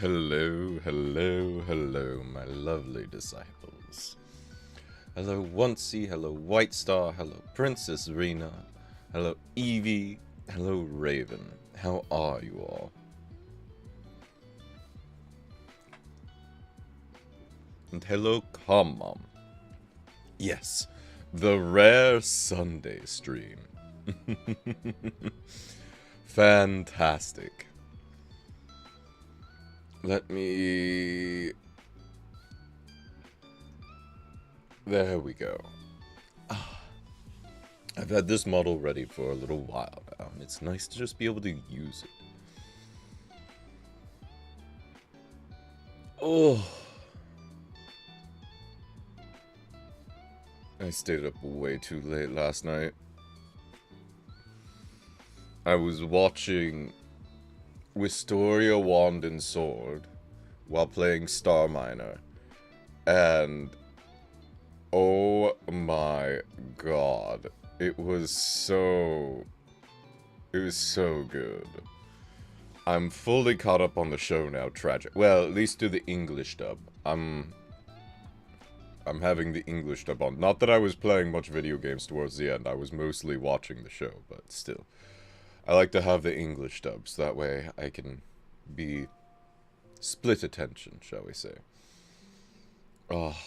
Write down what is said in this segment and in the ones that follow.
Hello, hello, hello, my lovely disciples. Hello, Oncey, hello, White Star, hello, Princess Rena, hello, Evie, hello, Raven. How are you all? And hello, Calm Mom. Yes, the rare Sunday stream. Fantastic. Let me... There we go. I've had this model ready for a little while now, and it's nice to just be able to use it. Oh. I stayed up way too late last night. I was watching Wisteria Wand and Sword while playing Star Miner, and oh my god, it was so good. I'm fully caught up on the show now, tragic. Well, at least to the English dub. I'm having the English dub on. Not that I was playing much video games towards the end, I was mostly watching the show, but still. I like to have the English dubs, that way I can be split attention, shall we say. Oh,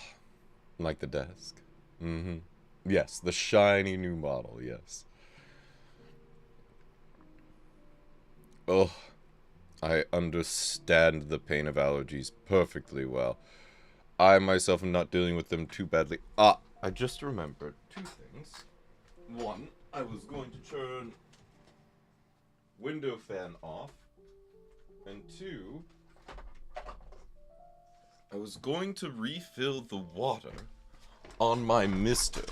like the desk. Yes, the shiny new model, yes. Oh, I understand the pain of allergies perfectly well. I myself am not dealing with them too badly. Ah, I just remembered two things. One, I was going to turn window fan off. And two, I was going to refill the water on my mister.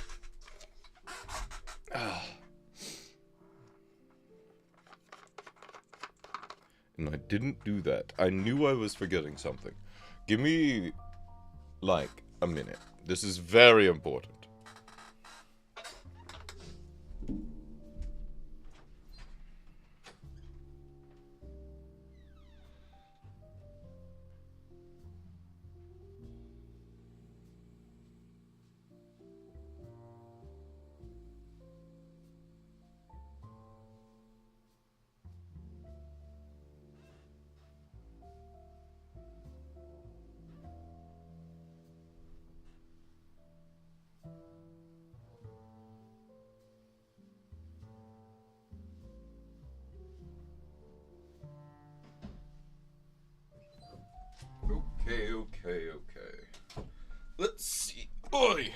And I didn't do that. I knew I was forgetting something. Give me, like, a minute. This is very important. Okay. Let's see. Oi!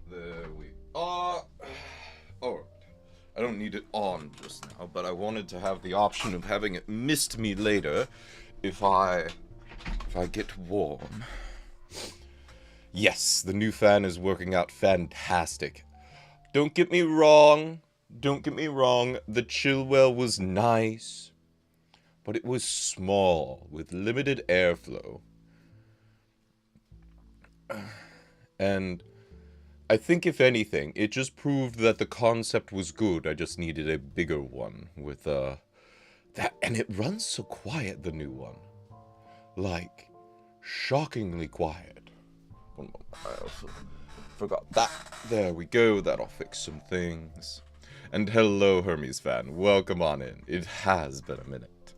There we are. Alright. I don't need it on just now, but I wanted to have the option of having it mist me later if I get warm. Yes, the new fan is working out fantastic. Don't get me wrong, the chill well was nice, but it was small, with limited airflow. And I think if anything, it just proved that the concept was good, I just needed a bigger one with, that, and it runs so quiet, the new one. Like, shockingly quiet. I also forgot that. There we go. That'll fix some things. And hello, Hermes fan. Welcome on in. It has been a minute.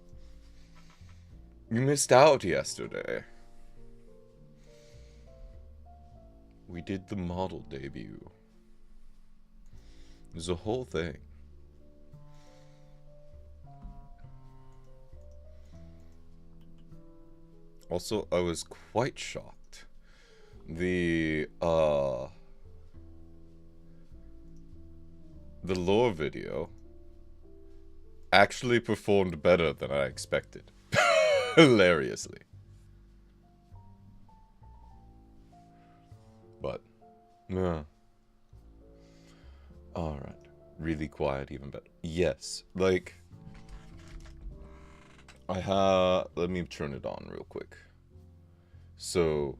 You missed out yesterday. We did the model debut. It was a whole thing. Also, I was quite shocked. The lore video actually performed better than I expected. Hilariously. But, yeah. Alright. Really quiet, even better. Yes, like, let me turn it on real quick. So,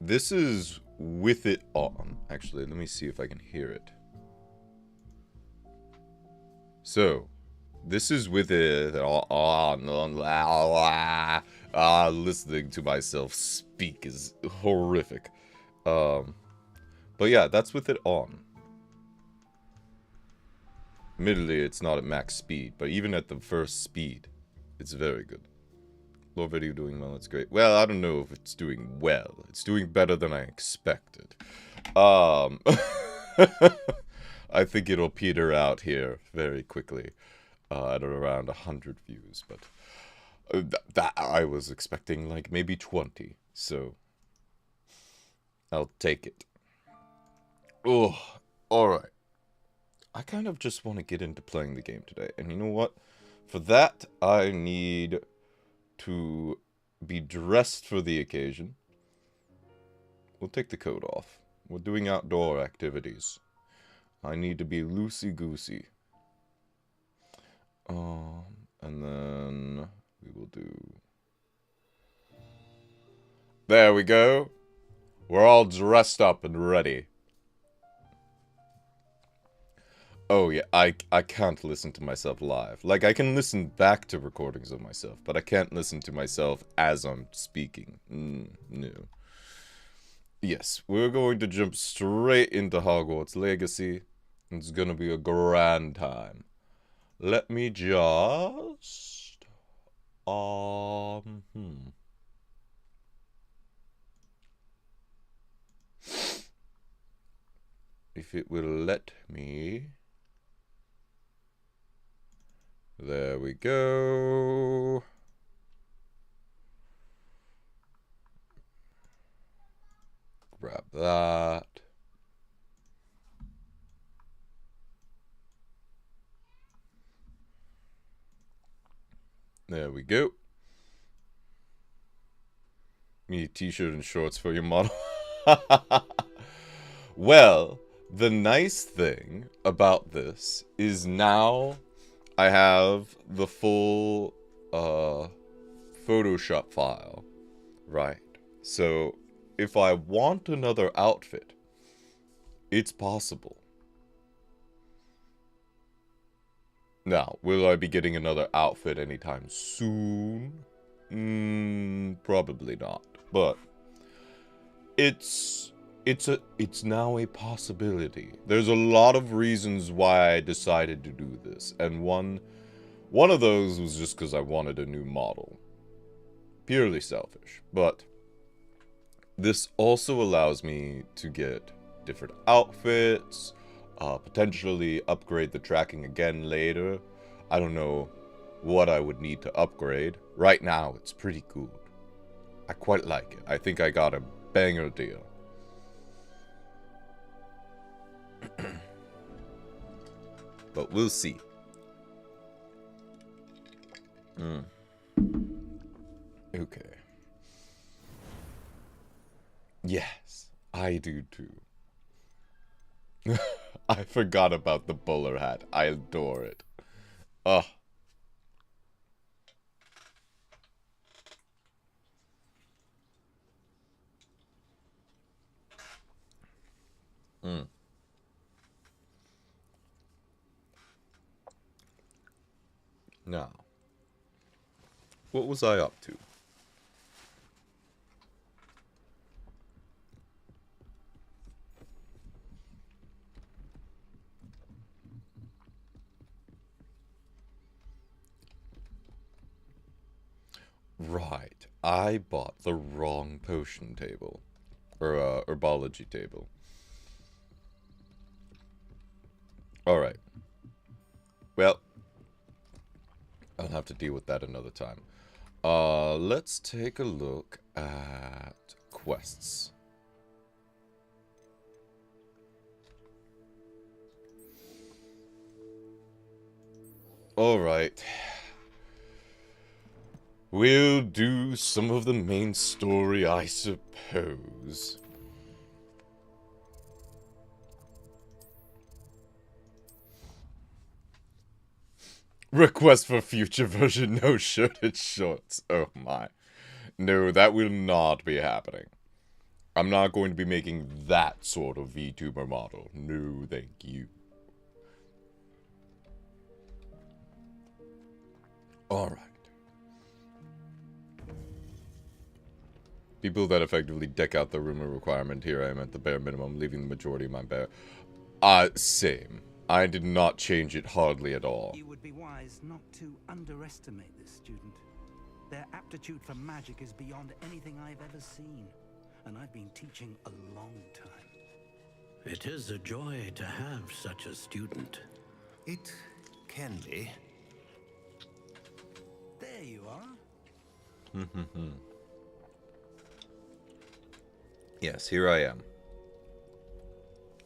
this is with it on. Actually, let me see if I can hear it. So, this is with it on. Listening to myself speak is horrific. But yeah, that's with it on. Admittedly, it's not at max speed, but even at the first speed, it's very good. Low video doing well, it's great. Well, I don't know if it's doing well. It's doing better than I expected. I think it'll peter out here very quickly at around 100 views, but that I was expecting like maybe 20, so I'll take it. Oh, alright. I kind of just want to get into playing the game today, and you know what? For that, I need to be dressed for the occasion. We'll take the coat off. We're doing outdoor activities. I need to be loosey-goosey. And then we will do... There we go. We're all dressed up and ready. Oh yeah, I can't listen to myself live. Like, I can listen back to recordings of myself, but I can't listen to myself as I'm speaking. No. Yes, we're going to jump straight into Hogwarts Legacy. It's gonna be a grand time. Let me just... If it will let me... There we go. Grab that. There we go. Me t-shirt and shorts for your model. Well, the nice thing about this is now I have the full Photoshop file, right? So if I want another outfit, it's possible. Now, will I be getting another outfit anytime soon? Probably not. But it's now a possibility. There's a lot of reasons why I decided to do this, and one of those was just because I wanted a new model. Purely selfish, but this also allows me to get different outfits, potentially upgrade the tracking again later. I don't know what I would need to upgrade. Right now, it's pretty good. I quite like it. I think I got a banger deal. But we'll see. Okay. Yes, I do too. I forgot about the bowler hat. I adore it. Ugh. Now, what was I up to? Right, I bought the wrong potion table. Or, herbology table. Alright. Well, I'll have to deal with that another time. Let's take a look at quests. Alright. We'll do some of the main story, I suppose. Request for future version, no shirted shorts. Oh my. No, that will not be happening. I'm not going to be making that sort of VTuber model. No, thank you. Alright. People that effectively deck out the room a requirement. Here I am at the bare minimum, leaving the majority of my bare... same. I did not change it hardly at all. You would be wise not to underestimate this student. Their aptitude for magic is beyond anything I've ever seen. And I've been teaching a long time. It is a joy to have such a student. It can be. There you are. Yes, here I am.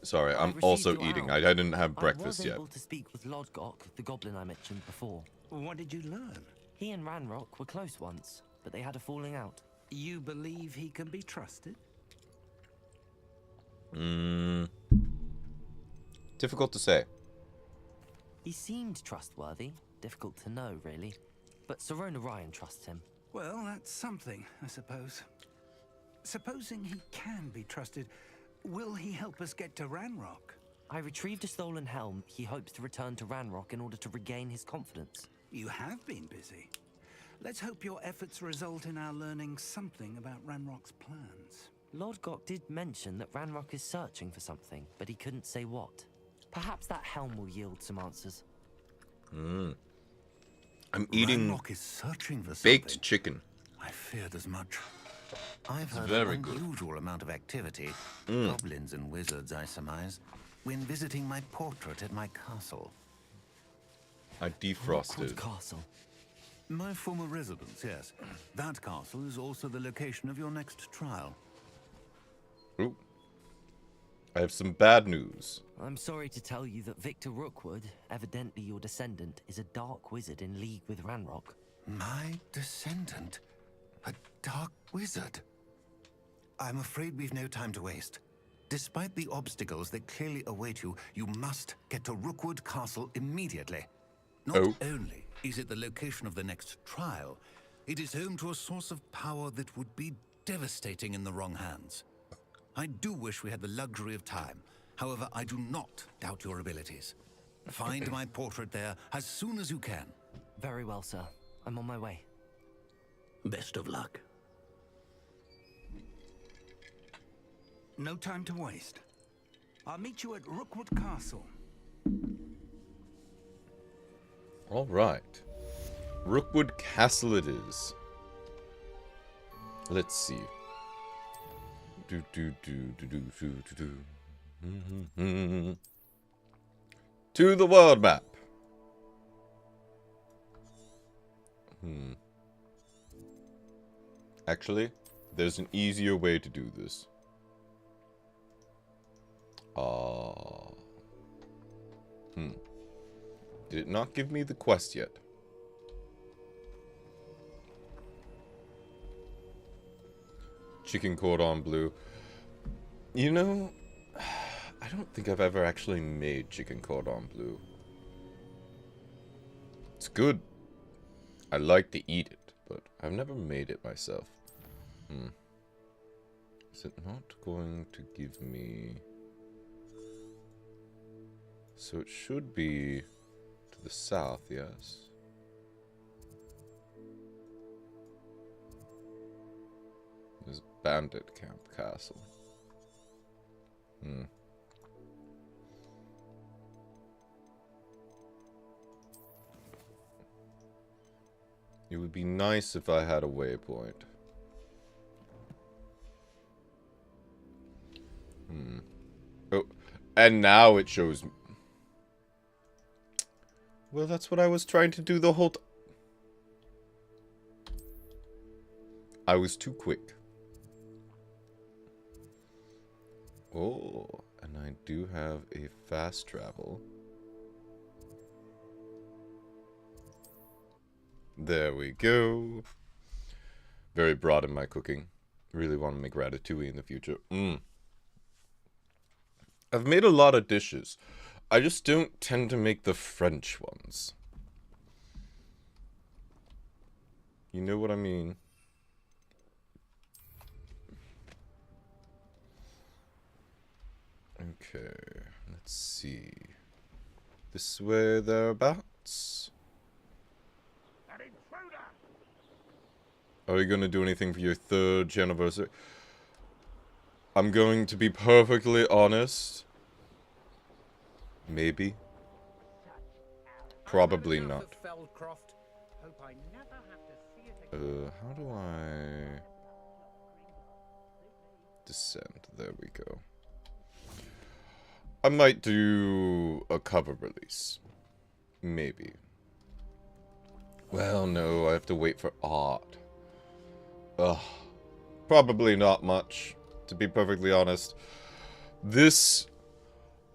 Sorry, I'm also eating. I didn't have breakfast yet. I was able to speak with Lodgok, the goblin I mentioned before. What did you learn? He and Ranrock were close once, but they had a falling out. You believe he can be trusted? Difficult to say. He seemed trustworthy. Difficult to know, really. But Sirona Ryan trusts him. Well, that's something, I suppose. Supposing he can be trusted, will he help us get to Ranrock? I retrieved a stolen helm. He hopes to return to Ranrock in order to regain his confidence. You have been busy. Let's hope your efforts result in our learning something about Ranrock's plans. Lodgok did mention that Ranrock is searching for something, but he couldn't say what. Perhaps that helm will yield some answers. I'm eating Ranrock is searching for baked something. chicken. I feared as much. I've heard very an good. unusual amount of activity, goblins and wizards, I surmise, when visiting my portrait at my castle. I defrosted. Rookwood Castle. My former residence, yes. That castle is also the location of your next trial. Ooh. I have some bad news. I'm sorry to tell you that Victor Rookwood, evidently your descendant, is a dark wizard in league with Ranrock. My descendant? A dark wizard? I'm afraid we've no time to waste. Despite the obstacles that clearly await you, you must get to Rookwood Castle immediately. Not only is it the location of the next trial, it is home to a source of power that would be devastating in the wrong hands. I do wish we had the luxury of time. However, I do not doubt your abilities. Find my portrait there as soon as you can. Very well, sir. I'm on my way. Best of luck. No time to waste. I'll meet you at Rookwood Castle. All right. Rookwood Castle it is. Let's see. To the world map. Actually, there's an easier way to do this. Did it not give me the quest yet? Chicken cordon bleu. You know, I don't think I've ever actually made chicken cordon bleu. It's good. I like to eat it, but I've never made it myself. Is it not going to give me... So it should be to the south, yes. There's Bandit Camp Castle. It would be nice if I had a waypoint. Oh, and now it shows me. Well, that's what I was trying to do the whole time. I was too quick. Oh, and I do have a fast travel. There we go. Very broad in my cooking. Really want to make ratatouille in the future. I've made a lot of dishes. I just don't tend to make the French ones. You know what I mean? Okay, let's see. This way, thereabouts. Are you gonna do anything for your 3rd anniversary? I'm going to be perfectly honest. Maybe. Probably not. How do I descend? There we go. I might do a cover release. Maybe. Well, no, I have to wait for art. Ugh. Probably not much, to be perfectly honest. This,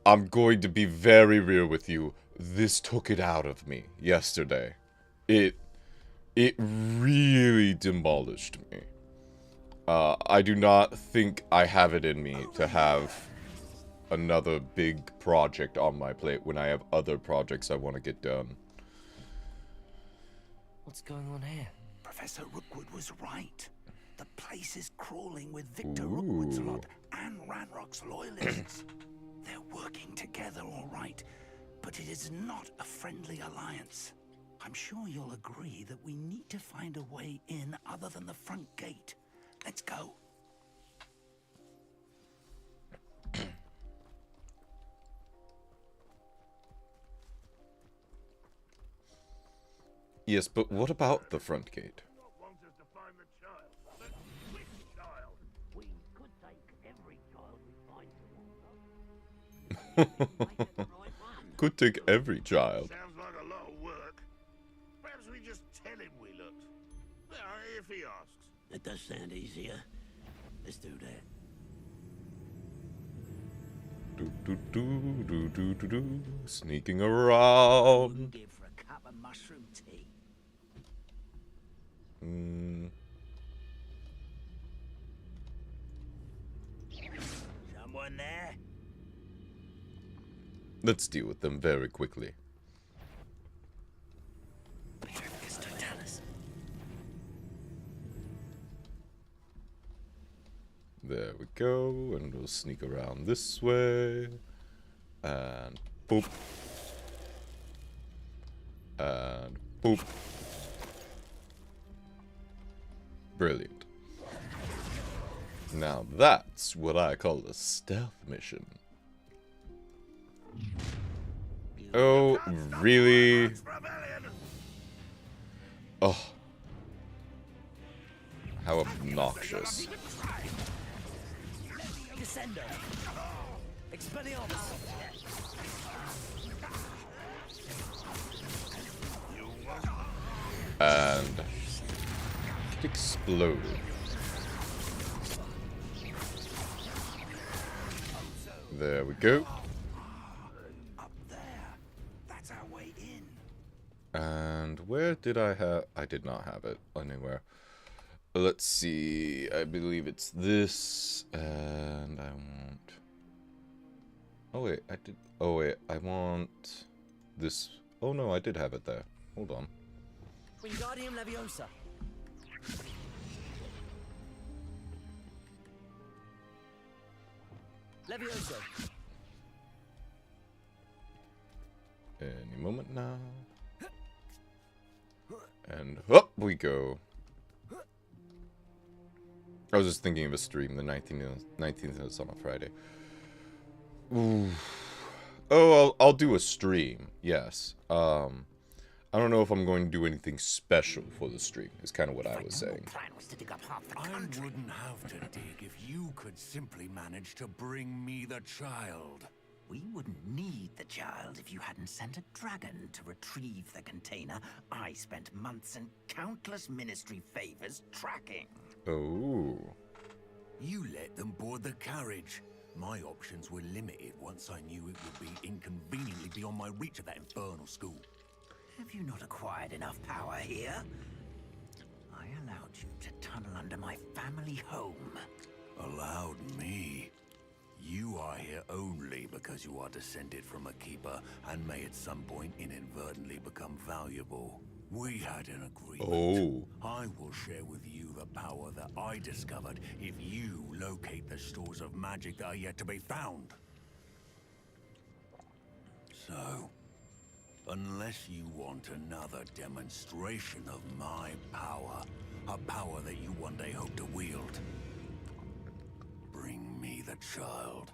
I'm going to be very real with you. This took it out of me yesterday. It really demolished me. I do not think I have it in me to have another big project on my plate when I have other projects I want to get done. What's going on here? Professor Rookwood was right. The place is crawling with Victor Rookwood's lot and Ranrock's loyalists. They're working together, all right, but it is not a friendly alliance. I'm sure you'll agree that we need to find a way in other than the front gate. Let's go. Yes, but what about the front gate? Could take every child. Sounds like a lot of work. Perhaps we just tell him we looked. If he asks. It does sound easier. Let's do that. Do. Sneaking around. Give for a cup of mushroom tea. Someone there? Let's deal with them very quickly. There we go, and we'll sneak around this way. And boop. And boop. Brilliant. Now that's what I call a stealth mission. Oh, really? Oh. How obnoxious. Descender. Expelliarmus. And it exploded. There we go. Up there. That's our way in. And where did I have... I did not have it anywhere. Let's see. I believe it's this. And I want... Oh, wait. I did... Oh, wait. I want this... Oh, no. I did have it there. Hold on. Wingardium Leviosa. Leviosa. Any moment now. And up we go. I was just thinking of a stream. The 19th is on a Friday. Ooh. Oh, I'll do a stream. Yes. I don't know if I'm going to do anything special for the stream. Is kind of what I was saying. I wouldn't have to dig if you could simply manage to bring me the child. We wouldn't need the child if you hadn't sent a dragon to retrieve the container I spent months and countless ministry favors tracking. Oh. You let them board the carriage. My options were limited once I knew it would be inconveniently beyond my reach at that infernal school. Have you not acquired enough power here? I allowed you to tunnel under my family home. Allowed me? You are here only because you are descended from a keeper and may at some point inadvertently become valuable. We had an agreement. Oh. I will share with you the power that I discovered if you locate the stores of magic that are yet to be found. So, unless you want another demonstration of my power, a power that you one day hope to wield, bring me the child.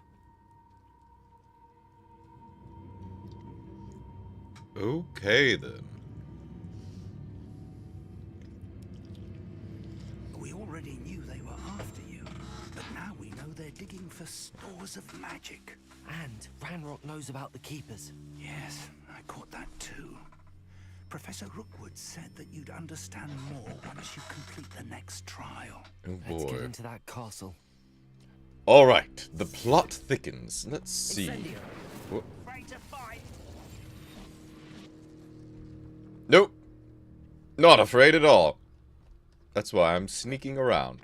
Okay, then. We already knew they were after you, but now we know they're digging for stores of magic. And Ranrock knows about the Keepers. Yes, I caught that too. Professor Rookwood said that you'd understand more once you complete the next trial. Oh Let's get boy. into that castle. Alright, the plot thickens. Let's see. Incendio. Whoa. Afraid to fight? Nope. Not afraid at all. That's why I'm sneaking around.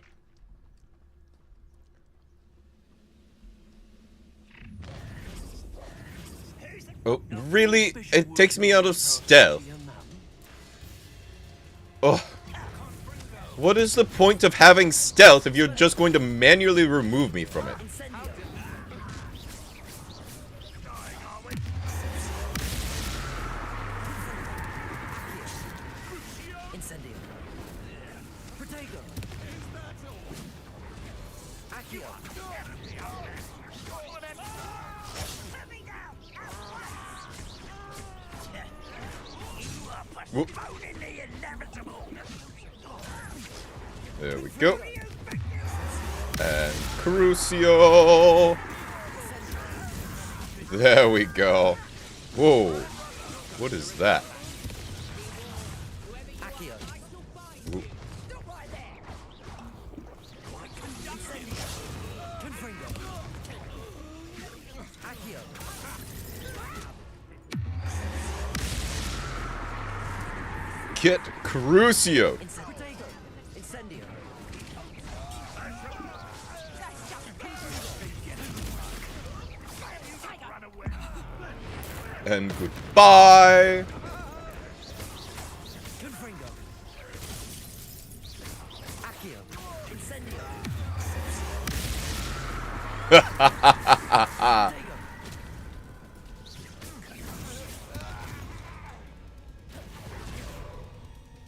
Oh, really? It takes me out of stealth. Oh. What is the point of having stealth if you're just going to manually remove me from it? Incendio. Incendio. Protego. Accio. Whoop. There we go. And Crucio. There we go. Whoa. What is that? Accio. Ooh. Confringo. Accio. Get Crucio. Protego. Incendio. And goodbye. Confringo. Accio. Incendio. Protego.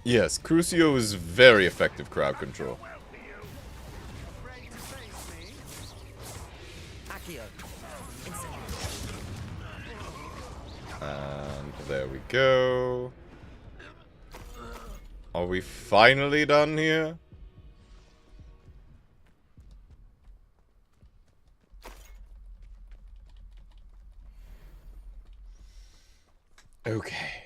Yes, Crucio is very effective crowd control. Accio. Incendio. And there we go. Are we finally done here? Okay.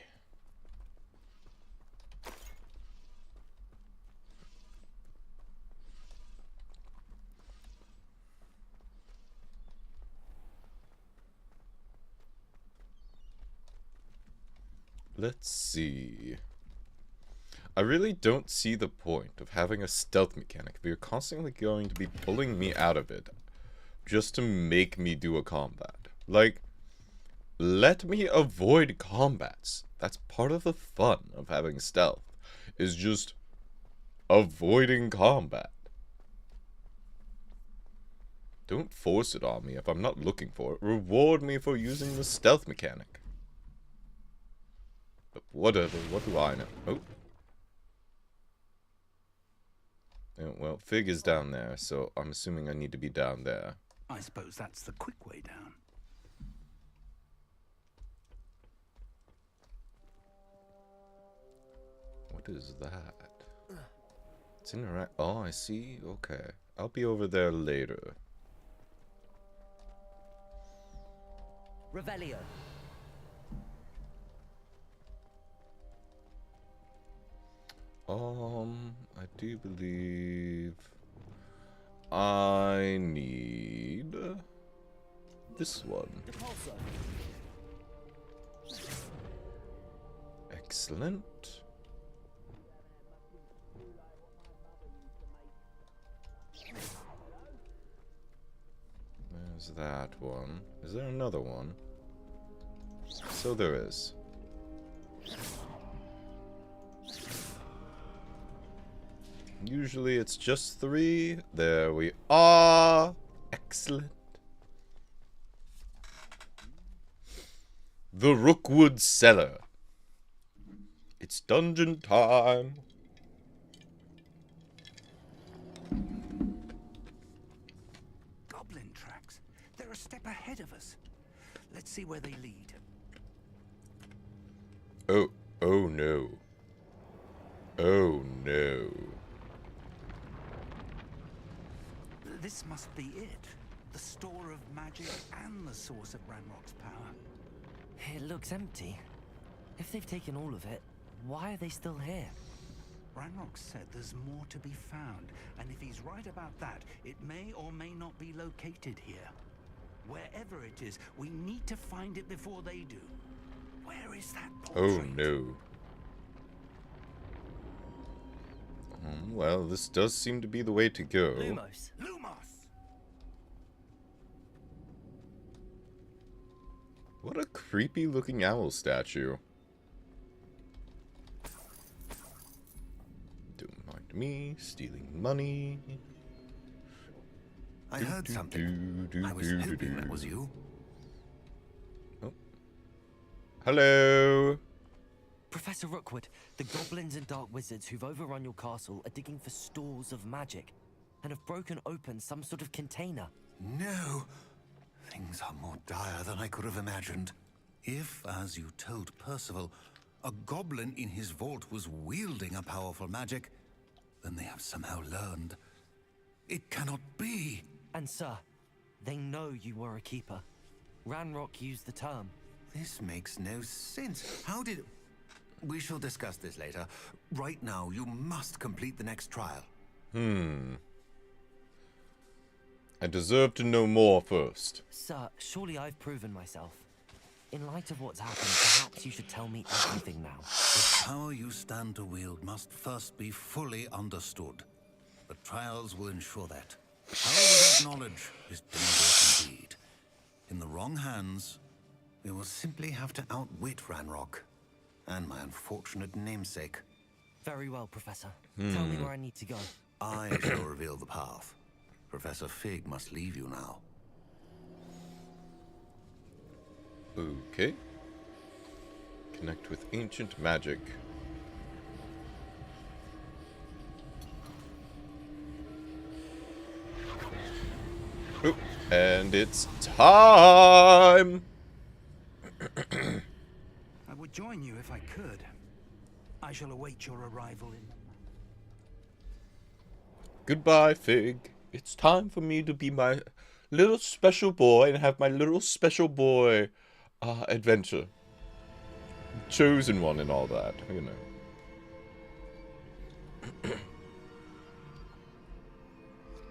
Let's see. I really don't see the point of having a stealth mechanic if you're constantly going to be pulling me out of it just to make me do a combat. Like, let me avoid combats. That's part of the fun of having stealth, is just avoiding combat. Don't force it on me if I'm not looking for it. Reward me for using the stealth mechanic. But whatever, what do I know? Oh. Yeah, well, Fig is down there, so I'm assuming I need to be down there. I suppose that's the quick way down. What is that? It's interact. Oh, I see. Okay. I'll be over there later. Revelio. I do believe I need this one. Depulso. Excellent. There's that one. Is there another one? So there is. Usually it's just 3. There we are. Excellent. The Rookwood Cellar. It's dungeon time. Goblin tracks. They're a step ahead of us. Let's see where they lead. Oh no. Oh no. This must be it. The store of magic and the source of Ranrock's power. It looks empty. If they've taken all of it, why are they still here? Ranrock said there's more to be found, and if he's right about that, it may or may not be located here. Wherever it is, we need to find it before they do. Where is that portrait? Oh no. Well, this does seem to be the way to go. Lumos. Lumos! What a creepy looking owl statue. Don't mind me stealing money. I heard something. I was hoping that was you. Oh. Hello. Professor Rookwood, the goblins and dark wizards who've overrun your castle are digging for stores of magic and have broken open some sort of container. No. Things are more dire than I could have imagined. If, as you told Percival, a goblin in his vault was wielding a powerful magic, then they have somehow learned. It cannot be. And sir, they know you were a keeper. Ranrock used the term. This makes no sense. How did... We shall discuss this later. Right now, you must complete the next trial. I deserve to know more first. Sir, surely I've proven myself. In light of what's happened, perhaps you should tell me everything now. The power you stand to wield must first be fully understood. The trials will ensure that. Power without knowledge is dangerous indeed. In the wrong hands, we will simply have to outwit Ranrock and my unfortunate namesake. Very well, Professor. Tell me where I need to go. I shall reveal the path. Professor Fig must leave you now. Okay. Connect with ancient magic. Oop. And it's time! I would join you if I could. I shall await your arrival in... Goodbye, Fig. It's time for me to be my little special boy and have my little special boy adventure. Chosen one and all that, you know.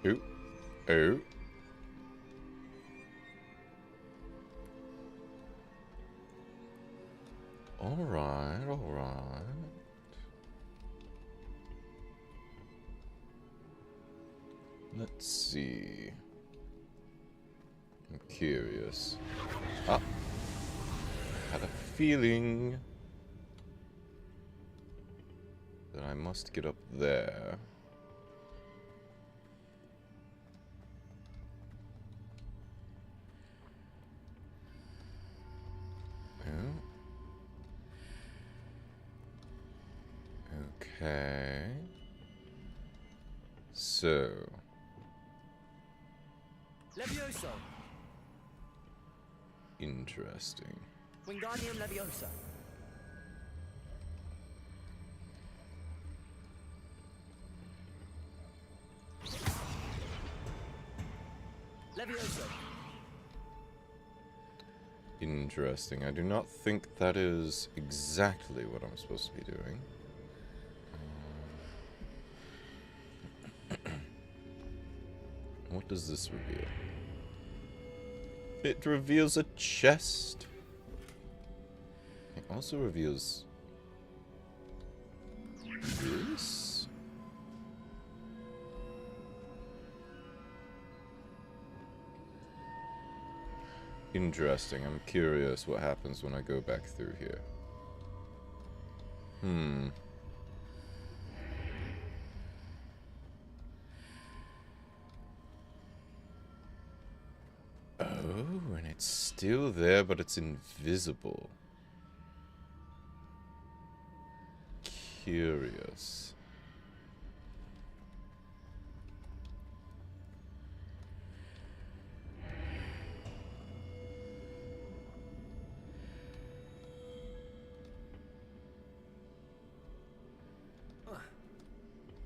Ooh. Oh. Alright, alright. Let's see. I'm curious. Ah. I had a feeling that I must get up there. Oh. Okay. So. Levioso! Interesting. Wingardium Leviosa. Levioso. Interesting. I do not think that is exactly what I'm supposed to be doing. What does this reveal? It reveals a chest. It also reveals this. Interesting. I'm curious what happens when I go back through here. Oh, and it It's still there, but it's invisible. Curious.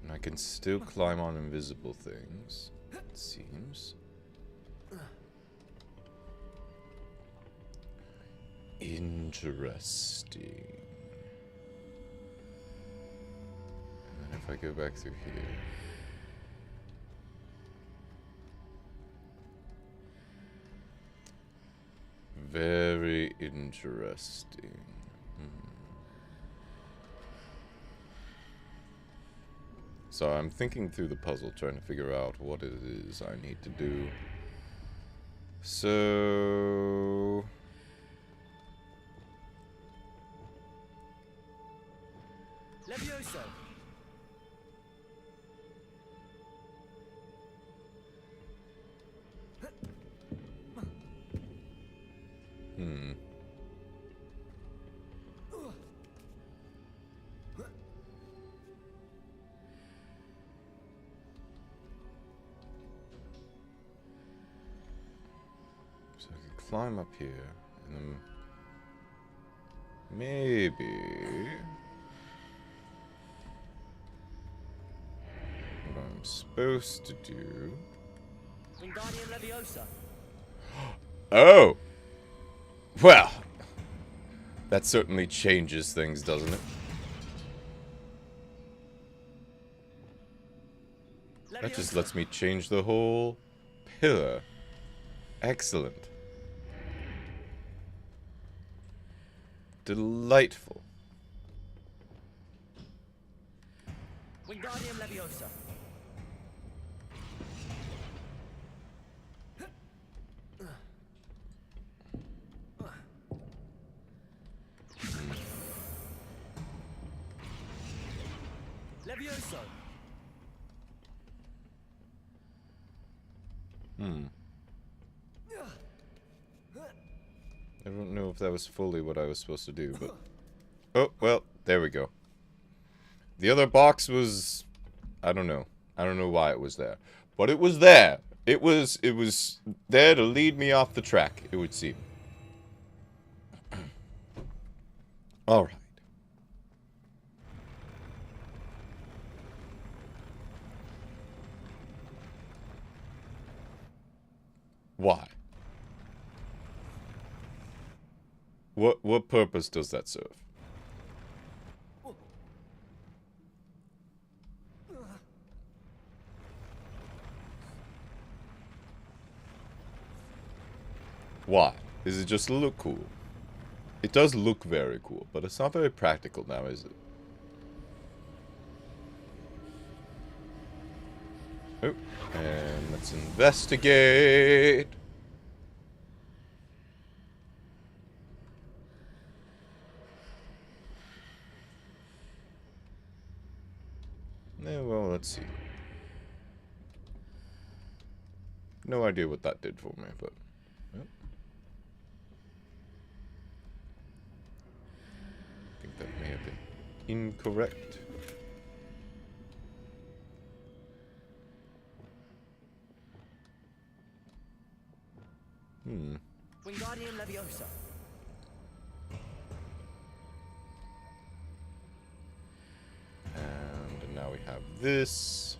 And I can still climb on invisible things, it seems. Interesting. And then if I go back through here. Very interesting. So I'm thinking through the puzzle, trying to figure out what it is I need to do. So... Levioso. So I can climb up here, and then maybe what I'm supposed to do. Wingardium Leviosa. Oh! Well, that certainly changes things, doesn't it? That just lets me change the whole pillar. Excellent. Delightful. Wingardium Leviosa. Levioso. I don't know if that was fully what I was supposed to do, but... Oh, well, there we go. The other box was... I don't know. I don't know why it was there. But it was there. It was there to lead me off the track, it would seem. Alright. Why? What purpose does that serve? Why? Is it just look cool? It does look very cool, but it's not very practical now, is it? Oh, and let's investigate. Yeah, well, let's see. No idea what that did for me, but... Yep. I think that may have been incorrect. Wingardium Leviosa. And now we have this.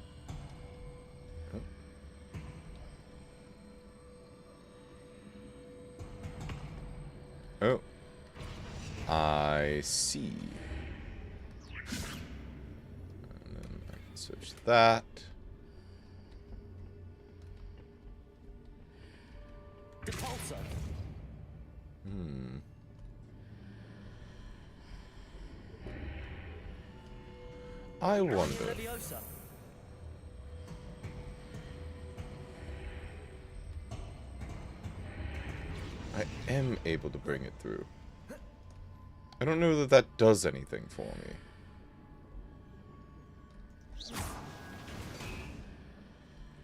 Oh. I see. And then I can search that. Depulso. I Wingardium wonder. Leviosa. I am able to bring it through. I don't know that that does anything for me.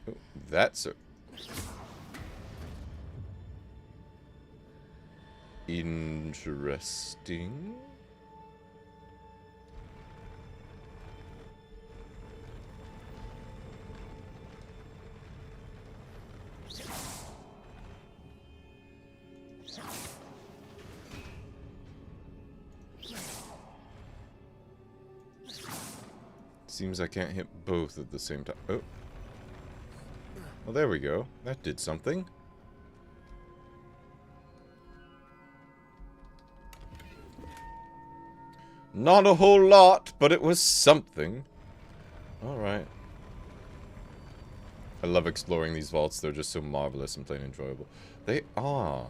Oh, that's a... Interesting. Seems I can't hit both at the same time. Oh. Well, there we go. That did something. Not a whole lot, but it was something. Alright. I love exploring these vaults. They're just so marvelous and plain enjoyable. They are.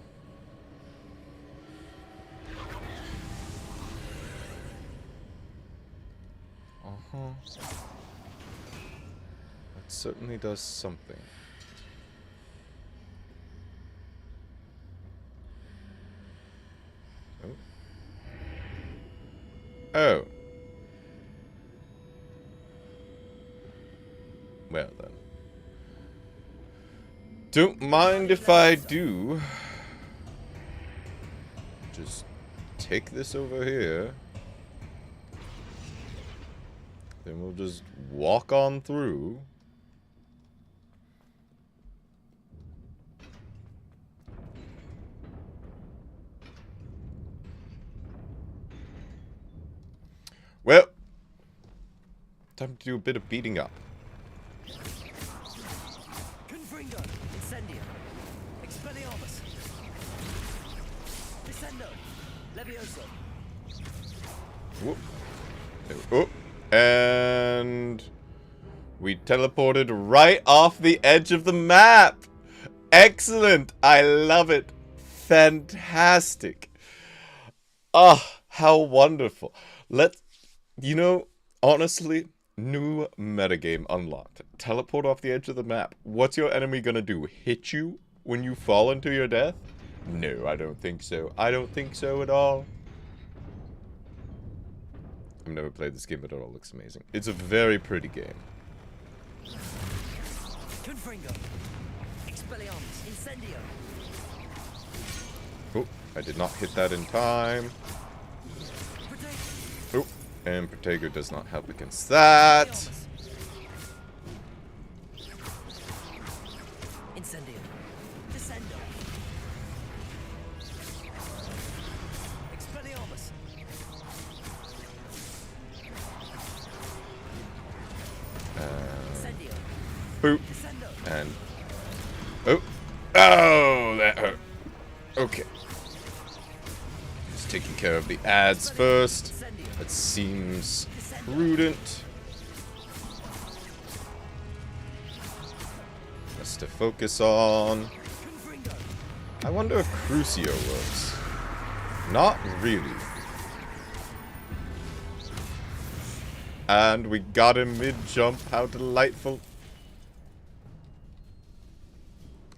Uh-huh. That certainly does something. Oh. Oh. Well then. Don't mind if I do. Just take this over here. Then we'll just walk on through. Well, time to do a bit of beating up. Confringo, Incendio, Expelliarmus, Descendo, Levioso. Whoop. Oh, and we teleported right off the edge of the map. Excellent. I love it. Fantastic. Ah, how wonderful. You know, honestly, new metagame unlocked. Teleport off the edge of the map. What's your enemy gonna do? Hit you when you fall into your death? No, I don't think so. I don't think so at all. I've never played this game, but it all looks amazing. It's a very pretty game. Confringo, Expelliarmus, Incendio. Oh, I did not hit that in time. Oh, and Protego does not help against that. Incendio, Descendo, Expelliarmus. Incendio, Boop. Descendo. And... Oh. Oh, that hurt. Okay. Just taking care of the ads first. That seems prudent. Just to focus on. I wonder if Crucio works. Not really. And we got him mid-jump. How delightful.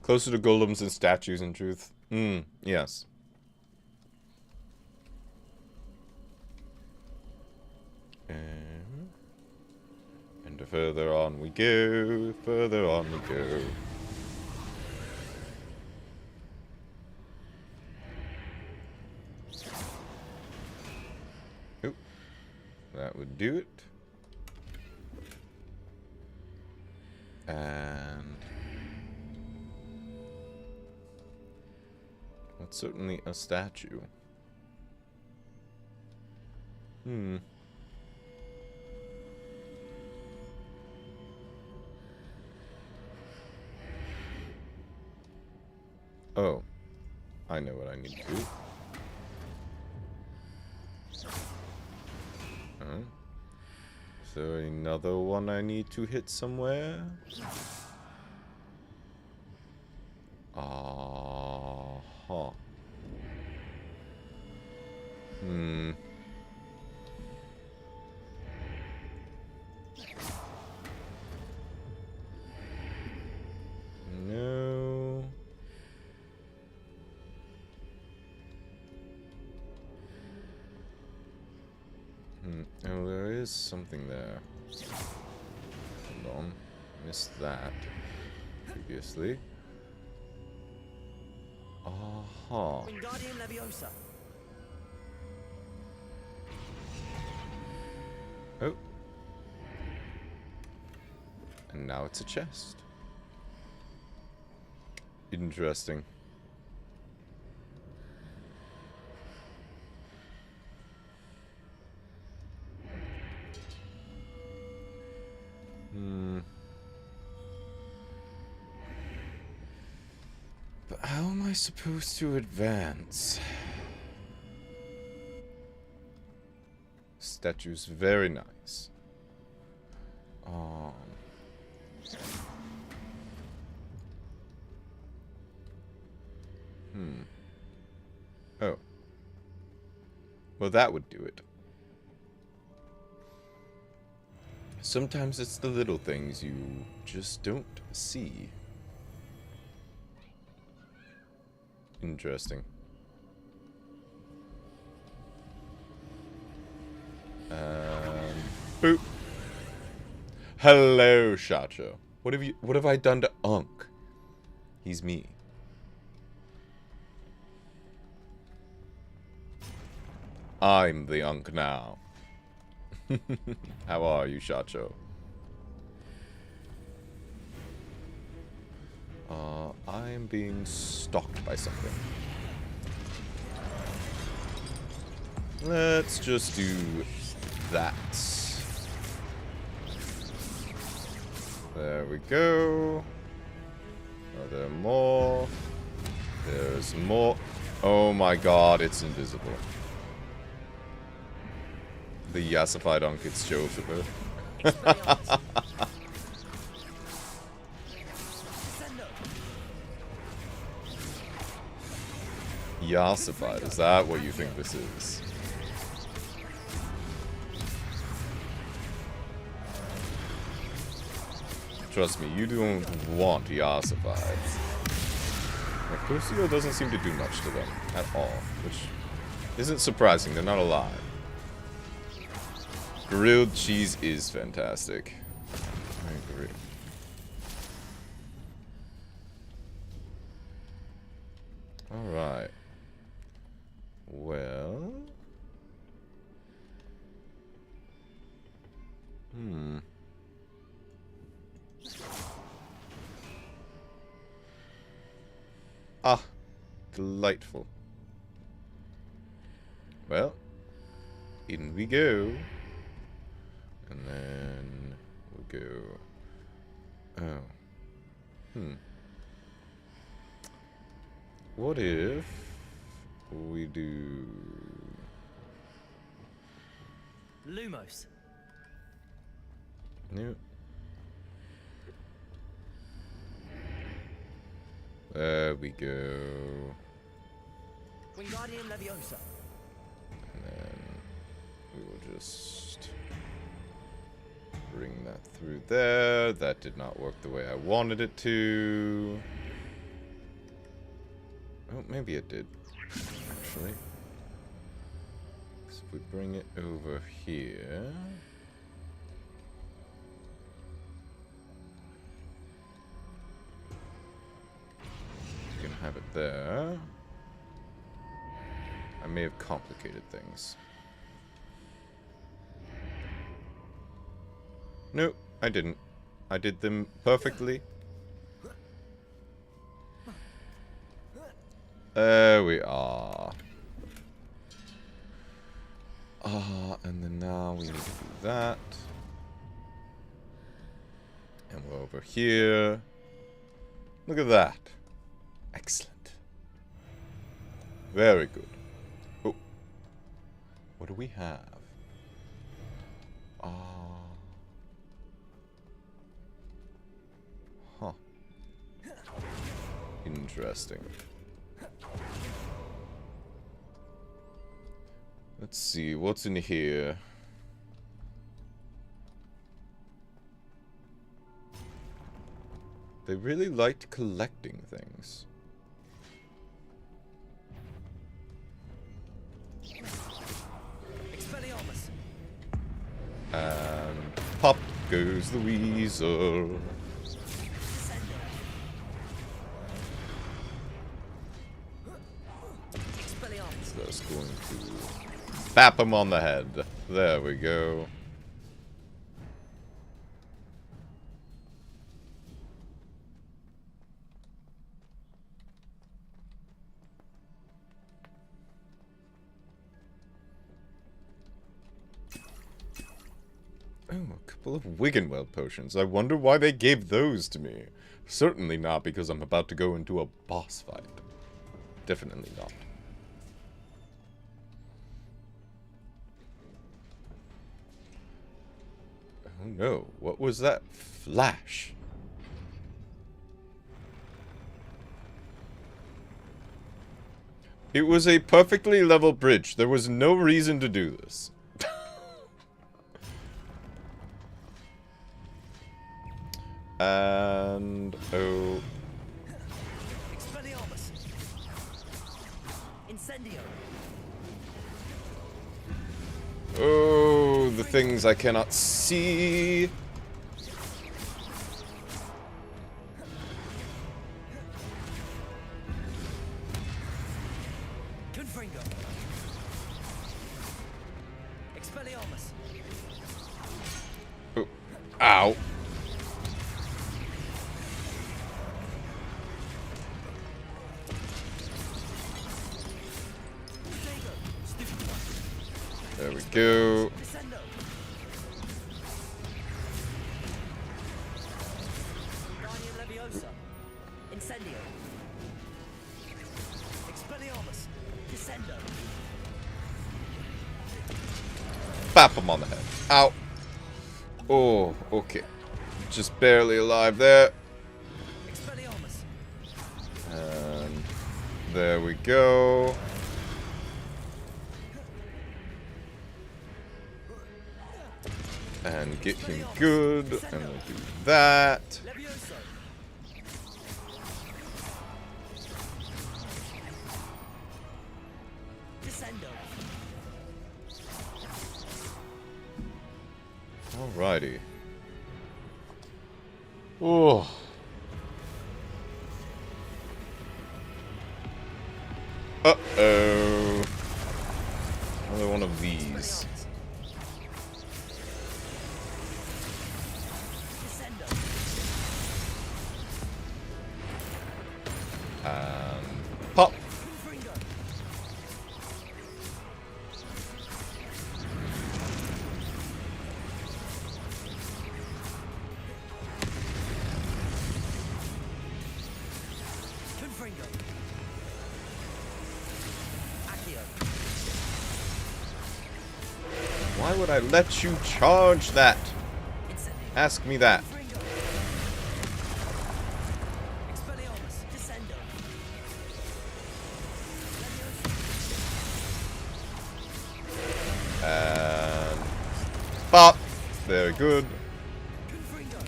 Closer to golems and statues, in truth. Yes. And further on we go. Further on we go. Oop. That would do it. And... that's certainly a statue. Oh. I know what I need to do. Is there another one I need to hit somewhere? Uh-huh. No. Oh, there is something there. Hold on. Missed that previously. Uh-huh. Wingardium Leviosa. Oh. And now it's a chest. Interesting. But how am I supposed to advance? Statue's very nice. Oh. Well, that would do it. Sometimes it's the little things you just don't see. Interesting. Boop. Hello, Shacho. What have I done to Unk? He's me. I'm the Unk now. How are you, Shacho? I am being stalked by something. Let's just do that. There we go. Are there more? There's more. Oh my god, it's invisible. The yassified Unk gets Joseph. Yassified, is that what you think this is? Trust me, you don't want yassified. Mercutio doesn't seem to do much to them at all, which isn't surprising, they're not alive. Grilled cheese is fantastic. I agree. Alright. Well... Ah, delightful. Well, in we go. And then we'll go... Oh. What if we do... Lumos. Nope. There we go. Wingardium Leviosa. And then we will just bring that through there. That did not work the way I wanted it to. Oh, maybe it did, actually. So if we bring it over here... You can have it there. I may have complicated things. No, I didn't. I did them perfectly. There we are. And then now we need to do that. And we're over here. Look at that. Excellent. Very good. Oh. What do we have? Huh. Interesting. Let's see, what's in here? They really liked collecting things. Expelliarmus. And pop goes the weasel. Bap him on the head. There we go. Oh, a couple of Wiggenweld potions. I wonder why they gave those to me. Certainly not because I'm about to go into a boss fight. Definitely not. Oh no, what was that flash? It was a perfectly level bridge. There was no reason to do this. And oh, Expelliarmus. Incendio. oh, the things I cannot see. Confringo. Expelliarmus. Oh, ow. There we go. Descendo. Guardian Leviosa. Incendio. Expelliarmus. Descendo. Bap him on the head. Ow. Oh, okay. Just barely alive there. Expelliarmus. And there we go. And get him good. And we'll do that. Levioso. Descendo. Alrighty. Oh. Uh-oh. Another one of these. Descendo. And pop. Confringo. Confringo. Accio. Why would I let you charge that? Incendio. Ask me that. Confringo. Expelliarmus. Descendo. Levioso. And pop. Very good. Confringo.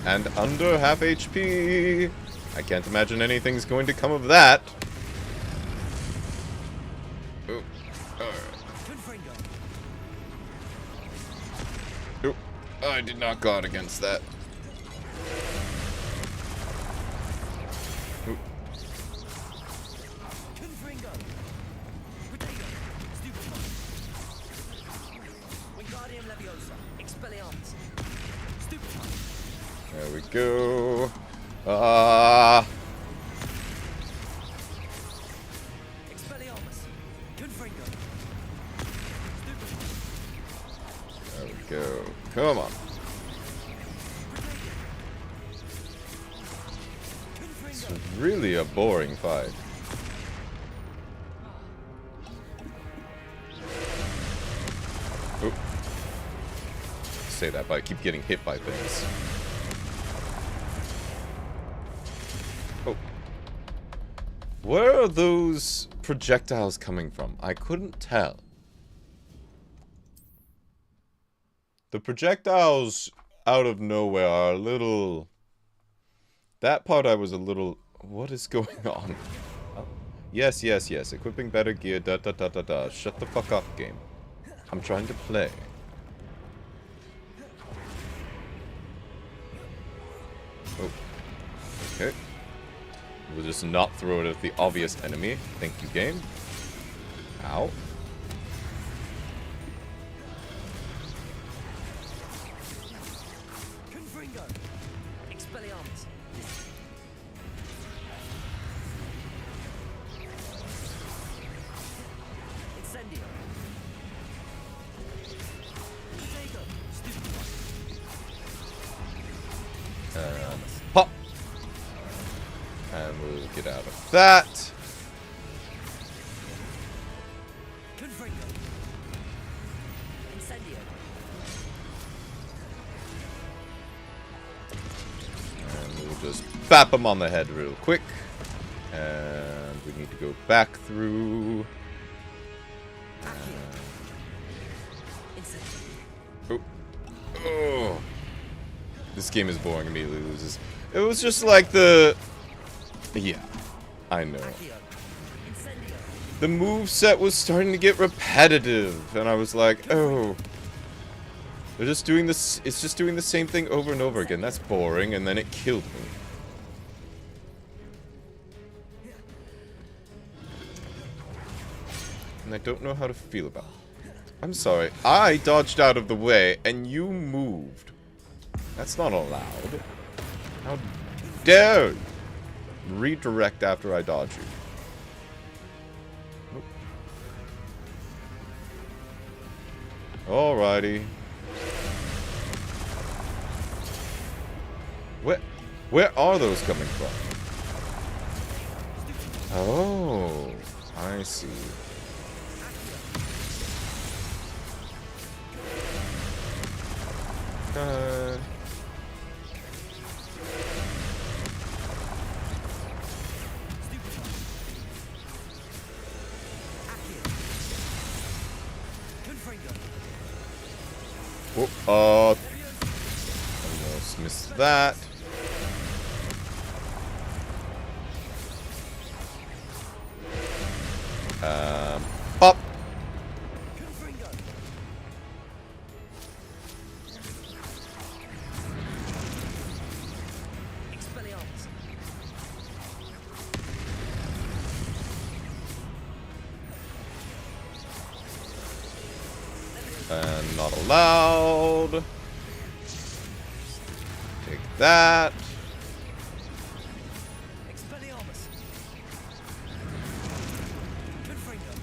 And under half HP. I can't imagine anything's going to come of that. Oh, alright. Confringo. Oh, I did not guard against that. Oh, Confringo. Protego. Stupefy. Wingardium Leviosa. Expelliarmus. Stupefy. there we go. Ah. Expelliarmus. Confringo. Stupefy. There we go. Come on. It's Confringo. really a boring fight. Oh. Say that, but I keep getting hit by things. Oh. Where are those projectiles coming from? I couldn't tell. The projectiles out of nowhere are a little... That part I was a little... What is going on? Oh. Yes, yes, yes. Equipping better gear, da da da da da. Shut the fuck up, game. I'm trying to play. Oh. Okay. We'll just not throw it at the obvious enemy. Thank you, game. Ow. Confringo. Expelliarmus. Incendio. Protego. Pop! And we'll get out of that. Confringo. Incendio. And we'll just bap him on the head real quick. And we need to go back through. Oh. Oh. This game is boring. Immediately loses. It was just like the... Yeah, I know. The move set was starting to get repetitive, and I was like, oh. They're just doing this, it's just doing the same thing over and over again. That's boring, and then it killed me. And I don't know how to feel about it. I'm sorry. I dodged out of the way, and you moved. That's not allowed. How dare you redirect after I dodge you? Nope. Alrighty. Where are those coming from? Oh, I see. God. Whoop, almost missed that. Up. And not allowed. Take that. Expelliarmus. Confringo.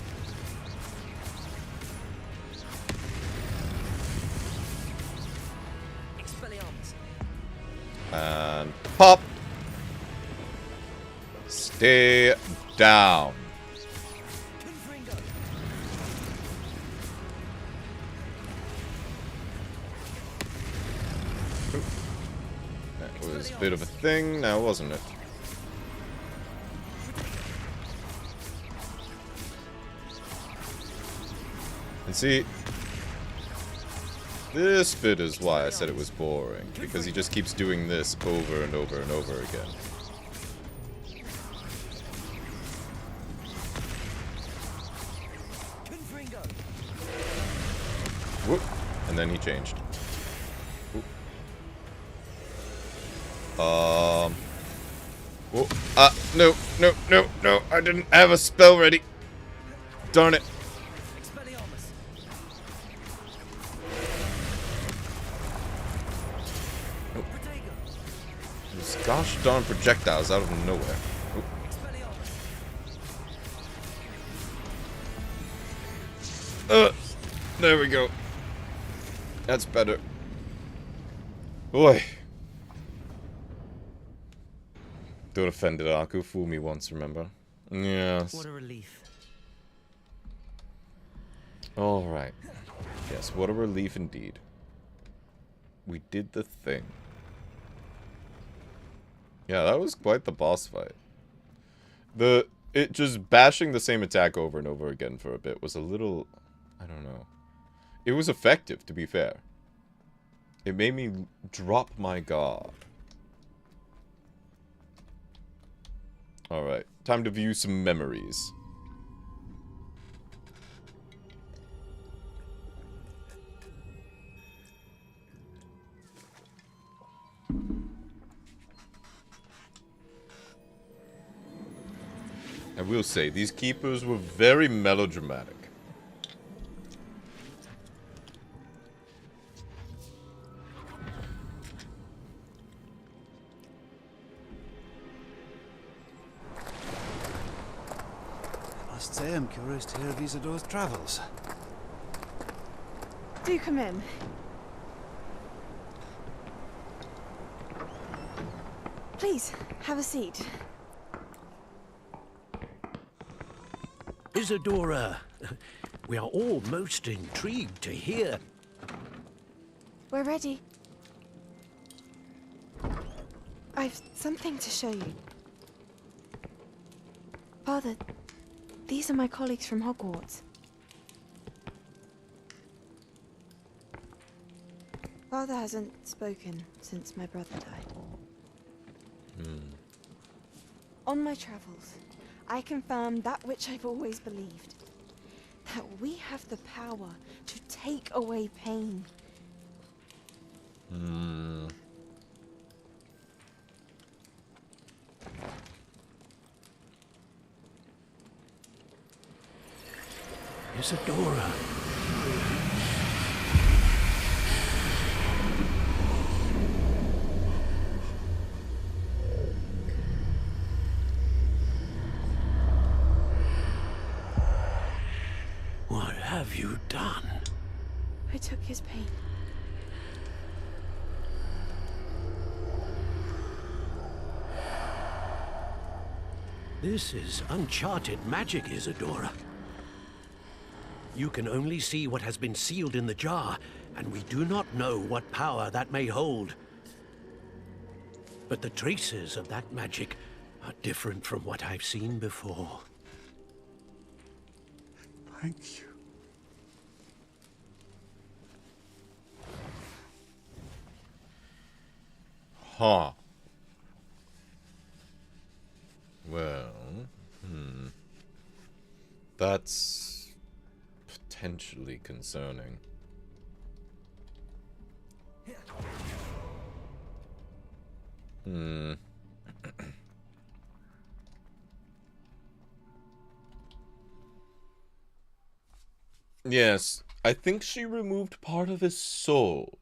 Expelliarmus. And pop. Stay down. Confringo. That was a bit of a thing now, wasn't it? And see, this bit is why I said it was boring, because he just keeps doing this over and over and over again. Confringo. Whoop. And then he changed. Whoop. Whoop. No, no, no, no. I didn't have a spell ready. Darn it. Expelliarmus. Protego. These gosh darn projectiles out of nowhere. Oop. Expelliarmus. There we go. That's better. Boy. Don't offend it, Aku. Fool me once, remember? Yes. What a relief. Alright. Yes, what a relief indeed. We did the thing. Yeah, that was quite the boss fight. It just bashing the same attack over and over again for a bit was a little... I don't know. It was effective, to be fair. It made me drop my guard. Alright, time to view some memories. I will say, these keepers were very melodramatic. I must say I'm curious to hear of Isadore's travels. Do come in. Please, have a seat. Isadora, we are all most intrigued to hear. We're ready. I've something to show you. Father, these are my colleagues from Hogwarts. Father hasn't spoken since my brother died. On my travels, I confirmed that which I've always believed. That we have the power to take away pain. Isadora. What have you done? I took his pain. This is uncharted magic, Isadora. You can only see what has been sealed in the jar, and we do not know what power that may hold. But the traces of that magic are different from what I've seen before. Thank you. Huh. Well, that's potentially concerning. Yes, I think she removed part of his soul.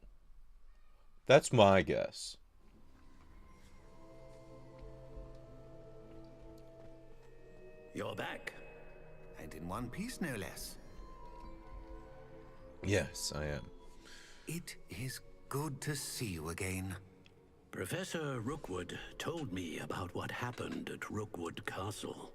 That's my guess. You're back. And in one piece, no less. Yes, I am. It is good to see you again. Professor Rookwood told me about what happened at Rookwood Castle.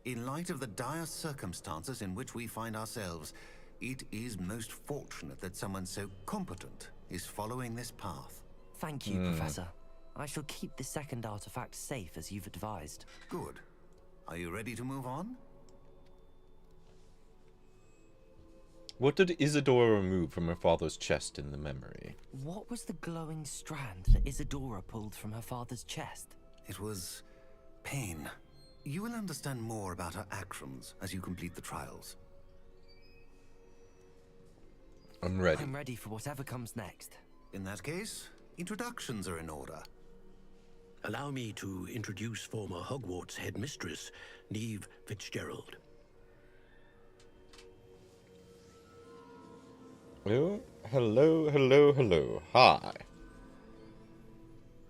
In light of the dire circumstances in which we find ourselves, it is most fortunate that someone so competent is following this path. Thank you, Professor. I shall keep the second artifact safe as you've advised. Good. Are you ready to move on? What did Isadora remove from her father's chest in the memory? What was the glowing strand that Isadora pulled from her father's chest? It was pain. You will understand more about her actions as you complete the trials. I'm ready. I'm ready for whatever comes next. In that case, introductions are in order. Allow me to introduce former Hogwarts headmistress, Neve Fitzgerald. Oh, hello, hello, hello. Hi.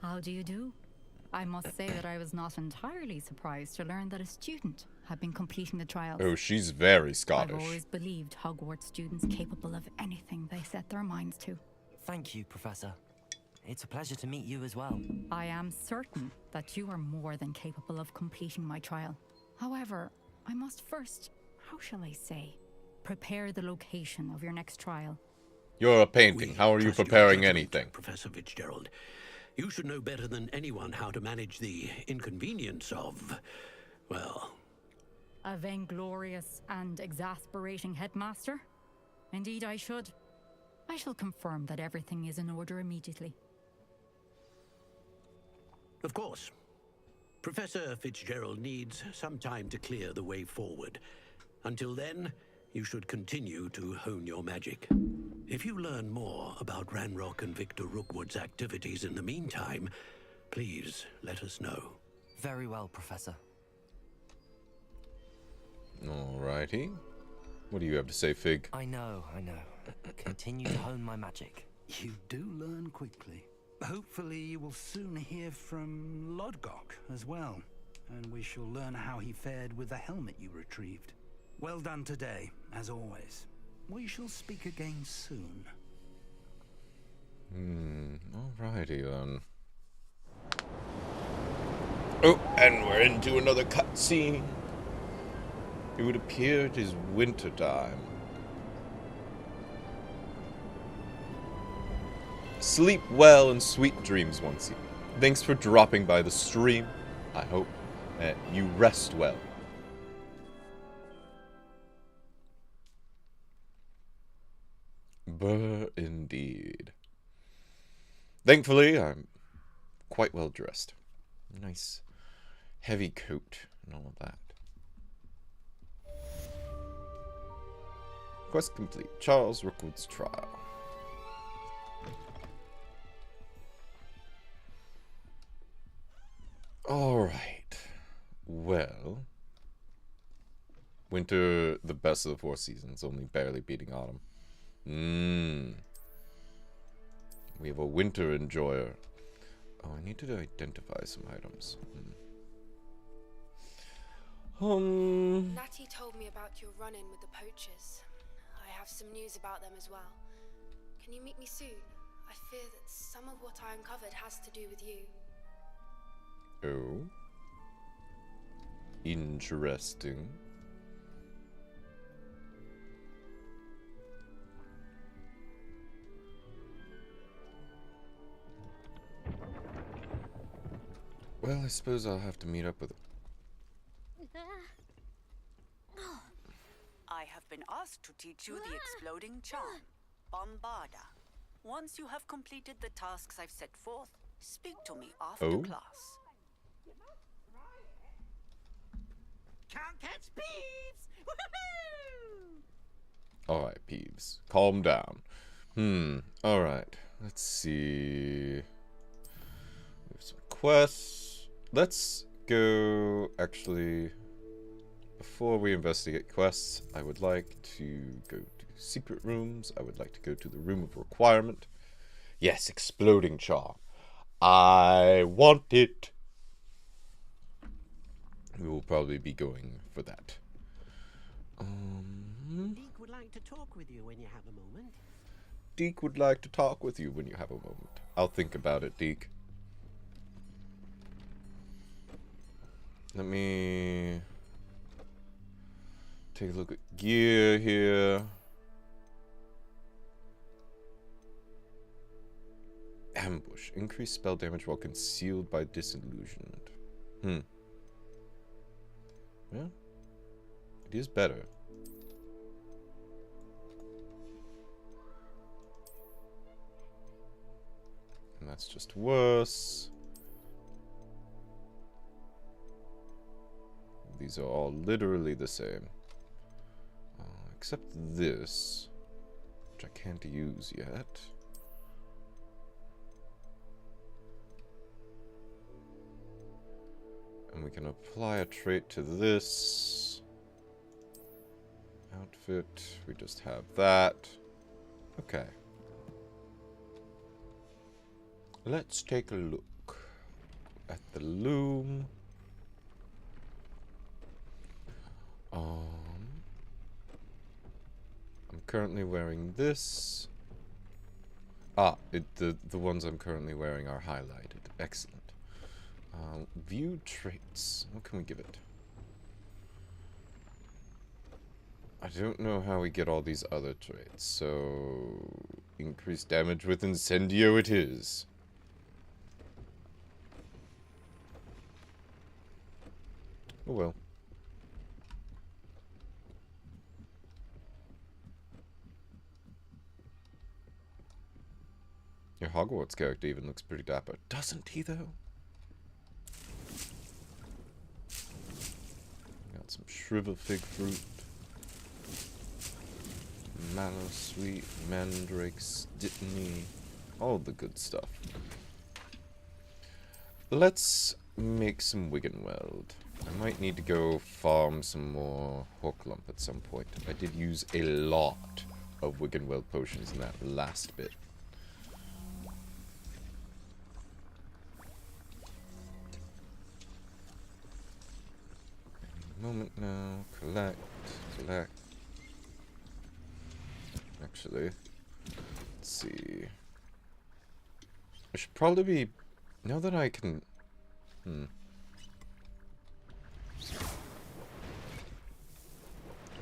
How do you do? I must say that I was not entirely surprised to learn that a student had been completing the trials. Oh, she's very I've Scottish. always believed Hogwarts students capable of anything they set their minds to. Thank you, Professor. It's a pleasure to meet you as well. I am certain that you are more than capable of completing my trial. However, I must first, how shall I say, prepare the location of your next trial. You're a painting. We How are you trust your preparing judgment, anything? Professor Fitzgerald. You should know better than anyone how to manage the inconvenience of, well... A vainglorious and exasperating headmaster? Indeed I should. I shall confirm that everything is in order immediately. Of course. Professor Fitzgerald needs some time to clear the way forward. Until then, you should continue to hone your magic. If you learn more about Ranrock and Victor Rookwood's activities in the meantime, please let us know. Very well, Professor. Alrighty. What do you have to say, Fig? I know. Continue to hone my magic. You do learn quickly. Hopefully you will soon hear from Lodgok as well, and we shall learn how he fared with the helmet you retrieved. Well done today, as always. We shall speak again soon. Alrighty then. Oh, and we're into another cutscene. It would appear it is winter time. Sleep well and sweet dreams, Once. Thanks for dropping by the stream. I hope you rest well. Brr, indeed. Thankfully, I'm quite well dressed. Nice heavy coat and all of that. Quest complete. Charles Rookwood's trial. Alright. Well. Winter, the best of the 4 seasons, only barely beating autumn. We have a winter enjoyer. Oh, I need to identify some items. Natty told me about your run-in with the poachers. I have some news about them as well. Can you meet me soon? I fear that some of what I uncovered has to do with you. Oh. Interesting. Well, I suppose I'll have to meet up with him. I have been asked to teach you the exploding charm, Bombarda. Once you have completed the tasks I've set forth, speak to me after class. Can't catch Peeves! Alright, Peeves. Calm down. Alright. Let's see. We have some quests. Let's go... Actually, before we investigate quests, I would like to go to secret rooms. I would like to go to the room of requirement. Yes, exploding charm. I want it. We will probably be going for that. Deke would like to talk with you when you have a moment. Deke would like to talk with you when you have a moment. I'll think about it, Deke. Let me take a look at gear here. Ambush. Increase spell damage while concealed by disillusionment. Yeah. It is better. And that's just worse. These are all literally the same. Except this, which I can't use yet. And we can apply a trait to this outfit. We just have that. Okay. Let's take a look at the loom. I'm currently wearing this. The ones I'm currently wearing are highlighted. Excellent. View traits. What can we give it? I don't know how we get all these other traits, so increased damage with Incendio it is. Oh well. Your Hogwarts character even looks pretty dapper. Doesn't he, though? Got some shrivel fig fruit. Mallow sweet, mandrakes, dittany. All the good stuff. Let's make some Wiggenweld. I might need to go farm some more Hawklump at some point. I did use a lot of Wiggenweld potions in that last bit. Moment now. Collect. Actually, let's see. I should probably be... Now that I can...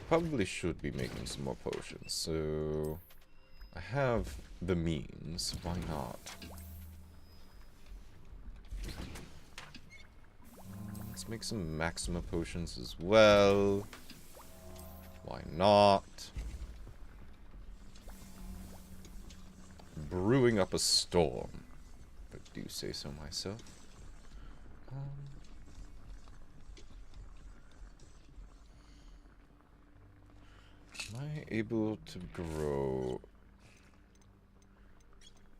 Probably should be making some more potions, so... I have the means, why not? Let's make some Maxima potions as well. Why not? Brewing up a storm, if I do say so myself. Am I able to grow?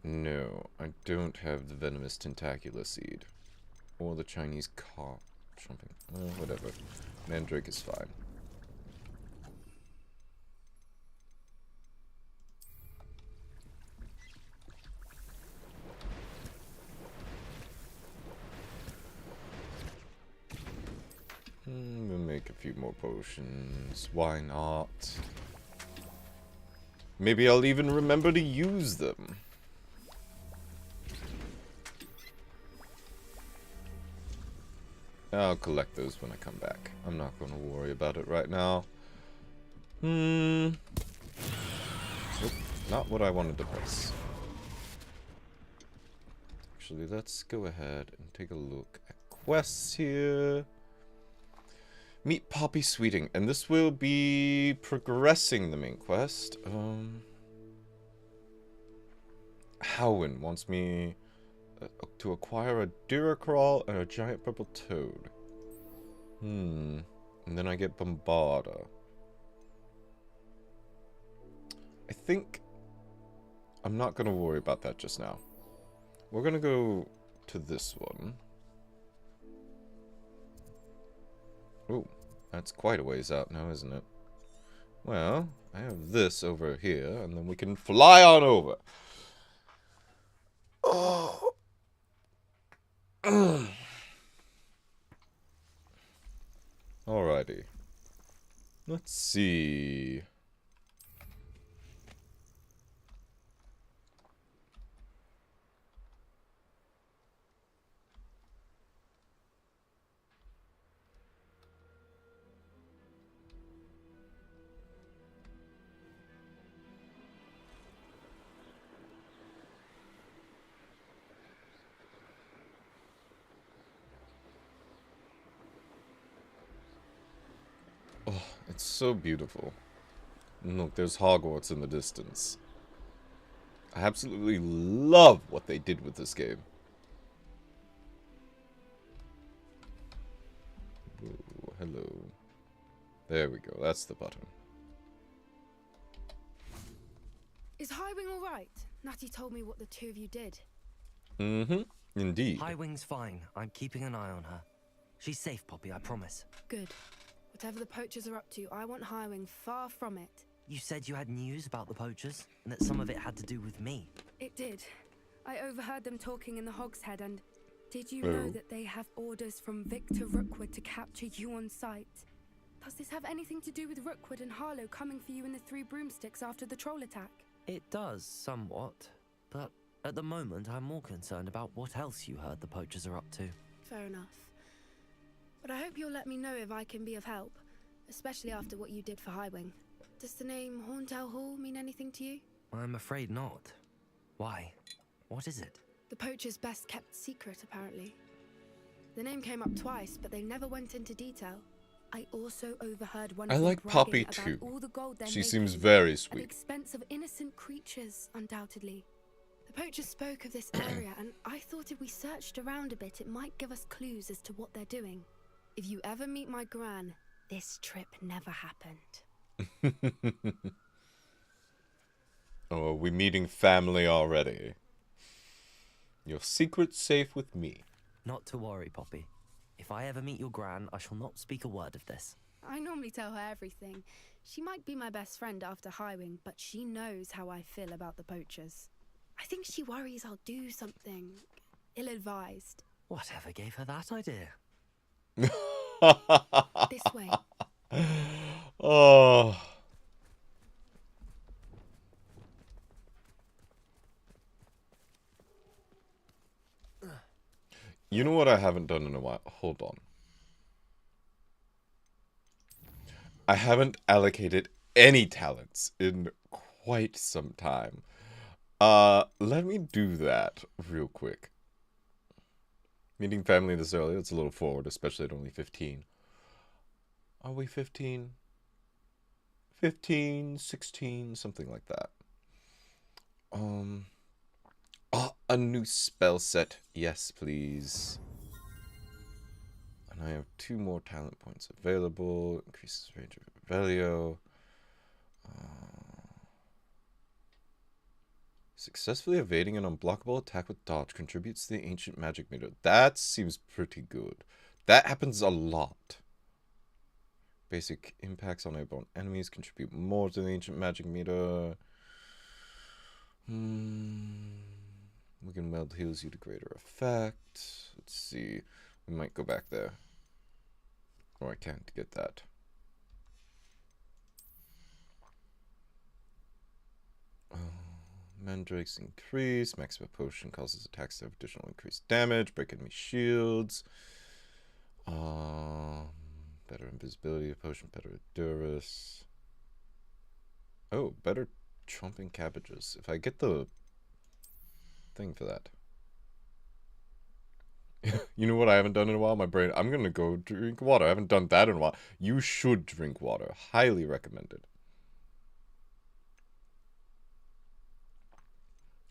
No, I don't have the venomous tentacula seed. Or the Chinese carp something. Whatever. Mandrake is fine. We'll make a few more potions. Why not? Maybe I'll even remember to use them. I'll collect those when I come back. I'm not going to worry about it right now. Nope, not what I wanted to press. Actually, let's go ahead and take a look at quests here. Meet Poppy Sweeting, and this will be progressing the main quest. Howen wants me to acquire a Duracrawl and a giant purple toad. And then I get Bombarda. I think I'm not going to worry about that just now. We're going to go to this one. Oh, that's quite a ways out now, isn't it? Well, I have this over here, and then we can fly on over. Oh. Alrighty. Let's see. Oh, it's so beautiful. And look, there's Hogwarts in the distance. I absolutely love what they did with this game. Ooh, hello. There we go, that's the button. Is Highwing alright? Natty told me what the two of you did. Indeed. Highwing's fine. I'm keeping an eye on her. She's safe, Poppy, I promise. Good. Whatever the poachers are up to, I want Highwing far from it. You said you had news about the poachers, and that some of it had to do with me. It did. I overheard them talking in the Hogshead, and did you know that they have orders from Victor Rookwood to capture you on sight? Does this have anything to do with Rookwood and Harlow coming for you in the Three Broomsticks after the troll attack? It does, somewhat. But at the moment, I'm more concerned about what else you heard the poachers are up to. Fair enough. But I hope you'll let me know if I can be of help, especially after what you did for Highwing. Does the name Horntail Hall mean anything to you? I'm afraid not. Why? What is it? The poacher's best kept secret, apparently. The name came up twice, but they never went into detail. I also overheard one of them like Poppy bragging too. about all the gold they're She seems making very at the sweet. expense of innocent creatures, undoubtedly. The poacher spoke of this area, and I thought if we searched around a bit, it might give us clues as to what they're doing. If you ever meet my gran, this trip never happened. Oh, are we meeting family already? Your secret's safe with me. Not to worry, Poppy. If I ever meet your gran, I shall not speak a word of this. I normally tell her everything. She might be my best friend after Highwing, but she knows how I feel about the poachers. I think she worries I'll do something ill-advised. Whatever gave her that idea? This way. Oh. You know what I haven't done in a while? Hold on. I haven't allocated any talents in quite some time. Let me do that real quick. Meeting family this early, it's a little forward, especially at only 15. Are we 15? 15, 16, something like that. Oh, a new spell set. Yes, please. And I have 2 more talent points available. Increases range of Revelio. Successfully evading an unblockable attack with dodge contributes to the ancient magic meter. That seems pretty good. That happens a lot. Basic impacts on airborne enemies contribute more to the ancient magic meter. Weaken Meld heals you to greater effect. Let's see. We might go back there. Or I can't get that. Mandrakes increase. Maximum potion causes attacks to have additional increased damage. Break enemy shields. Better invisibility potion. Better endurance. Oh, better chomping cabbages. If I get the thing for that. You know what I haven't done in a while? My brain. I'm gonna go drink water. I haven't done that in a while. You should drink water. Highly recommended.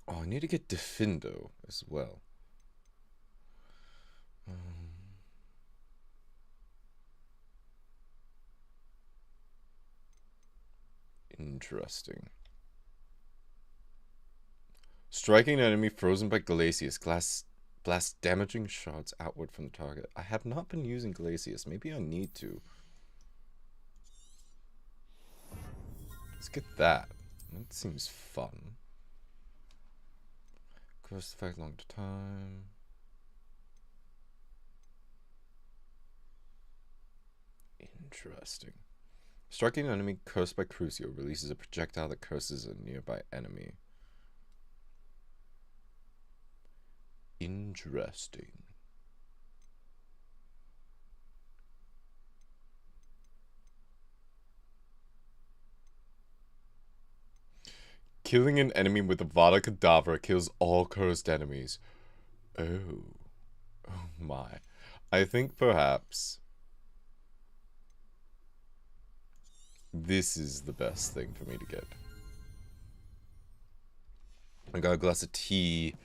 Oh, I need to get Defindo as well. Interesting. Striking an enemy frozen by Glacius. Blast damaging shards outward from the target. I have not been using Glacius. Maybe I need to. Let's get that. That seems fun. Curse effect long time. Interesting. Striking an enemy cursed by Crucio releases a projectile that curses a nearby enemy. Interesting. Killing an enemy with Avada Kedavra kills all cursed enemies. Oh. Oh my. I think perhaps this is the best thing for me to get. I got a glass of tea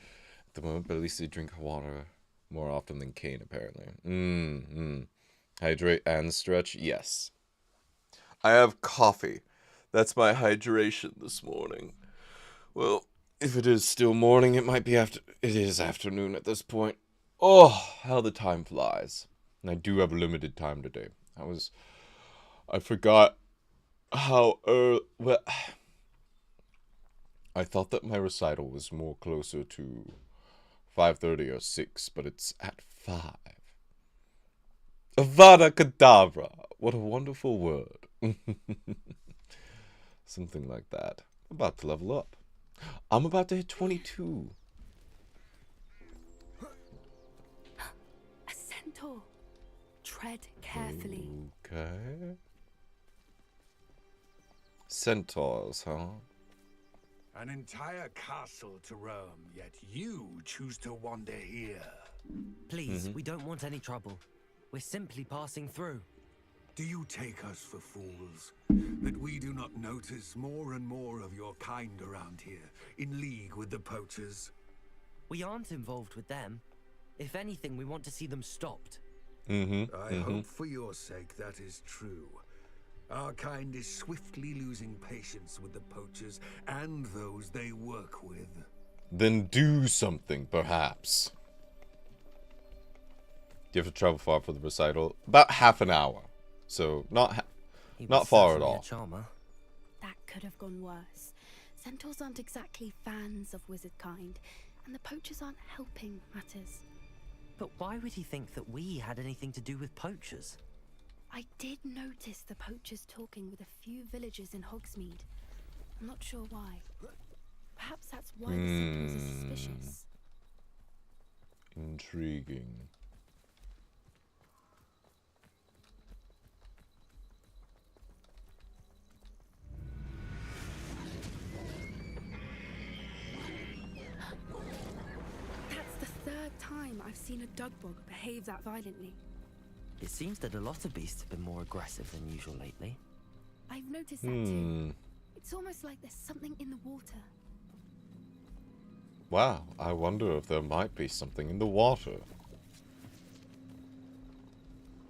at the moment, but at least I drink water more often than Kane, apparently. Hydrate and stretch? Yes. I have coffee. That's my hydration this morning. Well, if it is still morning, it might be it is afternoon at this point. Oh, how the time flies. And I do have limited time today. I forgot how early, well, I thought that my recital was more closer to 5:30 or 6, but it's at 5. Avada Kedavra! What a wonderful word. Something like that. I'm about to level up. I'm about to hit 22. A centaur. Tread carefully. Okay. Centaurs, huh? An entire castle to roam, yet you choose to wander here. Please, we don't want any trouble. We're simply passing through. Do you take us for fools? That we do not notice more and more of your kind around here, in league with the poachers? We aren't involved with them. If anything, we want to see them stopped. I hope for your sake that is true. Our kind is swiftly losing patience with the poachers and those they work with. Then do something, perhaps. You have to travel far for the recital. About half an hour. So, not far at all. That could have gone worse. Centaurs aren't exactly fans of wizard kind, and the poachers aren't helping matters. But why would he think that we had anything to do with poachers? I did notice the poachers talking with a few villagers in Hogsmeade. I'm not sure why. Perhaps that's why the Centaurs are suspicious. Intriguing. That's the third time I've seen a dugbog behave that violently. It seems that a lot of beasts have been more aggressive than usual lately. I've noticed that too. It's almost like there's something in the water. Wow, I wonder if there might be something in the water.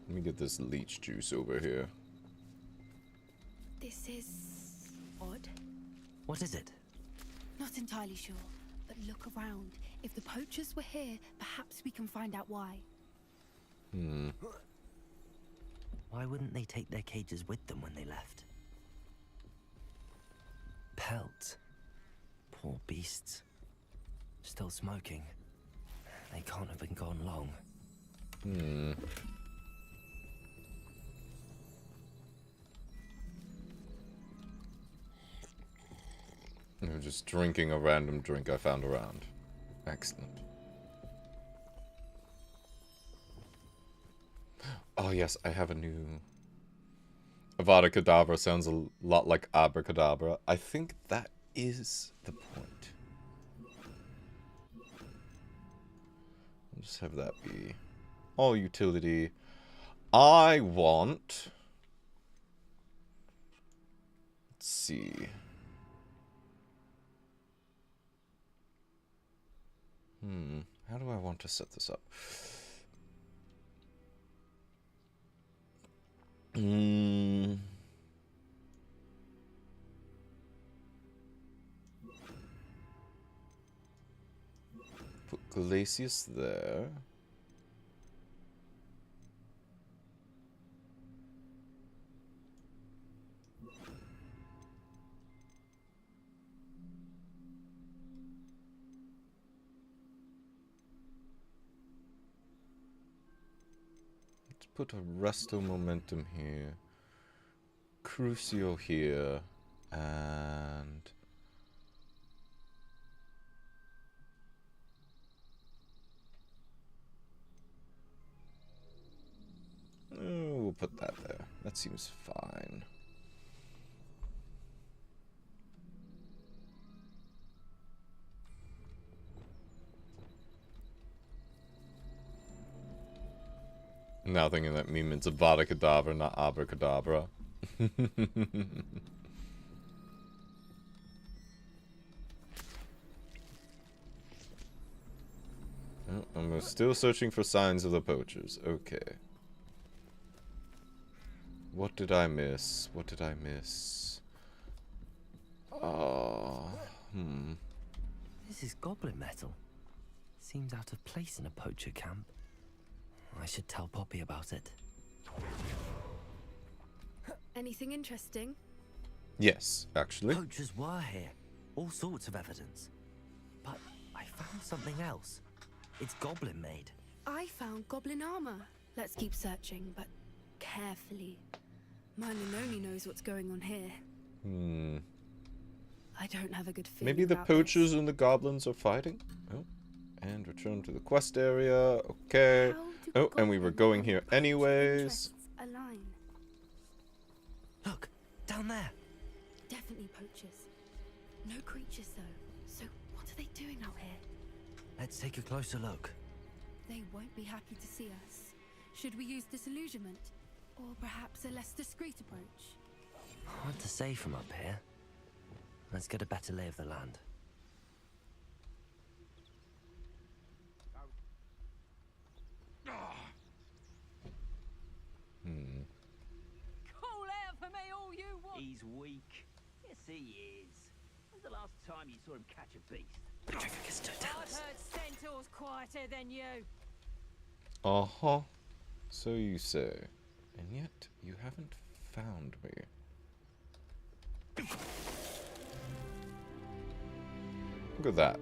Let me get this leech juice over here. This is odd. What is it? Not entirely sure, but look around. If the poachers were here, perhaps we can find out why. Why wouldn't they take their cages with them when they left? Pelts. Poor beasts. Still smoking. They can't have been gone long. I'm just drinking a random drink I found around. Excellent. Oh yes, I have a new... Avada Kedavra sounds a lot like Abracadabra. I think that is the point. I'll just have that be all utility. I want... Let's see. How do I want to set this up? Put Glacius there. Let's put a Resto Momentum here. Crucio here. And... we'll put that there. That seems fine. Now thinking that meme it's Avada Kedavra, not Abracadabra. Oh, I'm still searching for signs of the poachers. Okay. What did I miss? What did I miss? This is goblin metal. Seems out of place in a poacher camp. I should tell Poppy about it. Anything interesting? Yes, actually. Poachers were here. All sorts of evidence. But I found something else. It's goblin made. I found goblin armor. Let's keep searching, but carefully. Merlin knows what's going on here. I don't have a good feeling. Maybe the about poachers this. and the goblins are fighting? Oh. And return to the quest area. Okay. Oh, and we were going here anyways. Align. Look, down there. Definitely poachers. No creatures though. So what are they doing out here? Let's take a closer look. They won't be happy to see us. Should we use disillusionment? Or perhaps a less discreet approach? Hard to say from up here. Let's get a better lay of the land. Call out for me all you want. He's weak. Yes, he is. When's the last time you saw him catch a beast? I've heard centaurs quieter than you. Uh-huh. So you say. And yet, you haven't found me. Look at that.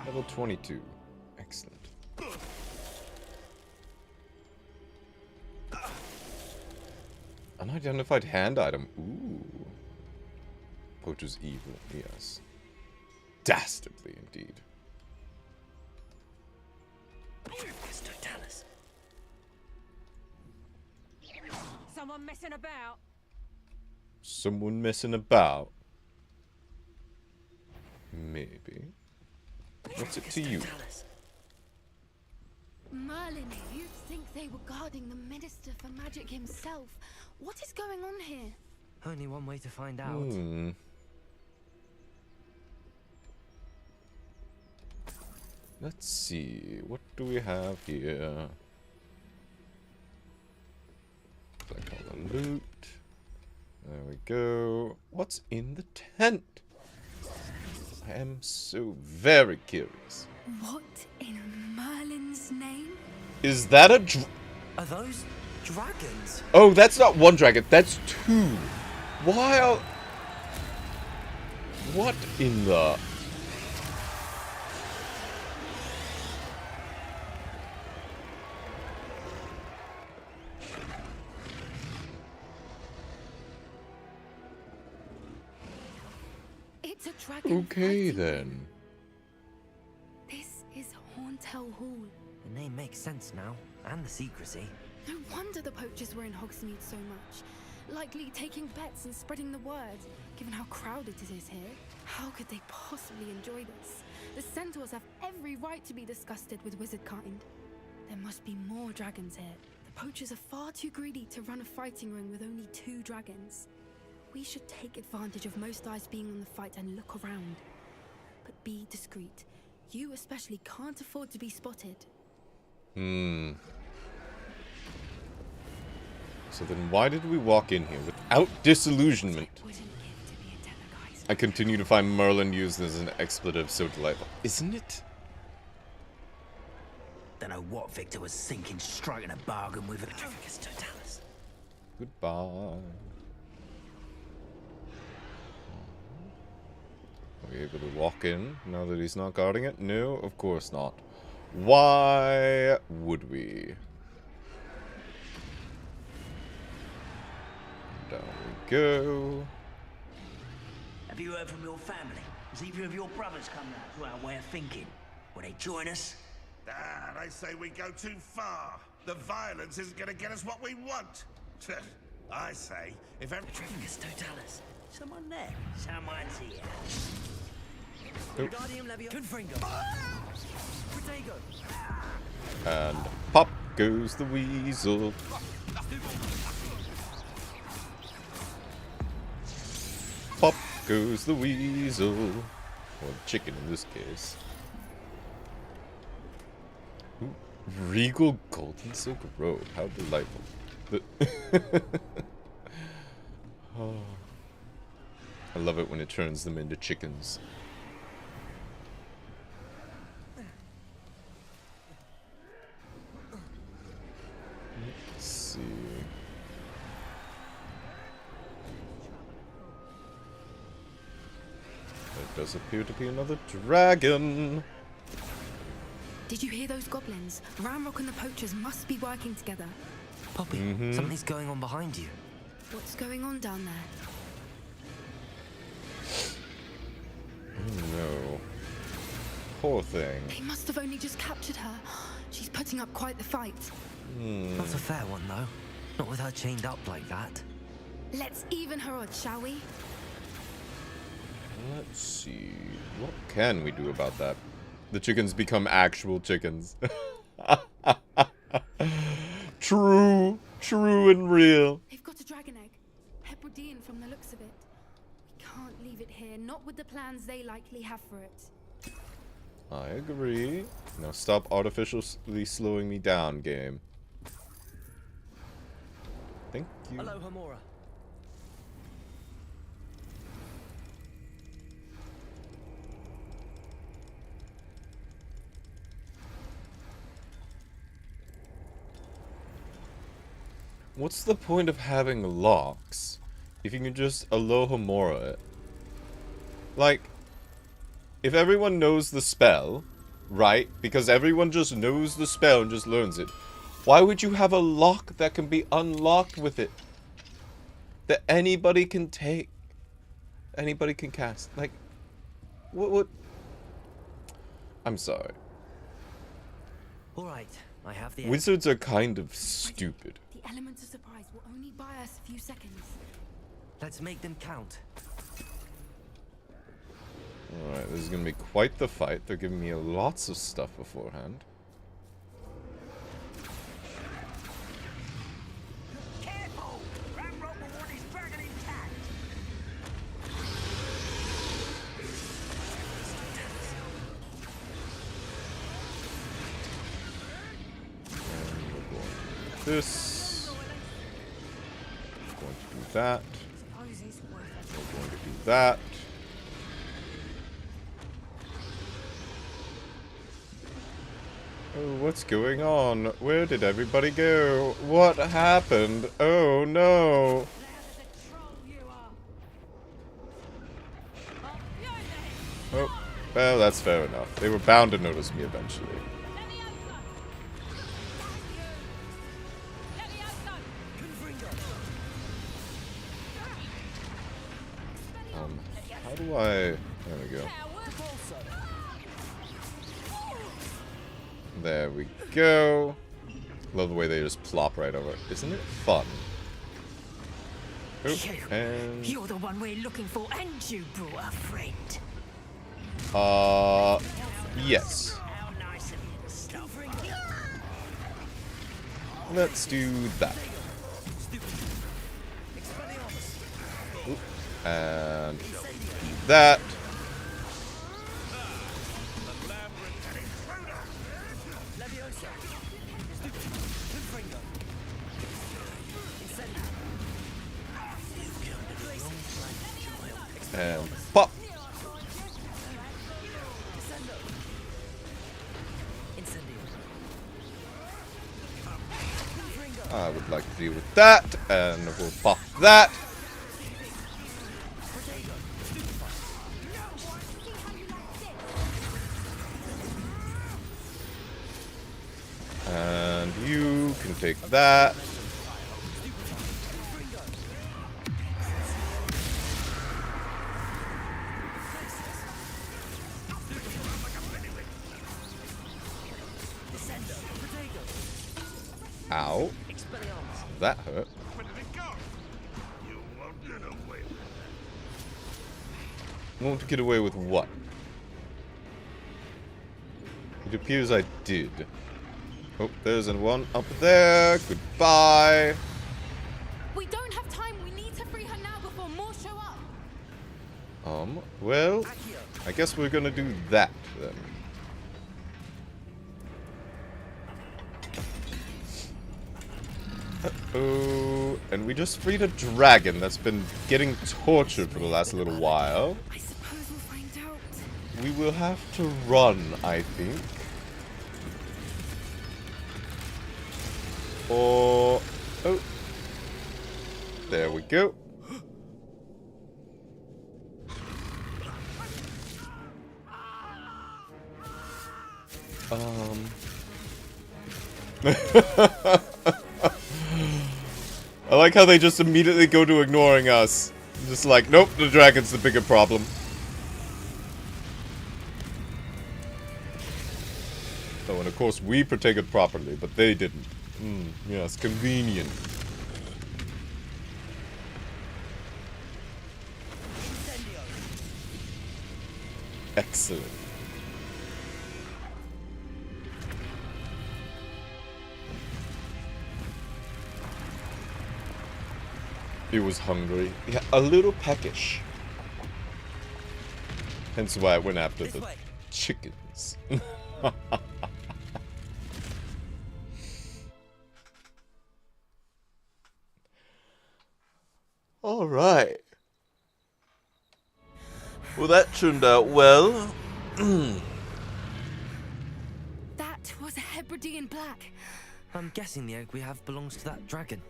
Level 22. Excellent. Unidentified hand item. Ooh. Poacher's evil. Yes. Dastardly indeed. Someone messing about. Someone messing about? Maybe. What's it to you? Merlin, you'd think they were guarding the Minister for Magic himself. What is going on here? Only one way to find out. Hmm. Let's see. What do we have here? Click on the loot. There we go. What's in the tent? I am so very curious. What in Merlin's name? Is that a Are those dragons? Oh, that's not one dragon. That's two. Why are... What in the... It's a dragon. Okay, then. This is Hauntel Hall. The name makes sense now, and the secrecy. No wonder the poachers were in Hogsmeade so much. Likely taking bets and spreading the word, given how crowded it is here. How could they possibly enjoy this? The centaurs have every right to be disgusted with wizard kind. There must be more dragons here. The poachers are far too greedy to run a fighting ring with only 2 dragons. We should take advantage of most eyes being on the fight and look around. But be discreet. You especially can't afford to be spotted. Hmm. So then why did we walk in here without disillusionment? I continue to find Merlin used as an expletive so delightful. Isn't it? Don't know what Victor was thinking, striking a bargain with it. Goodbye. Are we able to walk in now that he's not guarding it? No, of course not. Why would we? Down we go. Have you heard from your family? Has either of your brothers come round to our way of thinking? Will they join us? Ah, they say we go too far. The violence isn't going to get us what we want. I say, if every... Totalis. Someone there. Someone's here. Guardian Levia. Confringo. Protego. And pop goes the weasel. Pop goes the weasel. Or chicken in this case. Ooh, regal golden silk robe. How delightful. Oh. I love it when it turns them into chickens. Let's see. There does appear to be another dragon. Did you hear those goblins? Ramrock and the poachers must be working together. Poppy, something's going on behind you. What's going on down there? Oh no. Poor thing. They must have only just captured her. She's putting up quite the fight. Not a fair one, though. Not with her chained up like that. Let's even her odds, shall we? Let's see. What can we do about that? The chickens become actual chickens. True. True and real. They've got a dragon egg. Hebridean from the looks of it. We can't leave it here, not with the plans they likely have for it. I agree. Now stop artificially slowing me down, game. Thank you. Hello, Hamora. What's the point of having locks if you can just Alohomora it? Like, if everyone knows the spell, right? Because everyone just knows the spell and just learns it. Why would you have a lock that can be unlocked with it? That anybody can take. Anybody can cast. Like, what? I'm sorry. Alright, I have the... Wizards are kind of stupid. The element of surprise will only buy us a few seconds. Let's make them count. Alright, this is gonna be quite the fight. They're giving me lots of stuff beforehand. Careful! Ranrock will want his dragon intact. And we're going to do this. We're going to do that. We're going to do that. Oh, what's going on? Where did everybody go? What happened? Oh no! Oh, well, that's fair enough. They were bound to notice me eventually. How do I... There we go. There we go. Love the way they just plop right over. Isn't it fun? Oop, and... You're the one we're looking for, and you brought a friend. Yes. Let's do that. Oop, and do that. And pop. I would like to deal with that, and we'll pop that. And you can take that. Ow. That hurt. Won't get away with what? It appears I did. Oh, there's one up there. Goodbye. We don't have time. We need to free her now before more show up. Well, I guess we're gonna do that then. Uh-oh. And we just freed a dragon that's been getting tortured for the last little while. I suppose we'll find out. We will have to run, I think. Or... Oh. There we go. I like how they just immediately go to ignoring us. Just like, nope, the dragon's the bigger problem. Oh, and of course we protected properly, but they didn't. Yes, convenient. Excellent. He was hungry. Yeah, a little peckish. Hence why I went after the chickens. Alright. Well, that turned out well. That was a Hebridean black. I'm guessing the egg we have belongs to that dragon.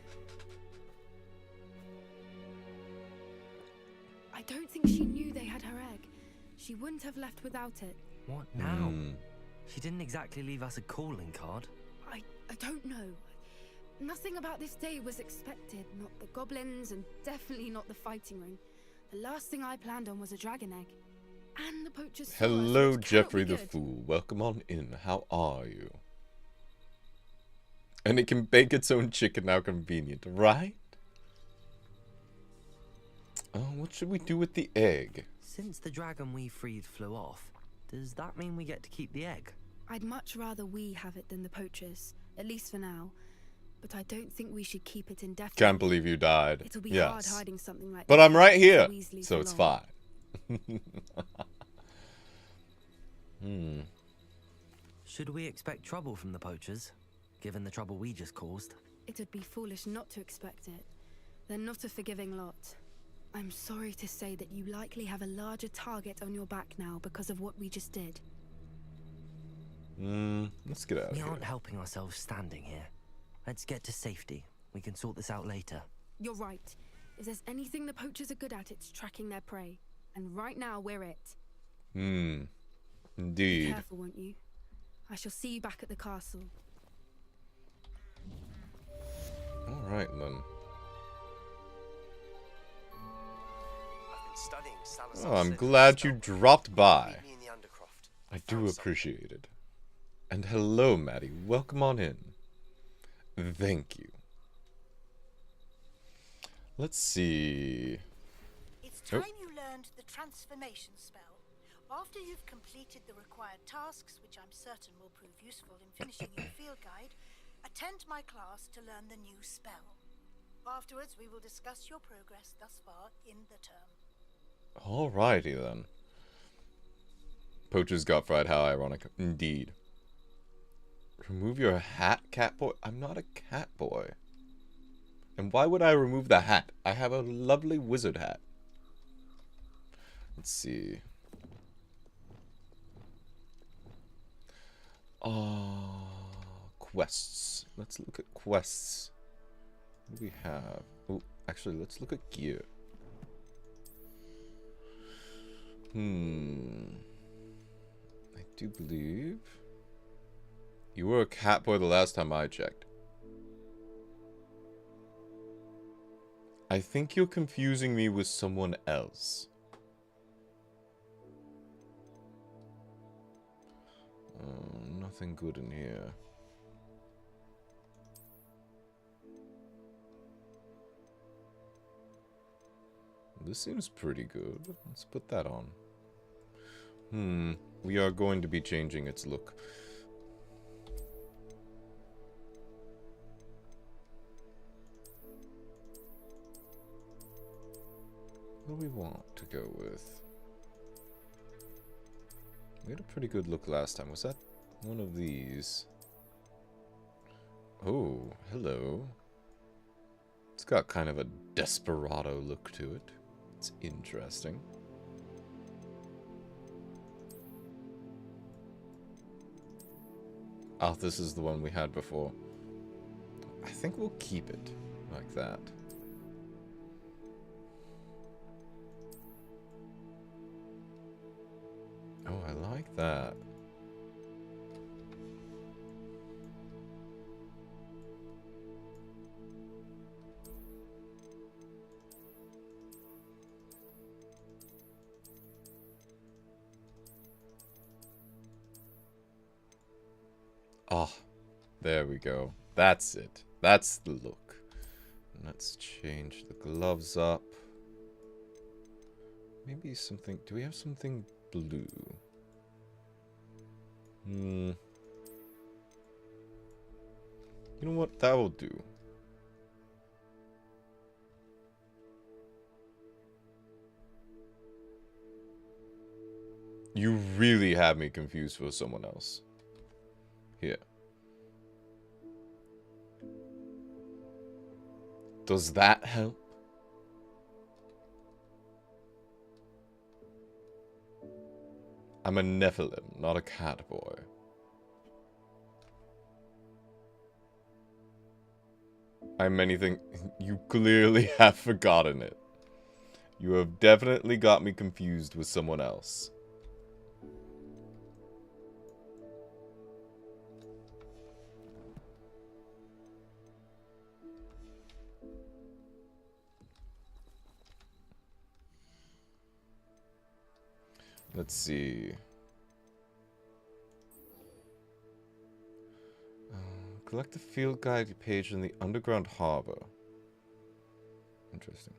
think she knew they had her egg. She wouldn't have left without it. What now? She didn't exactly leave us a calling card. I don't know. Nothing about this day was expected. Not the goblins, and definitely not the fighting ring. The last thing I planned on was a dragon egg. And the poachers saw us, Hello, which cannot Jeffrey be the good. Fool. Welcome on in. How are you? And it can bake its own chicken, how convenient, right? Oh, what should we do with the egg? Since the dragon we freed flew off, does that mean we get to keep the egg? I'd much rather we have it than the poachers, at least for now. But I don't think we should keep it indefinitely. Can't believe you died. It'll be yes. hard hiding something like but that I'm right from here, Weasley so for it's long. fine. Should we expect trouble from the poachers, given the trouble we just caused? It would be foolish not to expect it. They're not a forgiving lot. I'm sorry to say that you likely have a larger target on your back now because of what we just did. Let's get out of We here. aren't helping ourselves standing here. Let's get to safety. We can sort this out later. You're right. If there's anything the poachers are good at, it's tracking their prey. And right now, we're it. Be Indeed. careful, won't you? I shall see you back at the castle. Alright then. I've been studying Salazar's Oh, I'm Slytherin glad you spellbook. dropped by. Meet me in the Undercroft. I do appreciate it. And hello, Maddie. Welcome on in. Thank you. Let's see. It's time you learned the transformation spell. After you've completed the required tasks, which I'm certain will prove useful in finishing your field guide, attend my class to learn the new spell. Afterwards, we will discuss your progress thus far in the term. Alrighty then. Poachers got fried, how ironic. Indeed. Remove your hat, cat boy? I'm not a cat boy. And why would I remove the hat? I have a lovely wizard hat. Let's see. Quests. Let's look at quests. What do we have? Oh, actually, let's look at gear. I do believe you were a cat boy the last time I checked. I think you're confusing me with someone else. Nothing good in here. This seems pretty good. Let's put that on. We are going to be changing its look. What do we want to go with? We had a pretty good look last time. Was that one of these? Oh, hello. It's got kind of a desperado look to it. It's interesting. Oh, this is the one we had before. I think we'll keep it like that. Oh, I like that. Oh, there we go. That's it. That's the look. Let's change the gloves up. Maybe something... Do we have something blue? You know what? That will do. You really have me confused for someone else. Here. Does that help? I'm a Nephilim, not a cat boy. I'm anything. You clearly have forgotten it. You have definitely got me confused with someone else. Let's see. Collect the field guide page in the underground harbor. Interesting.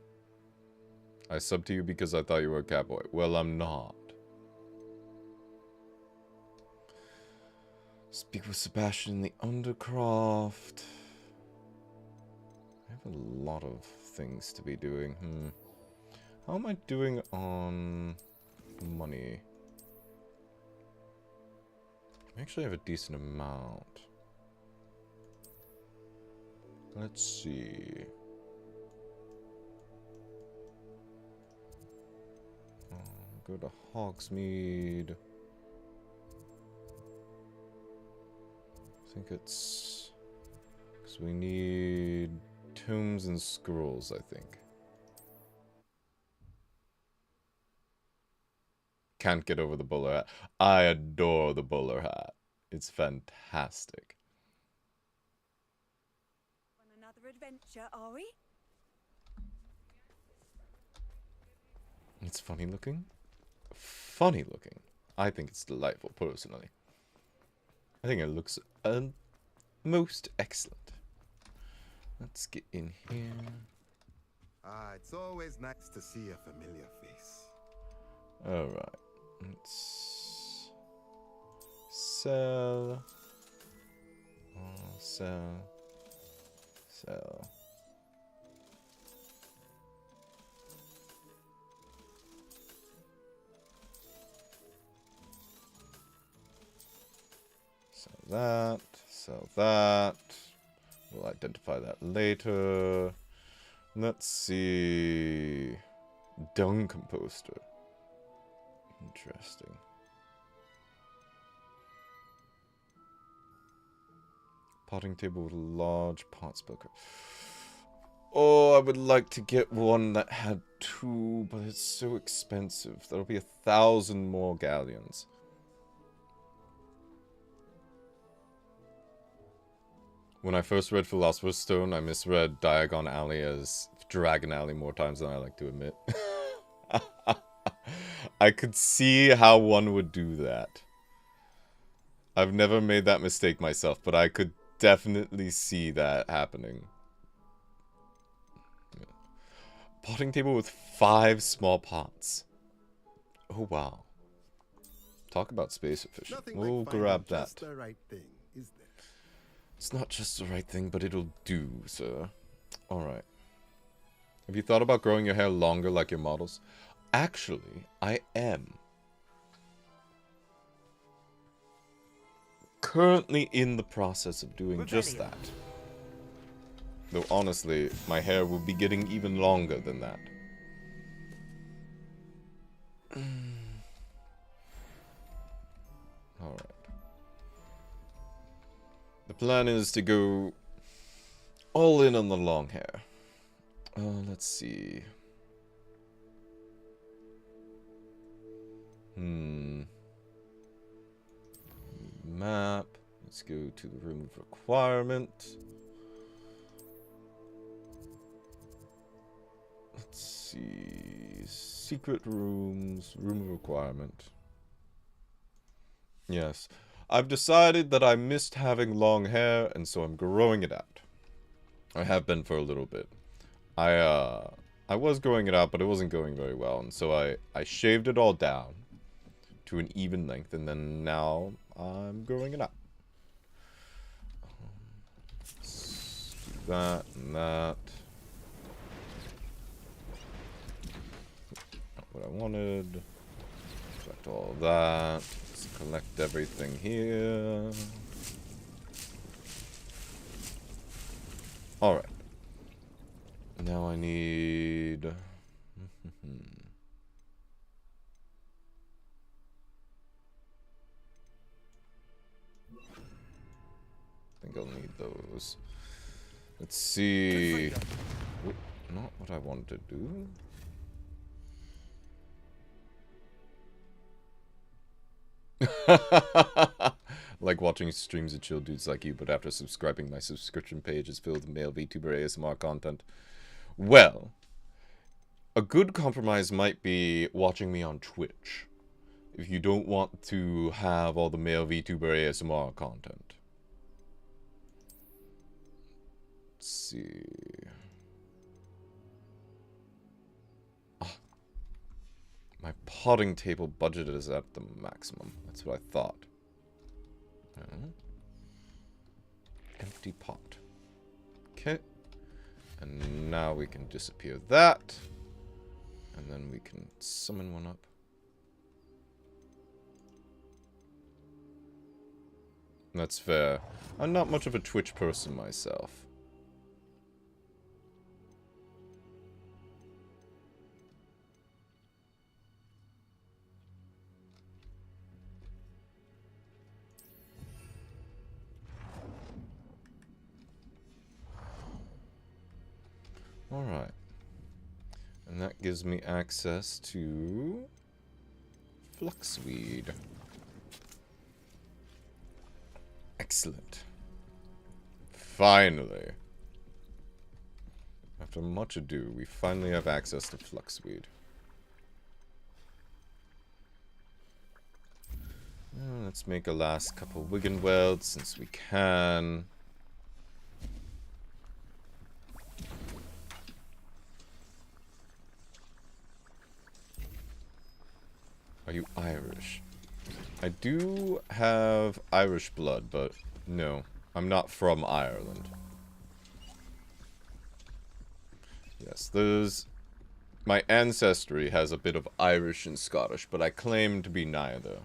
I subbed to you because I thought you were a cowboy. Well, I'm not. Speak with Sebastian in the Undercroft. I have a lot of things to be doing. How am I doing on money? I actually have a decent amount. Let's see. Go to Hogsmeade. I think it's... because we need tombs and scrolls, I think. Can't get over the bowler hat. I adore the bowler hat. It's fantastic. On another adventure, are we? It's funny looking. Funny looking. I think it's delightful, personally. I think it looks most excellent. Let's get in here. It's always nice to see a familiar face. Alright. Let's sell. Sell. Sell. Sell that. Sell that. We'll identify that later. Let's see. Dung composter. Interesting. Potting table with a large pot smoker. Oh, I would like to get one that had 2, but it's so expensive. That'll be 1,000 more galleons. When I first read Philosopher's Stone, I misread Diagon Alley as Dragon Alley more times than I like to admit. I could see how one would do that. I've never made that mistake myself, but I could definitely see that happening. Potting table with 5 small pots. Oh, wow. Talk about space efficient. We'll grab that. Just the right thing, is there? It's not just the right thing, but it'll do, sir. Alright. Have you thought about growing your hair longer like your models? Actually, I am. Currently in the process of doing just that. Though honestly, my hair will be getting even longer than that. Alright. The plan is to go all in on the long hair. Let's see. Map. Let's go to the room of requirement. Let's see. Secret rooms. Room of requirement. Yes. I've decided that I missed having long hair, and so I'm growing it out. I have been for a little bit. I was growing it out, but it wasn't going very well, and so I shaved it all down to an even length, and then now I'm growing it out. Let's do that and that. Not what I wanted. Collect all that. Let's collect everything here. Alright. Now I need... I think I'll need those. Let's see. Oop, not what I wanted to do. Like watching streams of chill dudes like you, but after subscribing, my subscription page is filled with male VTuber ASMR content. Well, a good compromise might be watching me on Twitch, if you don't want to have all the male VTuber ASMR content. Let's see. My potting table budget is at the maximum. That's what I thought. Empty pot. Okay. And now we can disappear that. And then we can summon one up. That's fair. I'm not much of a Twitch person myself. Alright. And that gives me access to Fluxweed. Excellent. Finally. After much ado, we finally have access to Fluxweed. Let's make a last couple Wiggenwelds since we can. Are you Irish? I do have Irish blood, but no, I'm not from Ireland. Yes, my ancestry has a bit of Irish and Scottish, but I claim to be neither.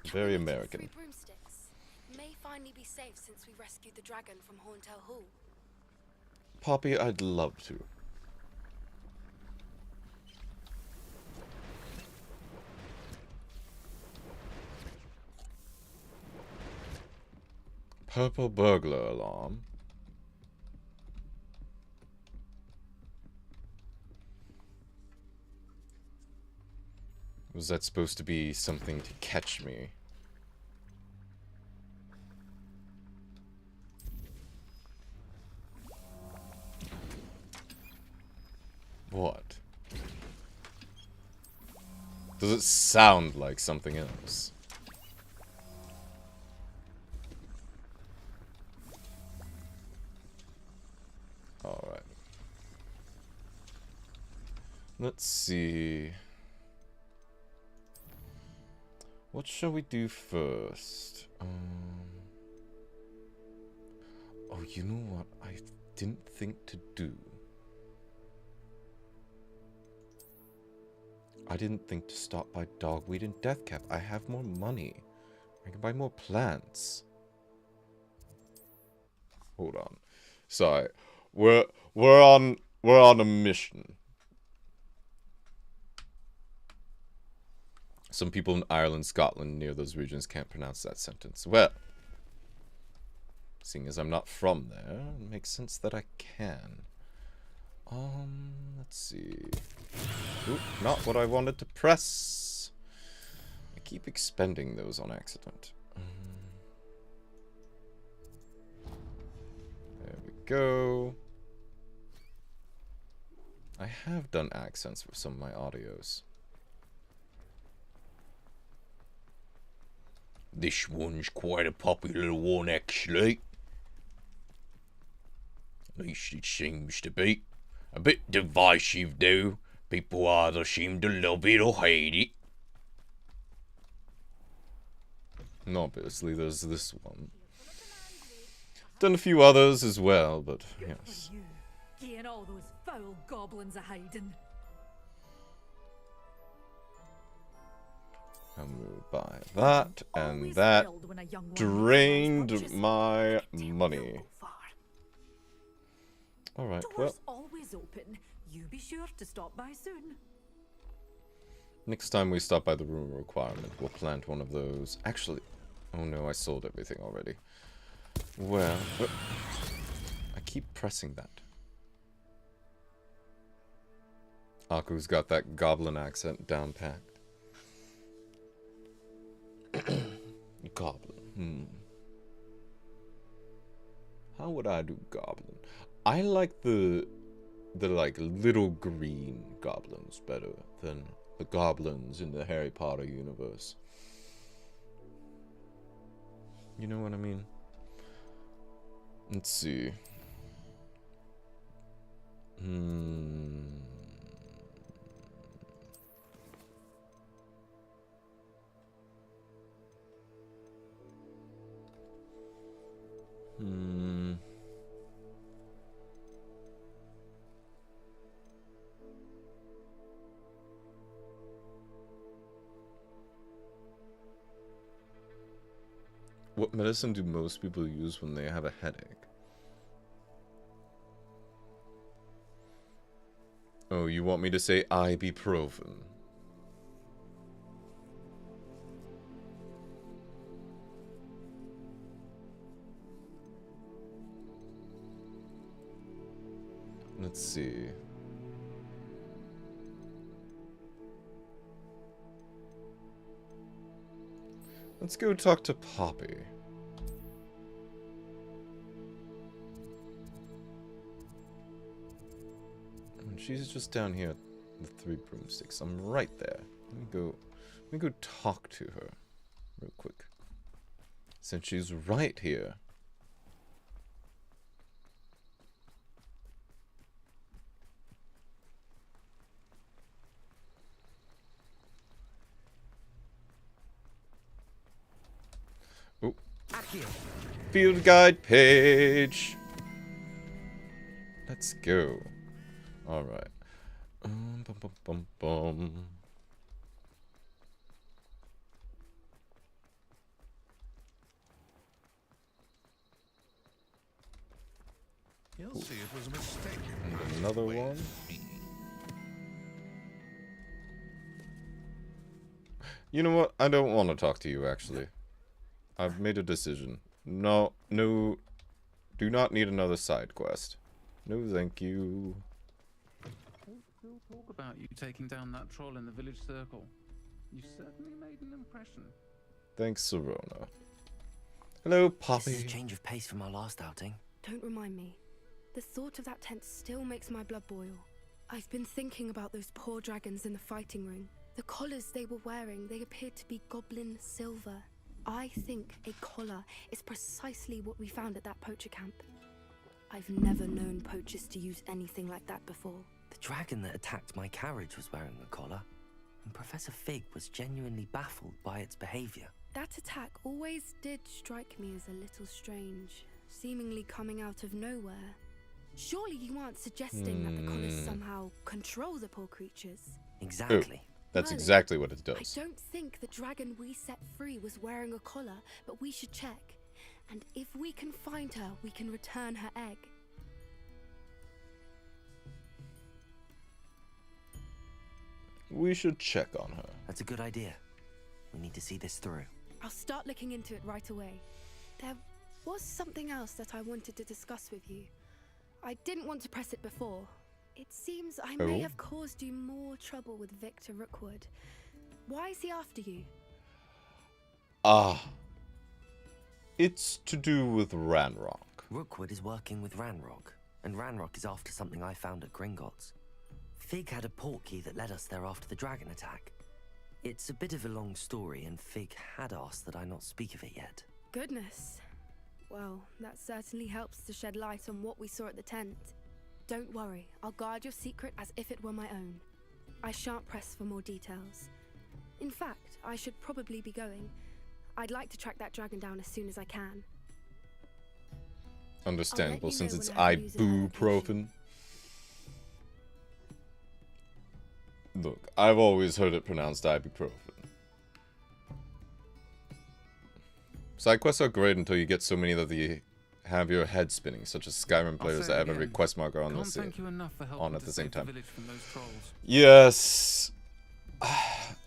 Very American. Broomsticks may finally be safe since we rescued the dragon from Horntail Hall. Poppy, I'd love to. Purple burglar alarm. Was that supposed to be something to catch me? What? Does it sound like something else? Alright. Let's see. What shall we do first? Oh, you know what I didn't think to do? I didn't think to stop by Dogweed and Deathcap. I have more money. I can buy more plants. Hold on. Sorry. We're on a mission. Some people in Ireland, Scotland, near those regions can't pronounce that sentence. Well, seeing as I'm not from there, it makes sense that I can. Let's see. Oop, not what I wanted to press. I keep expending those on accident. There we go. I have done accents for some of my audios. This one's quite a popular one, actually. At least it seems to be. A bit divisive, though. People either seem to love it or hate it. And obviously, there's this one. Done a few others as well, but yes. Getting all those foul goblins a hiding. I'll move by that, and that drained my money. Alright, well. Doors always open. You be sure to stop by soon. Next time we stop by the room requirement, we'll plant one of those. Actually, oh no, I sold everything already. Well, I keep pressing that. Aku's got that goblin accent down packed. Goblin. How would I do goblin? I like the like little green goblins better than the goblins in the Harry Potter universe. You know what I mean? Let's see. What medicine do most people use when they have a headache? Oh, you want me to say ibuprofen? Let's see. Let's go talk to Poppy. And she's just down here with 3 broomsticks. I'm right there. Let me go talk to her real quick. Since she's right here. Oh. Field guide page. Let's go. All right. Bum, bum, bum, bum. You'll see it was a mistake. And another one. You know what? I don't want to talk to you, actually. I've made a decision. No, do not need another side quest. No, thank you. We'll talk about you taking down that troll in the village circle. You certainly made an impression. Thanks, Serona. Hello, Poppy. This is a change of pace from our last outing. Don't remind me. The thought of that tent still makes my blood boil. I've been thinking about those poor dragons in the fighting ring. The collars they were wearing, they appeared to be goblin silver. I think a collar is precisely what we found at that poacher camp. I've never known poachers to use anything like that before. The dragon that attacked my carriage was wearing a collar, and Professor Fig was genuinely baffled by its behavior. That attack always did strike me as a little strange, seemingly coming out of nowhere. Surely you aren't suggesting that the collars somehow control the poor creatures? Exactly. That's Merlin, exactly what it does. I don't think the dragon we set free was wearing a collar, but we should check. And if we can find her, we can return her egg. We should check on her. That's a good idea. We need to see this through. I'll start looking into it right away. There was something else that I wanted to discuss with you. I didn't want to press it before. It seems I may have caused you more trouble with Victor Rookwood. Why is he after you? It's to do with Ranrock. Rookwood is working with Ranrock, and Ranrock is after something I found at Gringotts. Fig had a portkey that led us there after the dragon attack. It's a bit of a long story, and Fig had asked that I not speak of it yet. Goodness. Well, that certainly helps to shed light on what we saw at the tent. Don't worry, I'll guard your secret as if it were my own. I shan't press for more details. In fact, I should probably be going. I'd like to track that dragon down as soon as I can. Understandable, since it's ibuprofen. Look, I've always heard it pronounced ibuprofen. Side quests are great until you get so many that they have your head spinning, such as Skyrim players that have every quest marker on at the same time. Yes.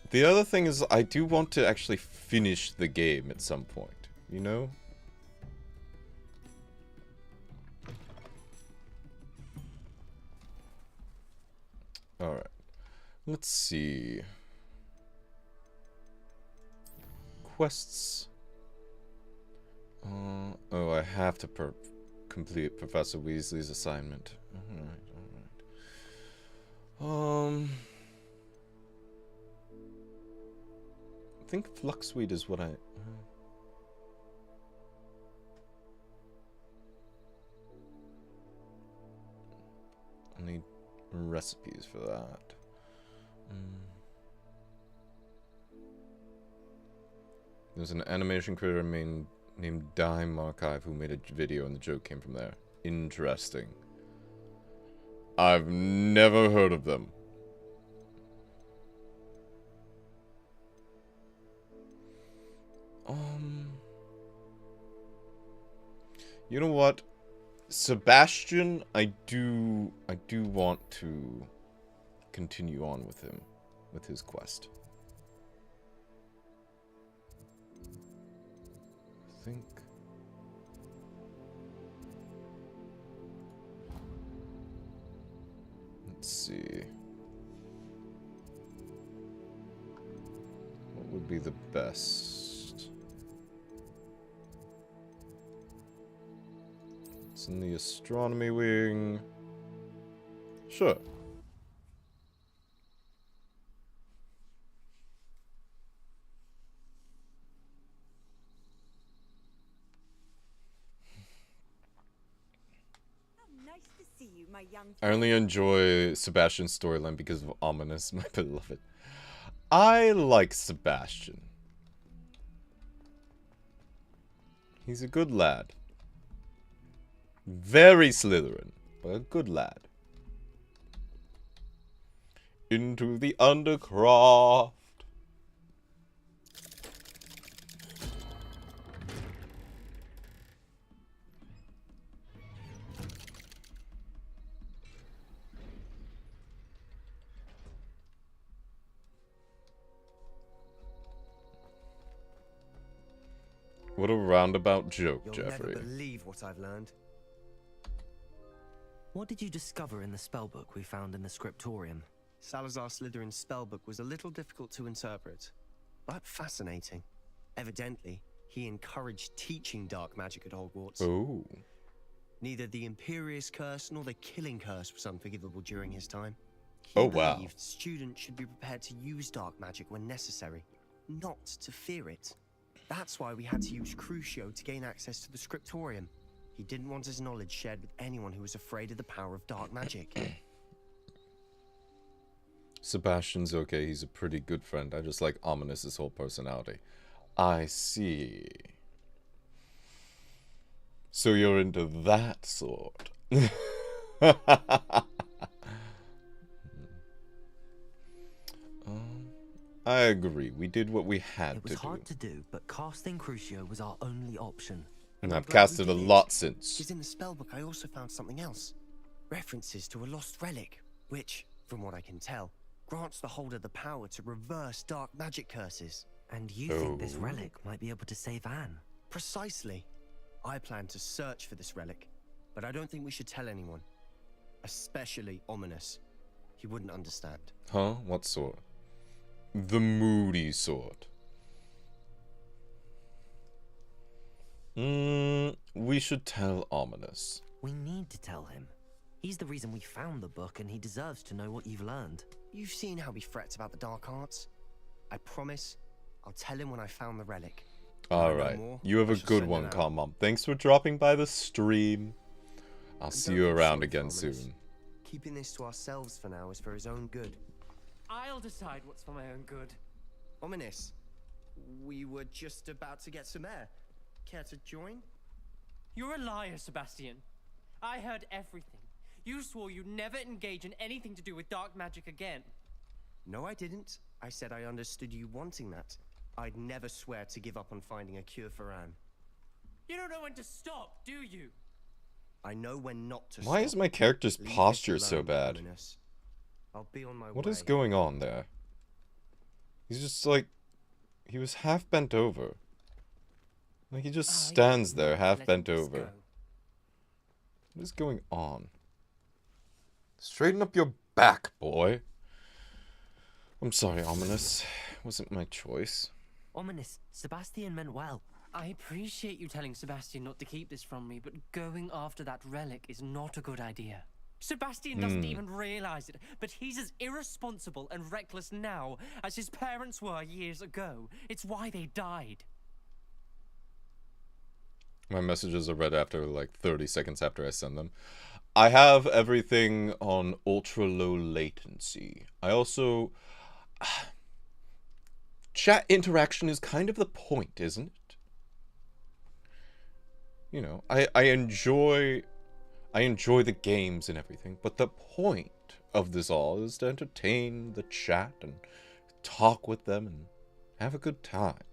The other thing is, I do want to actually finish the game at some point, you know? Alright. Let's see. quests? Oh, I have to complete Professor Weasley's assignment. Alright. I think Fluxweed is what I need recipes for that. There's an animation creator named Dime Archive who made a video and the joke came from there. Interesting. I've never heard of them. You know what? Sebastian, I do want to continue on with him, with his quest. I think. Let's see. What would be the best? It's in the astronomy wing. Sure. Nice to see you, my young I only enjoy Sebastian's storyline because of Ominous, my beloved. I like Sebastian. He's a good lad. Very Slytherin, but a good lad. Into the Undercroft. What a roundabout joke, You'll Jeffrey. Never believe what I've learned. What did you discover in the spellbook we found in the scriptorium? Salazar Slytherin's spellbook was a little difficult to interpret, but fascinating. Evidently, he encouraged teaching dark magic at Hogwarts. Oh. Neither the Imperious Curse nor the Killing Curse was unforgivable during his time. He Oh, wow. believed students should be prepared to use dark magic when necessary, not to fear it. That's why we had to use Crucio to gain access to the scriptorium. He didn't want his knowledge shared with anyone who was afraid of the power of dark magic. Sebastian's okay, he's a pretty good friend. I just like Ominous's whole personality. I see. So you're into that sort. I agree. We did what we had to do. It was hard to do, but casting Crucio was our only option. And I've casted a lot since. Because in the spellbook I also found something else. References to a lost relic, which, from what I can tell, grants the holder the power to reverse dark magic curses. And you think this relic might be able to save Anne? Precisely. I plan to search for this relic, but I don't think we should tell anyone. Especially Ominous. He wouldn't understand. Huh? What sort? The moody sort. We should tell Ominous. We need to tell him. He's the reason we found the book, and he deserves to know what you've learned. You've seen how he frets about the dark arts. I promise I'll tell him when I found the relic. Alright. You have a good one, Calm Mom. Thanks for dropping by the stream. I'll see you around again soon. Keeping this to ourselves for now is for his own good. I'll decide what's for my own good. Ominous, we were just about to get some air. Care to join? You're a liar, Sebastian. I heard everything. You swore you'd never engage in anything to do with dark magic again. No, I didn't. I said I understood you wanting that. I'd never swear to give up on finding a cure for Anne. You don't know when to stop, do you? I know when not to Why stop. is my character's Leave posture this so alone, bad? Ominous. I'll be on my What way. is going on there? He's just like... He was half bent over. Like he just stands there half bent over. What is going on? Straighten up your back, boy. I'm sorry, Ominous. Wasn't my choice. Ominous. Sebastian meant well. I appreciate you telling Sebastian not to keep this from me, but going after that relic is not a good idea. Sebastian doesn't even realize it, but he's as irresponsible and reckless now as his parents were years ago. It's why they died. My messages are read after like 30 seconds after I send them. I have everything on ultra low latency. I also... Chat interaction is kind of the point, isn't it? You know, I enjoy the games and everything, but the point of this all is to entertain the chat and talk with them and have a good time.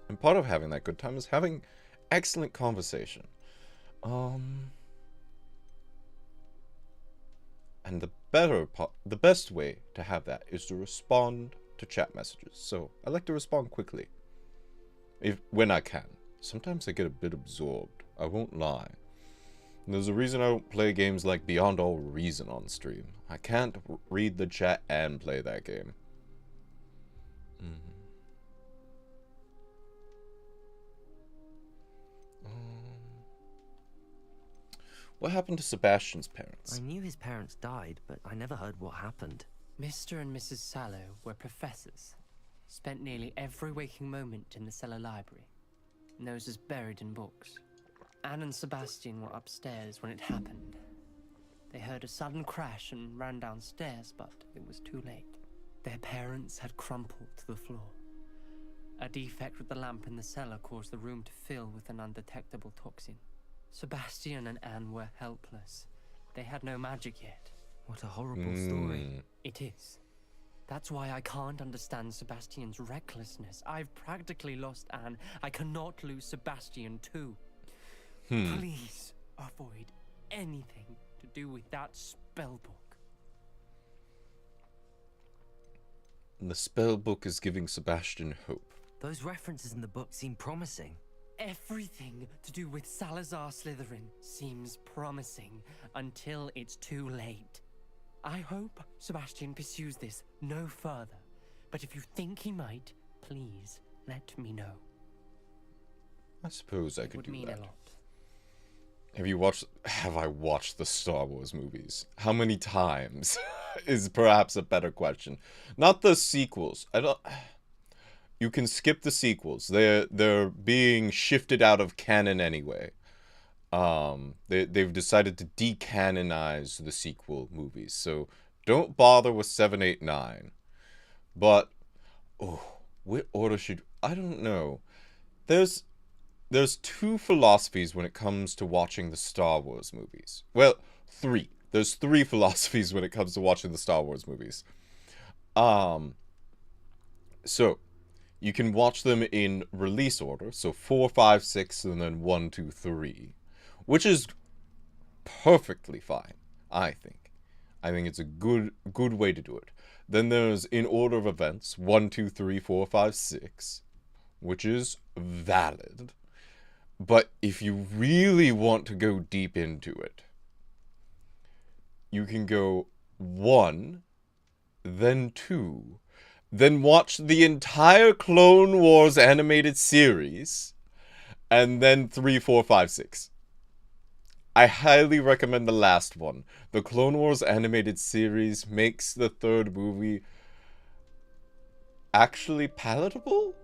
And part of having that good time is having excellent conversation. And the best way to have that is to respond to chat messages. So I like to respond quickly, when I can. Sometimes I get a bit absorbed, I won't lie. And there's a reason I don't play games like Beyond All Reason on stream. I can't read the chat and play that game. What happened to Sebastian's parents? I knew his parents died, but I never heard what happened. Mr. and Mrs. Sallow were professors. Spent nearly every waking moment in the cellar library. Noses buried in books. Anne and Sebastian were upstairs when it happened. They heard a sudden crash and ran downstairs, but it was too late. Their parents had crumpled to the floor. A defect with the lamp in the cellar caused the room to fill with an undetectable toxin. Sebastian and Anne were helpless. They had no magic yet. What a horrible story. It is. That's why I can't understand Sebastian's recklessness. I've practically lost Anne. I cannot lose Sebastian too. Please avoid anything to do with that spell book. And the spell book is giving Sebastian hope. Those references in the book seem promising. Everything to do with Salazar Slytherin seems promising until it's too late. I hope Sebastian pursues this no further, but if you think he might, please let me know. I suppose I could would do mean that. a lot. Have I watched the Star Wars movies? How many times is perhaps a better question. Not the sequels. You can skip the sequels. They're being shifted out of canon anyway. They've decided to decanonize the sequel movies. So don't bother with 7, 8, 9. But what order should I don't know. There's two philosophies when it comes to watching the Star Wars movies. Well, 3. There's 3 philosophies when it comes to watching the Star Wars movies. So you can watch them in release order, so 4, 5, 6, and then 1, 2, 3, which is perfectly fine, I think. I think it's a good way to do it. Then there's in order of events, 1, 2, 3, 4, 5, 6, which is valid. But if you really want to go deep into it, you can go 1, then 2, then watch the entire Clone Wars animated series, and then 3, 4, 5, 6. I highly recommend the last one. The Clone Wars animated series makes the 3rd movie actually palatable?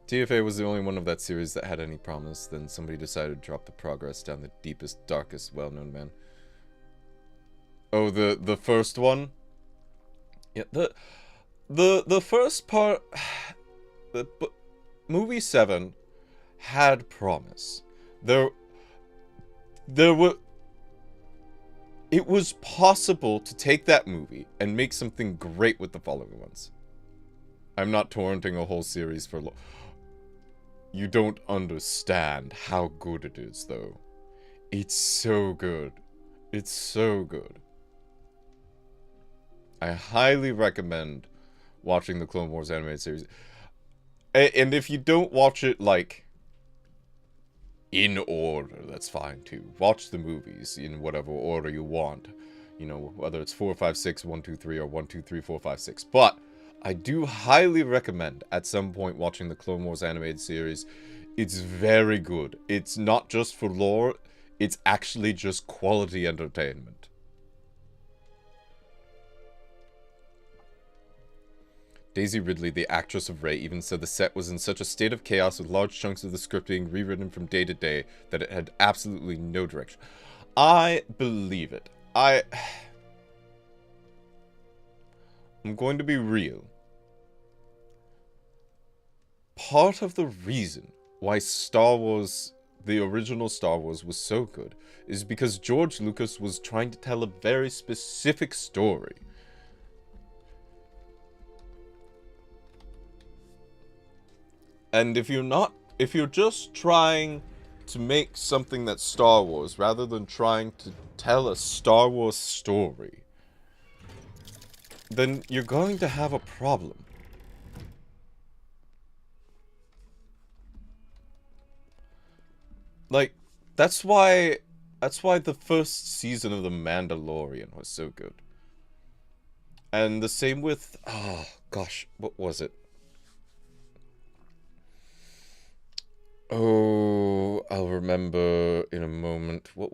TFA was the only one of that series that had any promise. Then somebody decided to drop the progress down the deepest, darkest, well-known man. Oh, the first one? Yeah, the first part... movie 7 had promise. There were... It was possible to take that movie and make something great with the following ones. I'm not torrenting a whole series for... You don't understand how good it is, though. It's so good. It's so good. I highly recommend watching the Clone Wars animated series. And if you don't watch it, like, in order, that's fine, too. Watch the movies in whatever order you want. You know, whether it's 4, 5, 6, 1, 2, 3, or 1, 2, 3, 4, 5, 6. But I do highly recommend at some point watching the Clone Wars animated series. It's very good. It's not just for lore, it's actually just quality entertainment. Daisy Ridley, the actress of Rey, even said the set was in such a state of chaos with large chunks of the script being rewritten from day to day that it had absolutely no direction. I believe it. I'm going to be real. Part of the reason why Star Wars, the original Star Wars, was so good is because George Lucas was trying to tell a very specific story. And if you're just trying to make something that's Star Wars rather than trying to tell a Star Wars story, then you're going to have a problem. Like, that's why the first season of The Mandalorian was so good. And the same with, oh gosh, what was it? Oh, I'll remember in a moment. What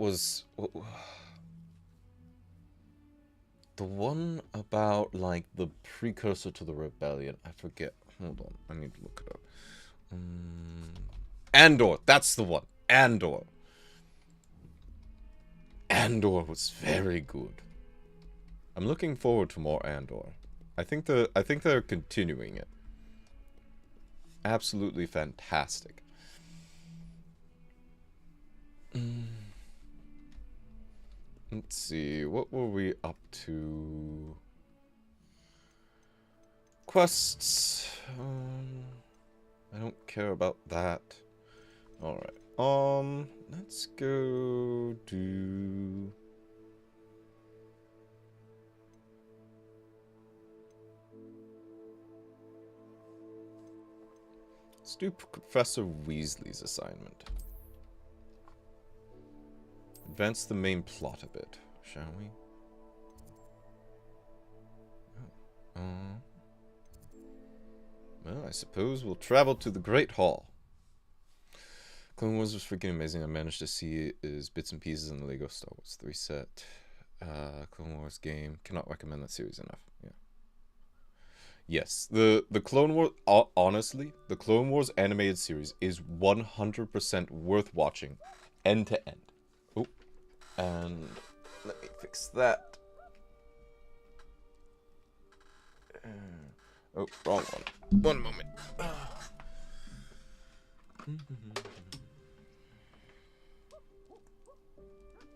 the one about, like, the precursor to the rebellion? I forget. Hold on, I need to look it up. Andor, that's the one. Andor. Andor was very good. I'm looking forward to more Andor. I think they're continuing it. Absolutely fantastic. Let's see, what were we up to? Quests. I don't care about that. Alright. Let's go do... Let's do Professor Weasley's assignment. Advance the main plot a bit, shall we? Well, I suppose we'll travel to the Great Hall. Clone Wars was freaking amazing. I managed to see is bits and pieces in the Lego Star Wars 3 set. Clone Wars game. Cannot recommend that series enough. Yeah. Yes, the Clone Wars, honestly, the Clone Wars animated series is 100% worth watching, end to end. Oh, and let me fix that. Oh, wrong one. One moment.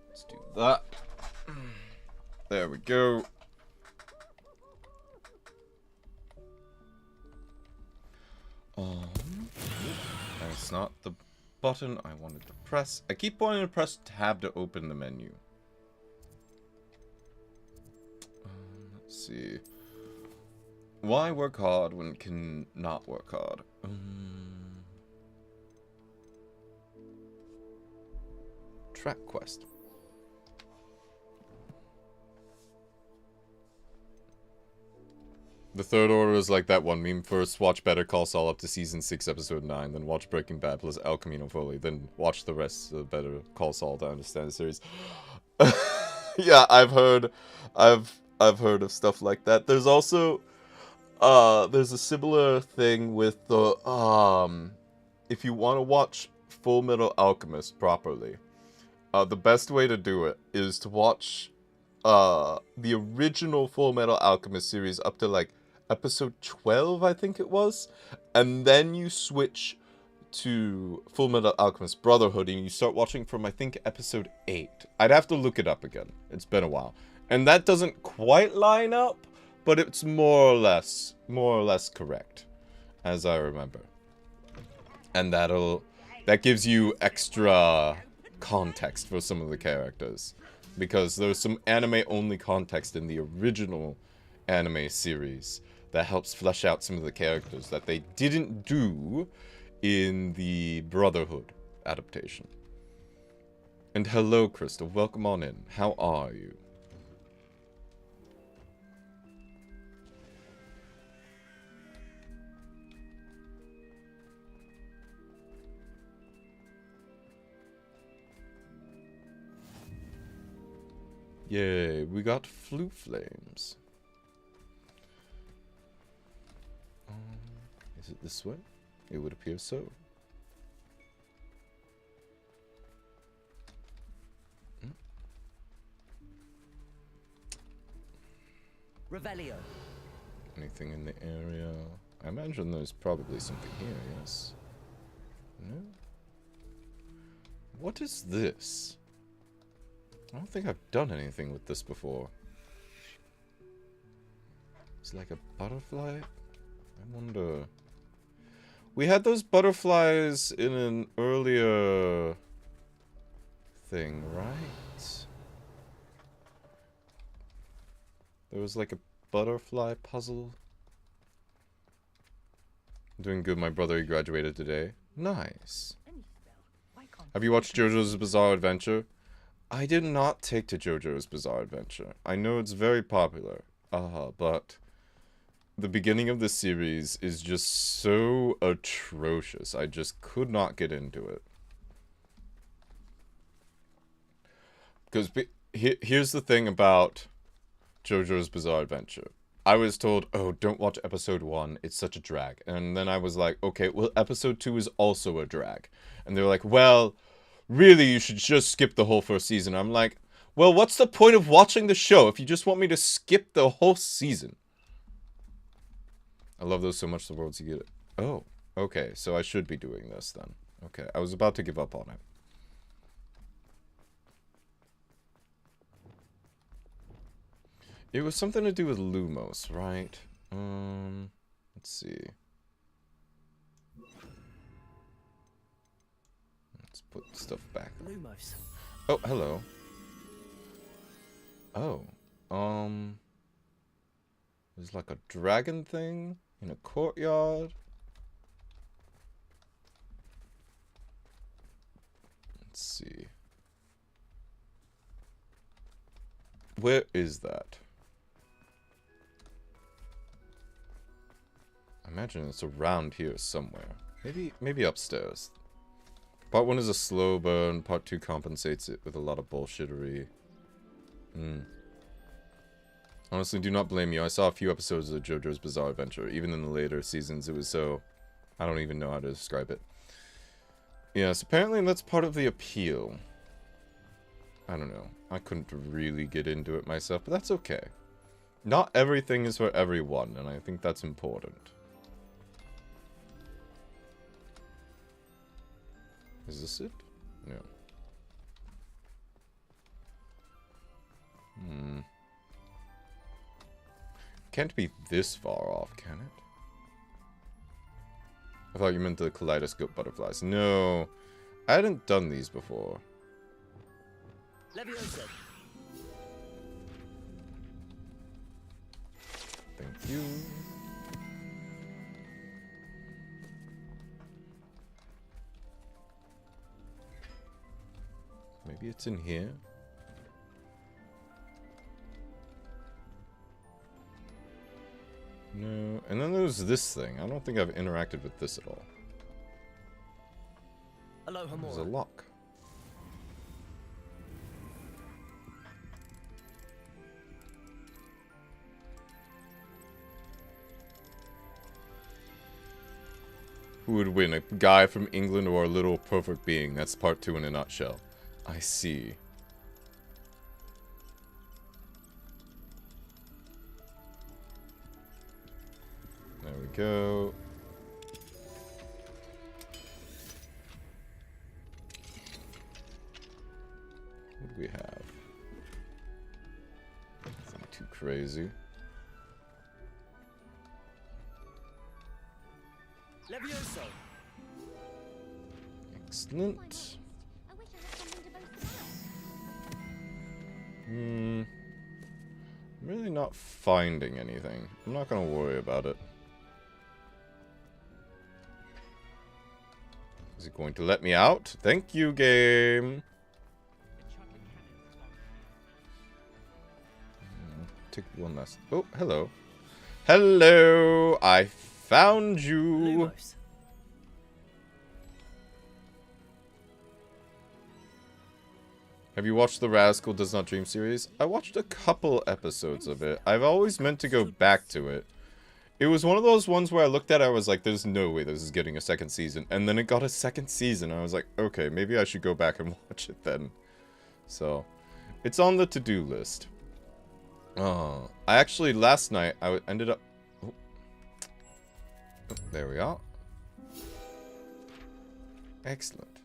Let's do that. There we go. That's not the button I wanted to press. I keep wanting to press tab to open the menu. Let's see. Why work hard when it can not work hard? Track quest. The Third Order is like that one meme. First, watch Better Call Saul up to season 6, episode 9. Then watch Breaking Bad plus El Camino Foley. Then watch the rest of Better Call Saul to understand the series. Yeah, I've heard of stuff like that. There's also there's a similar thing with the if you want to watch Full Metal Alchemist properly, the best way to do it is to watch the original Full Metal Alchemist series up to like episode 12, I think it was, and then you switch to Full Metal Alchemist Brotherhood and you start watching from I think episode 8. I'd have to look it up again. It's been a while. And that doesn't quite line up, but it's more or less correct, as I remember. And that gives you extra context for some of the characters, because there's some anime-only context in the original anime series that helps flesh out some of the characters that they didn't do in the Brotherhood adaptation. And hello, Crystal. Welcome on in. How are you? Yay, we got flute flames. Is it this way? It would appear so. Revelio. Anything in the area? I imagine there's probably something here, yes. No? What is this? I don't think I've done anything with this before. It's like a butterfly? I wonder... We had those butterflies in an earlier thing, right? There was like a butterfly puzzle. Doing good, my brother, he graduated today. Nice. Have you watched JoJo's Bizarre Adventure? I did not take to JoJo's Bizarre Adventure. I know it's very popular, but the beginning of the series is just so atrocious. I just could not get into it. Because here's the thing about JoJo's Bizarre Adventure. I was told, oh, don't watch episode 1, it's such a drag. And then I was like, okay, well, episode 2 is also a drag. And they're like, well, really, you should just skip the whole first season. I'm like, well, what's the point of watching the show if you just want me to skip the whole season? I love those so much, the worlds you get it. Oh, okay, so I should be doing this then. Okay, I was about to give up on it. It was something to do with Lumos, right? Let's see. Let's put stuff back. Lumos. Oh, hello. Oh, there's like a dragon thing in a courtyard. Let's see. Where is that? I imagine it's around here somewhere. Maybe upstairs. Part 1 is a slow burn, part 2 compensates it with a lot of bullshittery. Honestly, do not blame you. I saw a few episodes of JoJo's Bizarre Adventure. Even in the later seasons, it was so... I don't even know how to describe it. Yes, apparently that's part of the appeal. I don't know. I couldn't really get into it myself, but that's okay. Not everything is for everyone, and I think that's important. Is this it? No. Can't be this far off, can it? I thought you meant the kaleidoscope butterflies. No, I hadn't done these before. Leviosa. Thank you. Maybe it's in here. No, and then there's this thing. I don't think I've interacted with this at all. Aloha There's a lock. Who would win, a guy from England or a little perfect being? That's part 2 in a nutshell. I see. There we go. What do we have? Nothing too crazy. Levioso. Excellent. I'm really not finding anything. I'm not gonna worry about it. Is it going to let me out? Thank you, game. Take one last. Oh, hello. Hello. I found you. Lumos. Have you watched the Rascal Does Not Dream series? I watched a couple episodes of it. I've always meant to go back to it. It was one of those ones where I looked at it, I was like, there's no way this is getting a second season. And then it got a second season. I was like, okay, maybe I should go back and watch it then. So, it's on the to-do list. I actually, last night, I ended up... Oh, there we are. Excellent.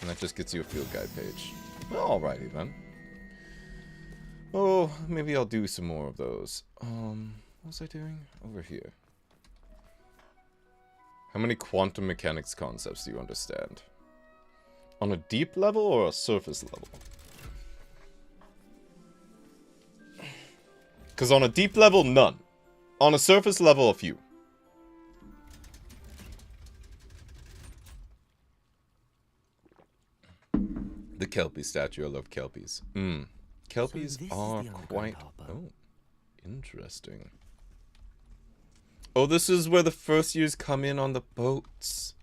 And that just gets you a field guide page. Alrighty then. Oh, maybe I'll do some more of those. What was I doing? Over here. How many quantum mechanics concepts do you understand? On a deep level or a surface level? Because on a deep level, none. On a surface level, a few. The Kelpie statue. I love Kelpies. Kelpies are quite... Oh, interesting. Oh, this is where the first years come in on the boats.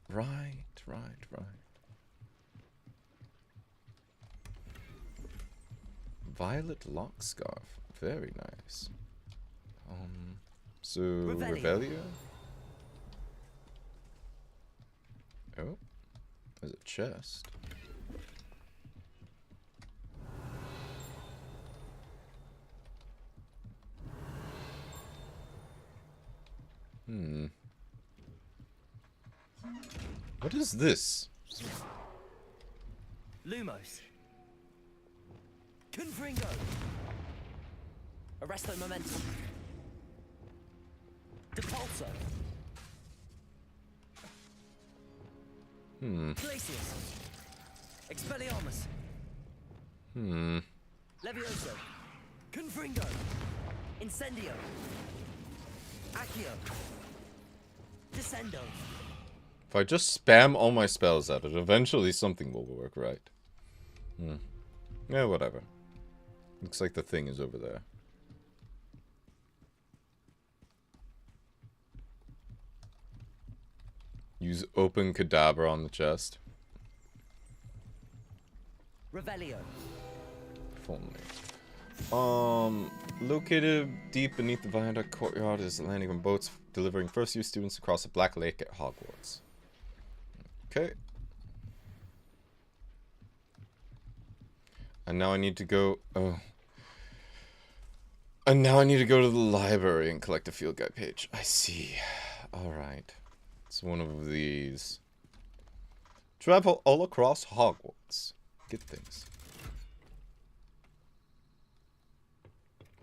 Right. Violet lock scarf. Very nice. So, Revelio? Oh, there's a chest. What is this? Lumos. Confringo. Arresto Momentum. Depulso. Glacius. Expelliarmus. Levioso. Confringo. Incendio. Accio. Descendo. If I just spam all my spells at it, eventually something will work, right? Yeah, whatever. Looks like the thing is over there. Use open Cadabra on the chest. Revelio. Full name. Located deep beneath the viaduct courtyard is a landing on boats delivering first-year students across the Black Lake at Hogwarts. Okay. And now I need to go... Oh. And now I need to go to the library and collect a field guide page. I see. Alright. It's one of these. Travel all across Hogwarts. Get things.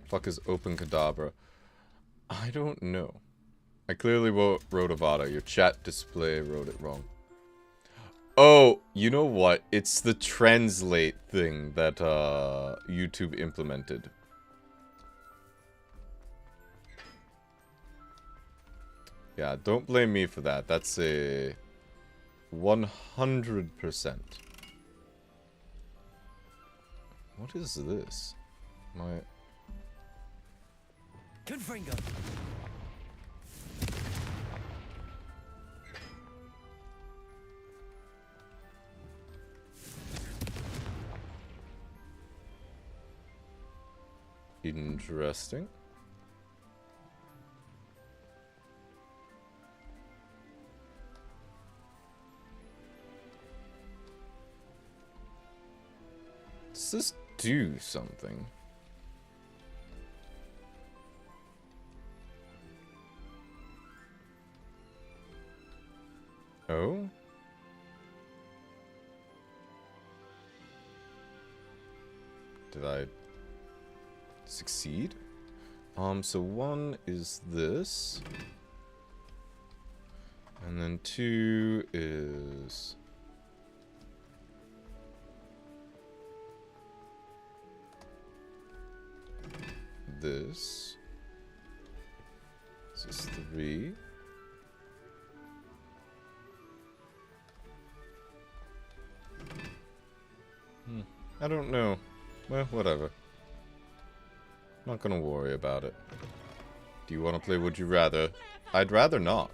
Fuck is open Cadabra? I don't know. I clearly wrote Avada. Your chat display wrote it wrong. Oh, you know what? It's the translate thing that YouTube implemented. Yeah, don't blame me for that. That's a 100%. What is this? My... Confringo. Interesting. Does this do something? Oh? Did I succeed? So one is this. And then two is... this. This is 3. I don't know. Well, whatever. Not gonna worry about it. Do you want to play Would You Rather? I'd rather not.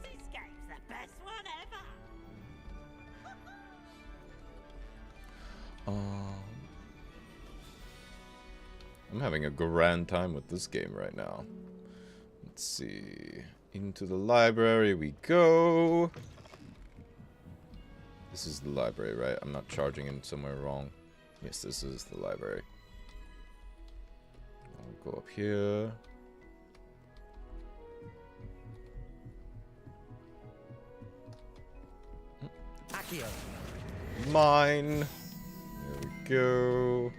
I'm having a grand time with this game right now. Let's see. Into the library we go. This is the library, right? I'm not charging in somewhere wrong. Yes, this is the library. I'll go up here. Accio. Mine. There we go.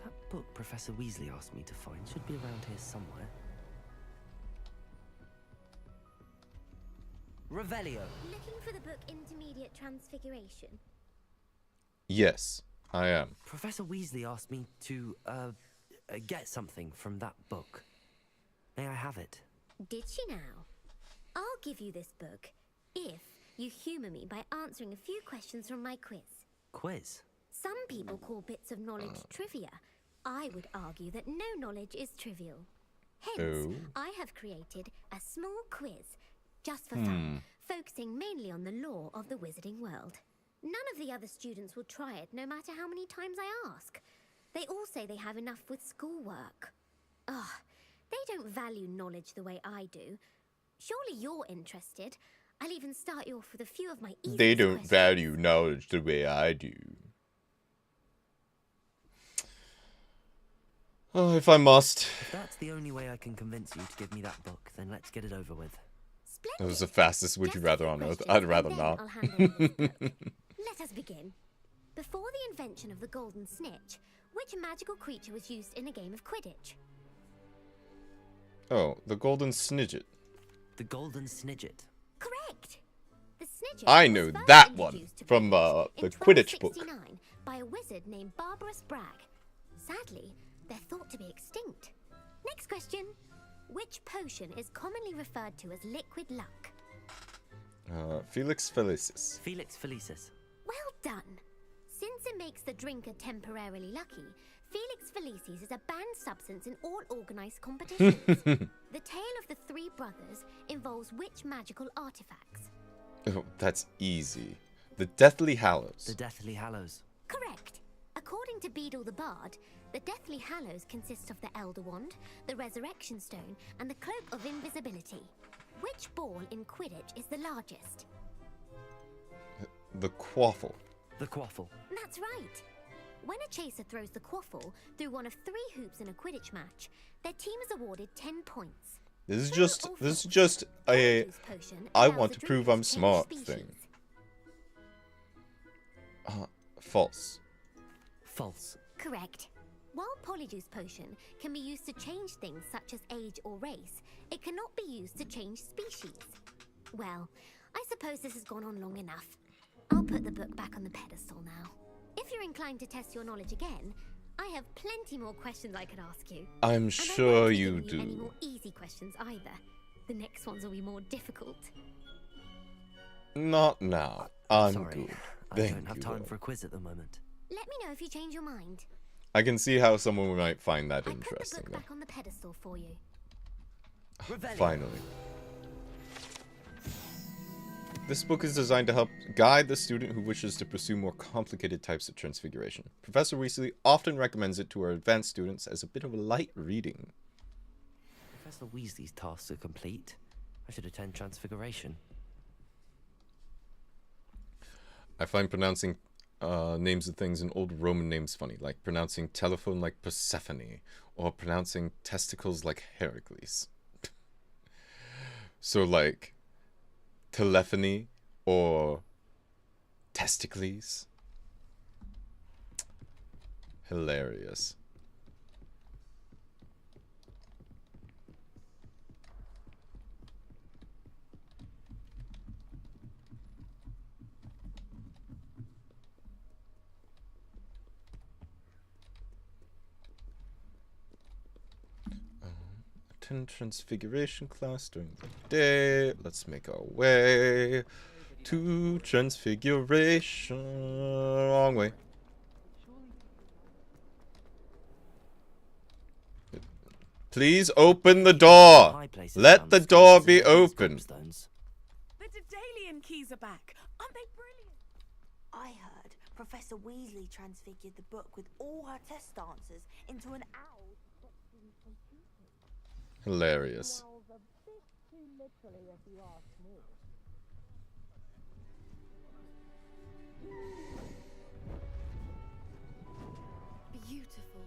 That book Professor Weasley asked me to find should be around here somewhere. Revelio. Looking for the book Intermediate Transfiguration? Yes, I am. Professor Weasley asked me to, get something from that book. May I have it? Did she now? I'll give you this book if you humour me by answering a few questions from my quiz. Quiz? Some people call bits of knowledge trivia. I would argue that no knowledge is trivial. Hence, I have created a small quiz just for fun, focusing mainly on the lore of the wizarding world. None of the other students will try it, no matter how many times I ask. They all say they have enough with schoolwork. Ugh, they don't value knowledge the way I do. Surely you're interested. I'll even start you off with a few of my easiest They don't questions. value knowledge the way I do. Oh, if I must. If that's the only way I can convince you to give me that book, then let's get it over with. That was the fastest would you rather on Earth. I'd rather not. I'll hand over this book. Let us begin. Before the invention of the golden snitch, which magical creature was used in a game of Quidditch? Oh, the golden snidget. The golden snidget. Correct. The snidget I was know first that one introduced to from Quidditch the in Quidditch book. 1269 by a wizard named Barbarous Bragg. Sadly, they're thought to be extinct. Next question. Which potion is commonly referred to as liquid luck? Felix Felicis. Felix Felicis. Well done. Since it makes the drinker temporarily lucky, Felix Felicis is a banned substance in all organized competitions. The tale of the three brothers involves which magical artifacts? Oh, that's easy. The Deathly Hallows. The Deathly Hallows. Correct. According to Beedle the Bard, the Deathly Hallows consist of the Elder Wand, the Resurrection Stone, and the Cloak of Invisibility. Which ball in Quidditch is the largest? The Quaffle. The Quaffle. That's right. When a chaser throws the quaffle through one of 3 hoops in a Quidditch match, their team is awarded 10 points. This is just a I want to prove I'm smart thing. False. False. Correct. While Polyjuice Potion can be used to change things such as age or race, it cannot be used to change species. Well, I suppose this has gone on long enough. I'll put the book back on the pedestal now. If you're inclined to test your knowledge again, I have plenty more questions I could ask you. I'm sure you And I won't be giving you any do. more easy questions either. The next ones will be more difficult. Not now. I'm Sorry, good. I Thank don't have you, time though. for a quiz at the moment. Let me know if you change your mind. I can see how someone might find that I put the interesting, book though. back on the pedestal for you. Finally. This book is designed to help guide the student who wishes to pursue more complicated types of transfiguration. Professor Weasley often recommends it to our advanced students as a bit of a light reading. Professor Weasley's tasks are complete. I should attend Transfiguration. I find pronouncing names of things in old Roman names funny, like pronouncing telephone like Persephone, or pronouncing testicles like Heracles. So like telephony or testicles. Hilarious. Attend Transfiguration class during the day. Let's make our way to Transfiguration. Wrong way. Please open the door. Let the door be open. The Daedalian keys are back. Aren't they brilliant? I heard Professor Weasley transfigured the book with all her test answers into an owl. Hilarious. Owls a bit too literally, if you ask me. Beautiful.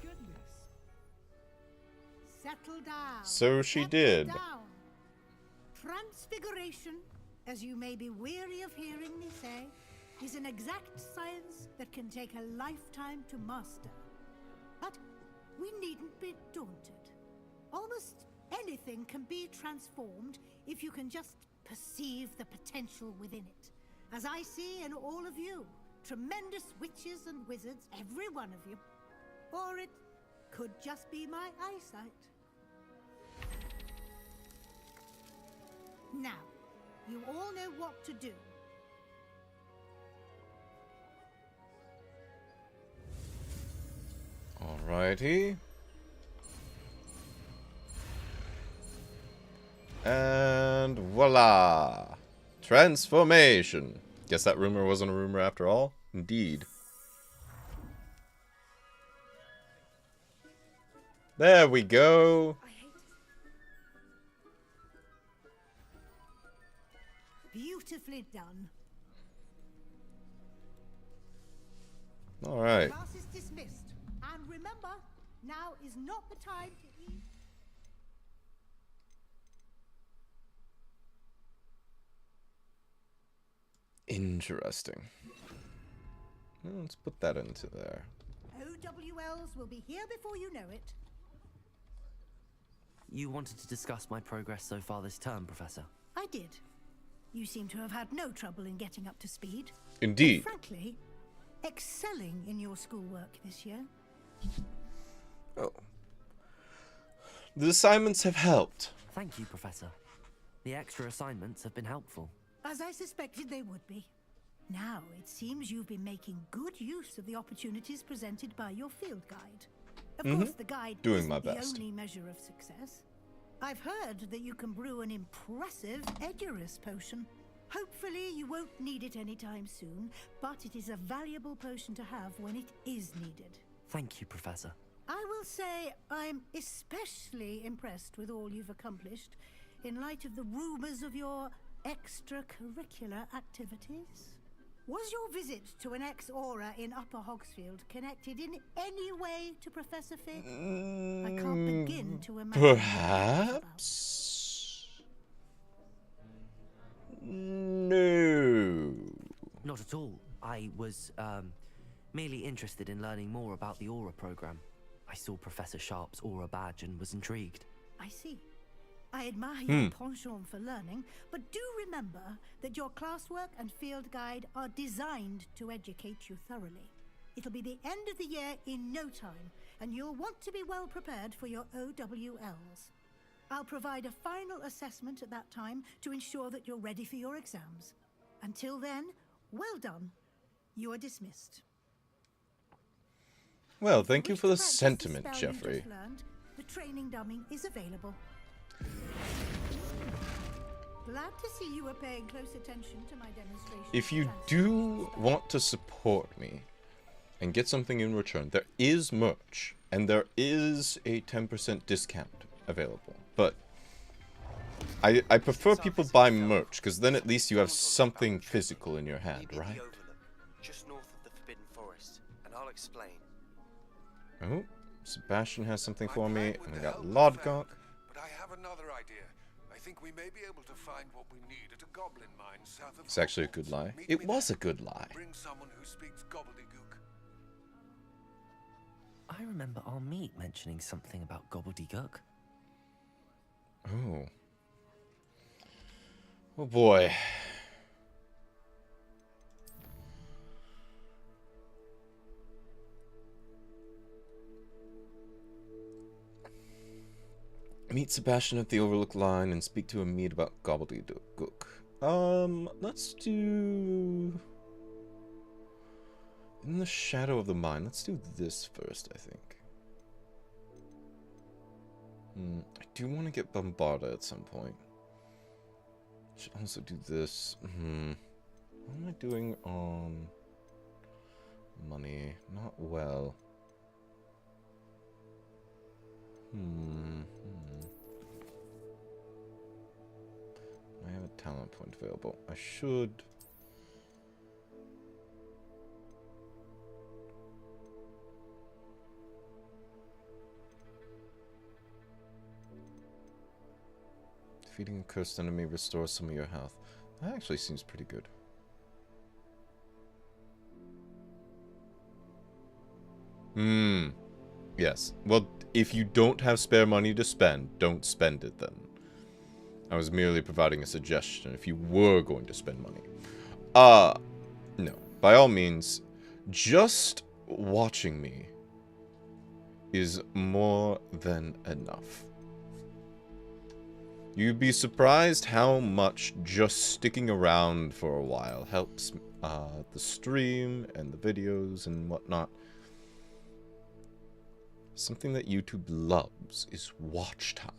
Goodness. Settle down. So she Settle did. down. Transfiguration, as you may be weary of hearing me say, is an exact science that can take a lifetime to master. But we needn't be daunted. Almost anything can be transformed if you can just perceive the potential within it. As I see in all of you, tremendous witches and wizards, every one of you. Or it could just be my eyesight. Now, you all know what to do. Alrighty. And voila! Transformation! Guess that rumor wasn't a rumor after all? Indeed. There we go! Beautifully done. Alright. Class is dismissed. And remember, now is not the time to eat. Interesting. Well, let's put that into there. OWLs will be here before you know it. You wanted to discuss my progress so far this term, Professor? I did. You seem to have had no trouble in getting up to speed. Indeed. And frankly, excelling in your schoolwork this year. Oh. The assignments have helped. Thank you, Professor. The extra assignments have been helpful. As I suspected they would be. Now, it seems you've been making good use of the opportunities presented by your field guide. Of course, the guide Doing isn't my the best. only measure of success. I've heard that you can brew an impressive Edurus potion. Hopefully, you won't need it anytime soon, but it is a valuable potion to have when it is needed. Thank you, Professor. I will say I'm especially impressed with all you've accomplished in light of the rumors of your extracurricular activities. Was your visit to an ex-aura in Upper Hogsfield connected in any way to Professor Fig? I can't begin to imagine. Perhaps? No. Not at all. I was, merely interested in learning more about the Aura program. I saw Professor Sharp's Aura badge and was intrigued. I see. I admire your penchant for learning, but do remember that your classwork and field guide are designed to educate you thoroughly. It'll be the end of the year in no time, and you'll want to be well prepared for your OWLs. I'll provide a final assessment at that time to ensure that you're ready for your exams. Until then, well done. You are dismissed. Well, thank you for the Wish to practice sentiment, spell you Jeffrey. just learned? The training dummy is available. Glad to see you were paying close attention to my demonstration. If you do want to support me and get something in return, there is merch, and there is a 10% discount available. But I prefer people buy merch, because then at least you have something physical in your hand, right? Just north of the Forbidden Forest, and I'll explain. Oh, Sebastian has something for me, and we got Lodgok. But I have another idea. I think we may be able to find what we need at a goblin mine south of It's actually a good lie. It was a good lie. Bring someone who speaks gobbledygook. I remember our meet mentioning something about gobbledygook. Oh. Oh boy. Meet Sebastian at the Overlook line and speak to a meet about gobbledygook. Let's do... In the shadow of the mine. Let's do this first, I think. I do want to get Bombarda at some point. Should also do this. What am I doing on money? Not well. I have a talent point available. I should. Defeating a cursed enemy restores some of your health. That actually seems pretty good. Yes. Well, if you don't have spare money to spend, don't spend it then. I was merely providing a suggestion if you were going to spend money. No. By all means, just watching me is more than enough. You'd be surprised how much just sticking around for a while helps the stream and the videos and whatnot. Something that YouTube loves is watch time.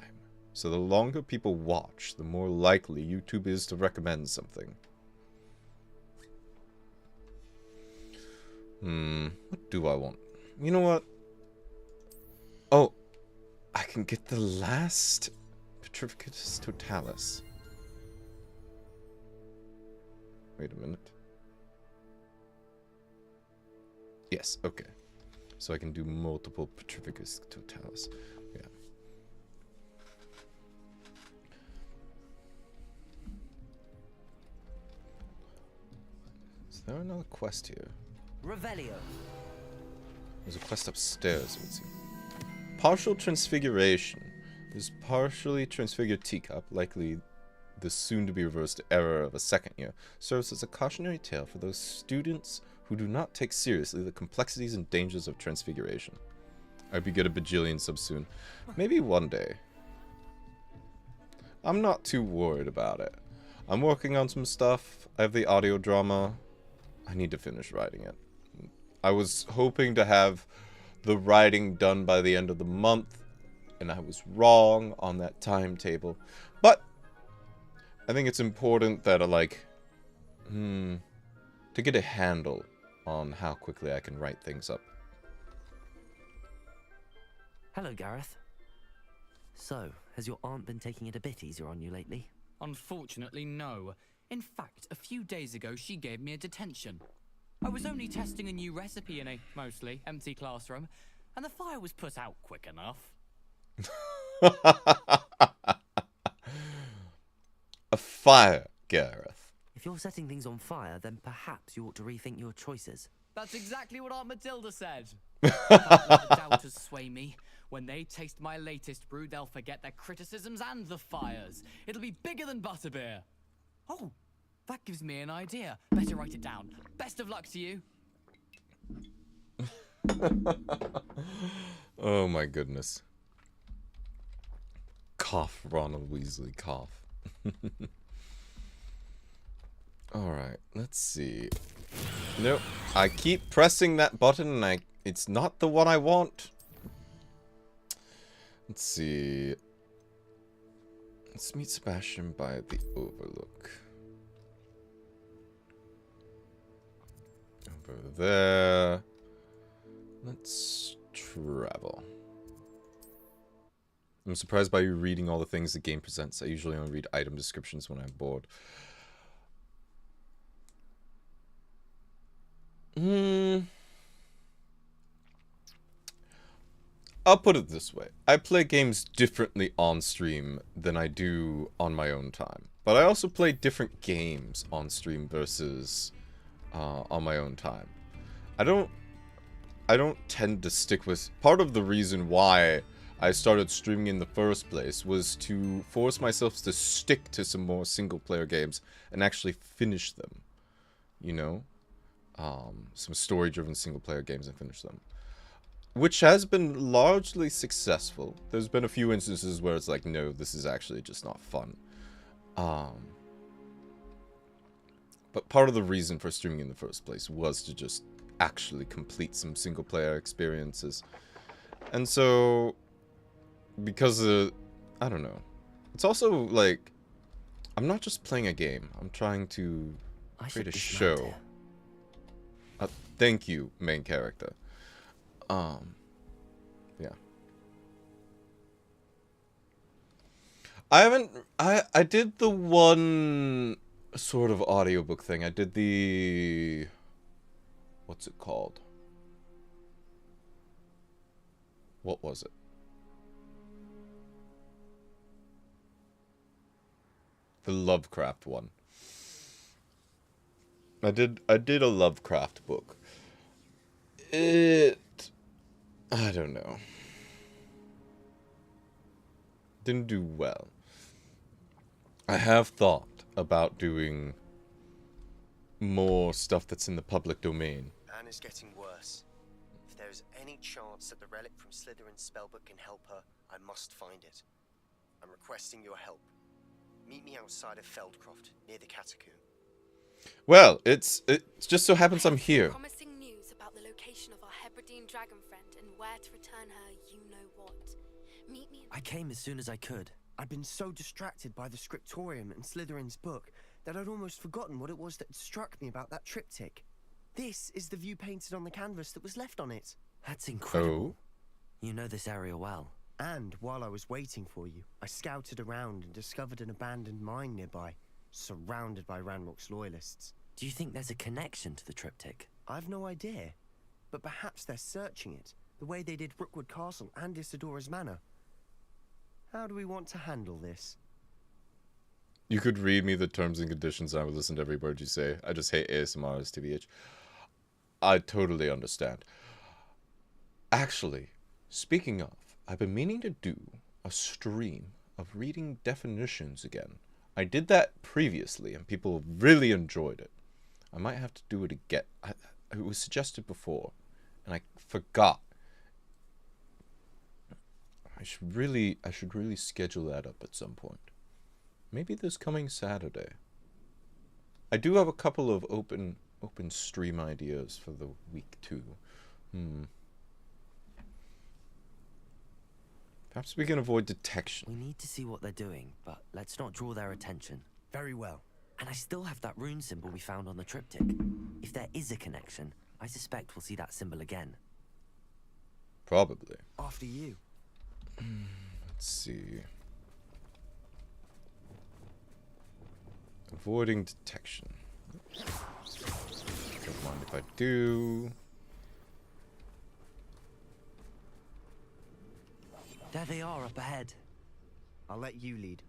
So the longer people watch, the more likely YouTube is to recommend something. What do I want? You know what? Oh, I can get the last Petrificus Totalis. Wait a minute. Yes, okay. So I can do multiple Petrificus Totalis. Yeah. Is there another quest here? Revelio. There's a quest upstairs, it would seem. Partial Transfiguration. This partially transfigured teacup, likely the soon-to-be reversed error of a second year, serves as a cautionary tale for those students who do not take seriously the complexities and dangers of transfiguration. I hope you get a bajillion subs soon. Maybe one day. I'm not too worried about it. I'm working on some stuff. I have the audio drama. I need to finish writing it. I was hoping to have the writing done by the end of the month, and I was wrong on that timetable. But I think it's important that I to get a handle on how quickly I can write things up. Hello, Gareth. So, has your aunt been taking it a bit easier on you lately? Unfortunately, no. In fact, a few days ago, she gave me a detention. I was only testing a new recipe in a, mostly, empty classroom, and the fire was put out quick enough. A fire, Gareth. If you're setting things on fire, then perhaps you ought to rethink your choices. That's exactly what Aunt Matilda said. Can't let the doubters sway me. When they taste my latest brew, they'll forget their criticisms and the fires. It'll be bigger than butterbeer. Oh, that gives me an idea. Better write it down. Best of luck to you. Oh my goodness. Cough, Ronald Weasley, cough. Alright, let's see. Nope, I keep pressing that button and it's not the one I want. Let's see. Let's meet Sebastian by the Overlook. Over there. Let's travel. I'm surprised by you reading all the things the game presents. I usually only read item descriptions when I'm bored. I'll put it this way. I play games differently on stream than I do on my own time. But I also play different games on stream versus on my own time. I don't tend to stick with... Part of the reason why I started streaming in the first place was to force myself to stick to some more single-player games and actually finish them. You know? Some story-driven single-player games and finish them. Which has been largely successful. There's been a few instances where it's like, no, this is actually just not fun. But part of the reason for streaming in the first place was to just actually complete some single-player experiences. And so, because I don't know. It's also, like, I'm not just playing a game. I'm trying to create a dismount show. here. Thank you, main character. Yeah. I did the one sort of audiobook thing. I did the... What's it called? What was it? The Lovecraft one. I did a Lovecraft book. I don't know. Didn't do well. I have thought about doing more stuff that's in the public domain. Anna's getting worse. If there's any chance that the relic from Slytherin's spellbook can help her, I must find it. I'm requesting your help. Meet me outside of Feldcroft, near the Catacomb. Well, it just so happens I'm here. Promising news about the location of our Hebridean dragon friend and where to return her you-know-what. Meet me... I came as soon as I could. I'd been so distracted by the scriptorium and Slytherin's book that I'd almost forgotten what it was that struck me about that triptych. This is the view painted on the canvas that was left on it. That's incredible. Oh? You know this area well. And while I was waiting for you, I scouted around and discovered an abandoned mine nearby, surrounded by Ranrock's loyalists. Do you think there's a connection to the triptych? I've no idea, but perhaps they're searching it, the way they did Rookwood Castle and Isidora's Manor. How do we want to handle this? You could read me the terms and conditions and I would listen to every word you say. I just hate ASMR as TBH. I totally understand. Actually, speaking of, I've been meaning to do a stream of reading definitions again. I did that previously and people really enjoyed it. I might have to do it again. It was suggested before and I forgot. I should really schedule that up at some point. Maybe this coming Saturday. I do have a couple of open stream ideas for the week too. Perhaps we can avoid detection. We need to see what they're doing, but let's not draw their attention. Very well. And I still have that rune symbol we found on the triptych. If there is a connection, I suspect we'll see that symbol again. Probably. After you. Let's see. Avoiding detection. Don't mind if I do. There they are up ahead. I'll let you lead.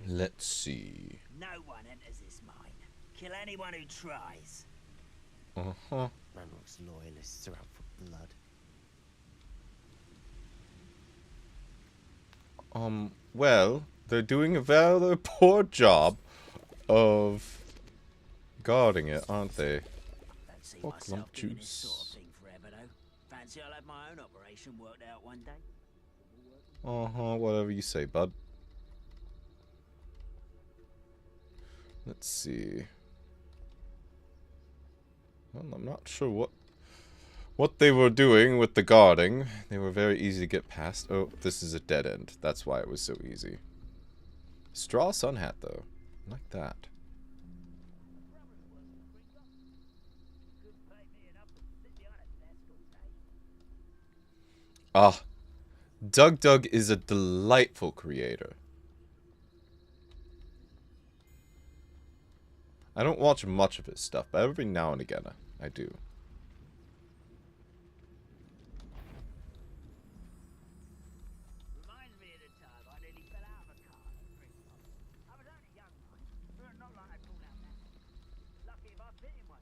Let's see. No one enters this mine. Kill anyone who tries. Uh-huh. Ranrock's loyalists are out for blood. Well, they're doing a very poor job of guarding it, aren't they? Don't see Oh, myself clump doing this sort juice. of thing forever, though. Fancy I'll have my own operation worked out one day. Whatever you say, bud. Let's see. Well, I'm not sure what they were doing with the guarding. They were very easy to get past. Oh, this is a dead end. That's why it was so easy. Straw sun hat, though. I like that. Ah, Doug is a delightful creator. I don't watch much of his stuff, but every now and again I do. Reminds me of the time I nearly fell out of a car at Gringotts. I was only young, but not like I pulled out now. Lucky if I fit in one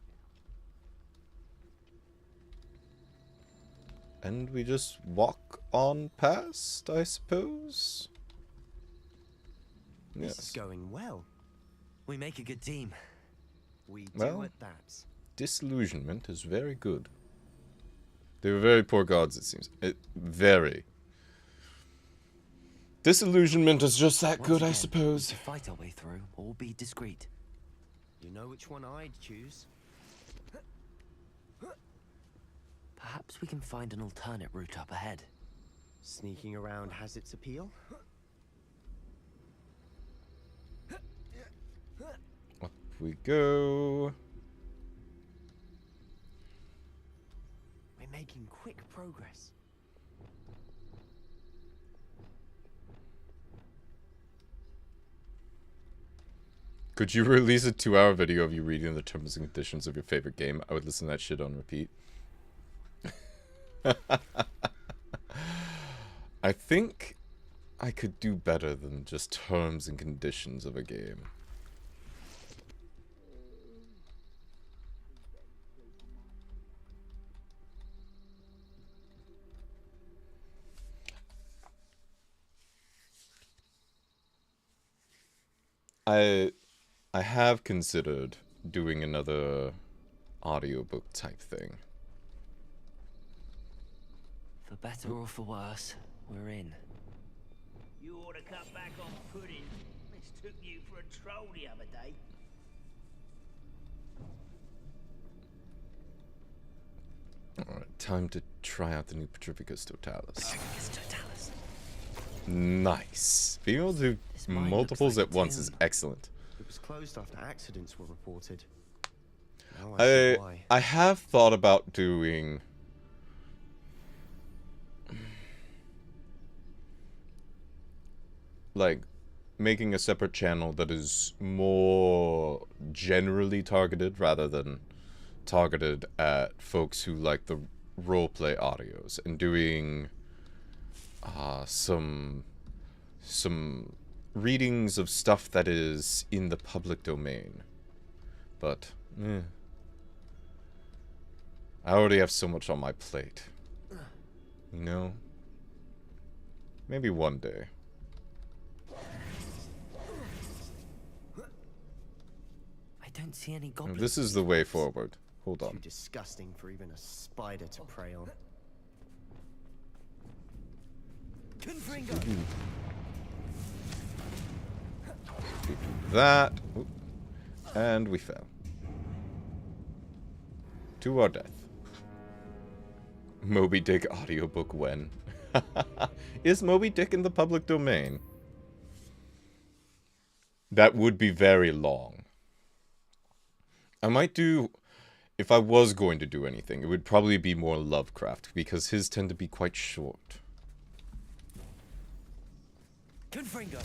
now. And we just walk on past, I suppose? This is going well. We make a good team. We do Well, at that. disillusionment is very good. They were very poor gods, it seems. Very. Disillusionment is just that Once good, I again, suppose. we can fight our way through, or be discreet. You know which one I'd choose. Perhaps we can find an alternate route up ahead. Sneaking around has its appeal. Up we go. We're making quick progress. Could you release a 2-hour video of you reading the terms and conditions of your favorite game? I would listen to that shit on repeat. I think I could do better than just terms and conditions of a game. I have considered doing another audiobook type thing. For better or for worse, we're in. You ought to cut back on pudding. Mistook you for a troll the other day. Alright, time to try out the new Petrificus Totalis. Nice. Being able to do multiples at once is excellent. It was closed after accidents were reported. Now I see why. I have thought about doing like making a separate channel that is more generally targeted rather than targeted at folks who like the roleplay audios, and doing some readings of stuff that is in the public domain. But I already have so much on my plate, you know? Maybe one day. I don't see any goblins. This is the way forward. Hold on. Too disgusting for even a spider to prey on. That. Oop. And we fell. To our death. Moby Dick audiobook when? Is Moby Dick in the public domain? That would be very long. I might do... If I was going to do anything, it would probably be more Lovecraft, because his tend to be quite short. Confringo.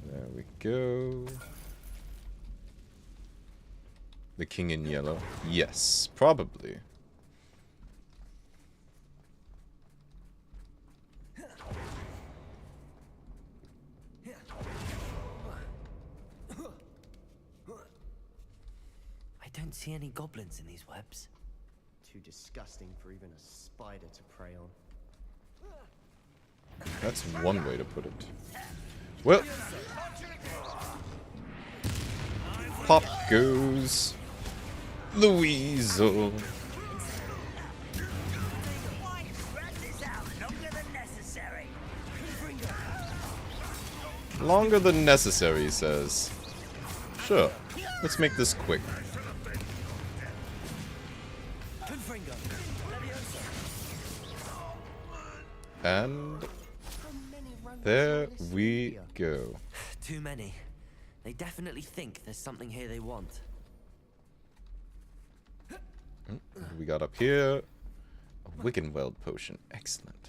There we go. The king in yellow. Yes, probably. I don't see any goblins in these webs. Too disgusting for even a spider to prey on. That's one way to put it. Well, pop goes Louiso. Longer than necessary, he says. Sure, let's make this quick. And there we go. Too many. They definitely think there's something here they want. What do we got up here? A Wiggenweld potion. Excellent.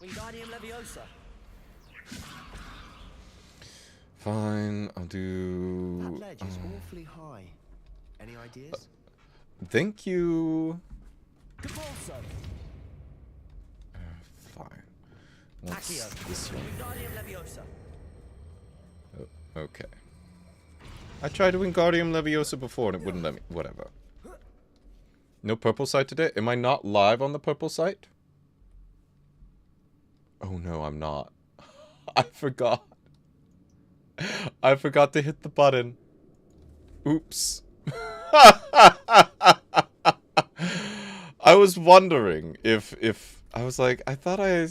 Wingardium Leviosa. Fine, I'll do... That ledge is awfully high. Any ideas? Thank you. Fine. What's this one? Oh, okay. I tried to Wingardium Leviosa before and it wouldn't let me. Whatever. No purple site today? Am I not live on the purple site? Oh no, I'm not. I forgot. I forgot to hit the button. Oops. I was wondering if I was like, I thought I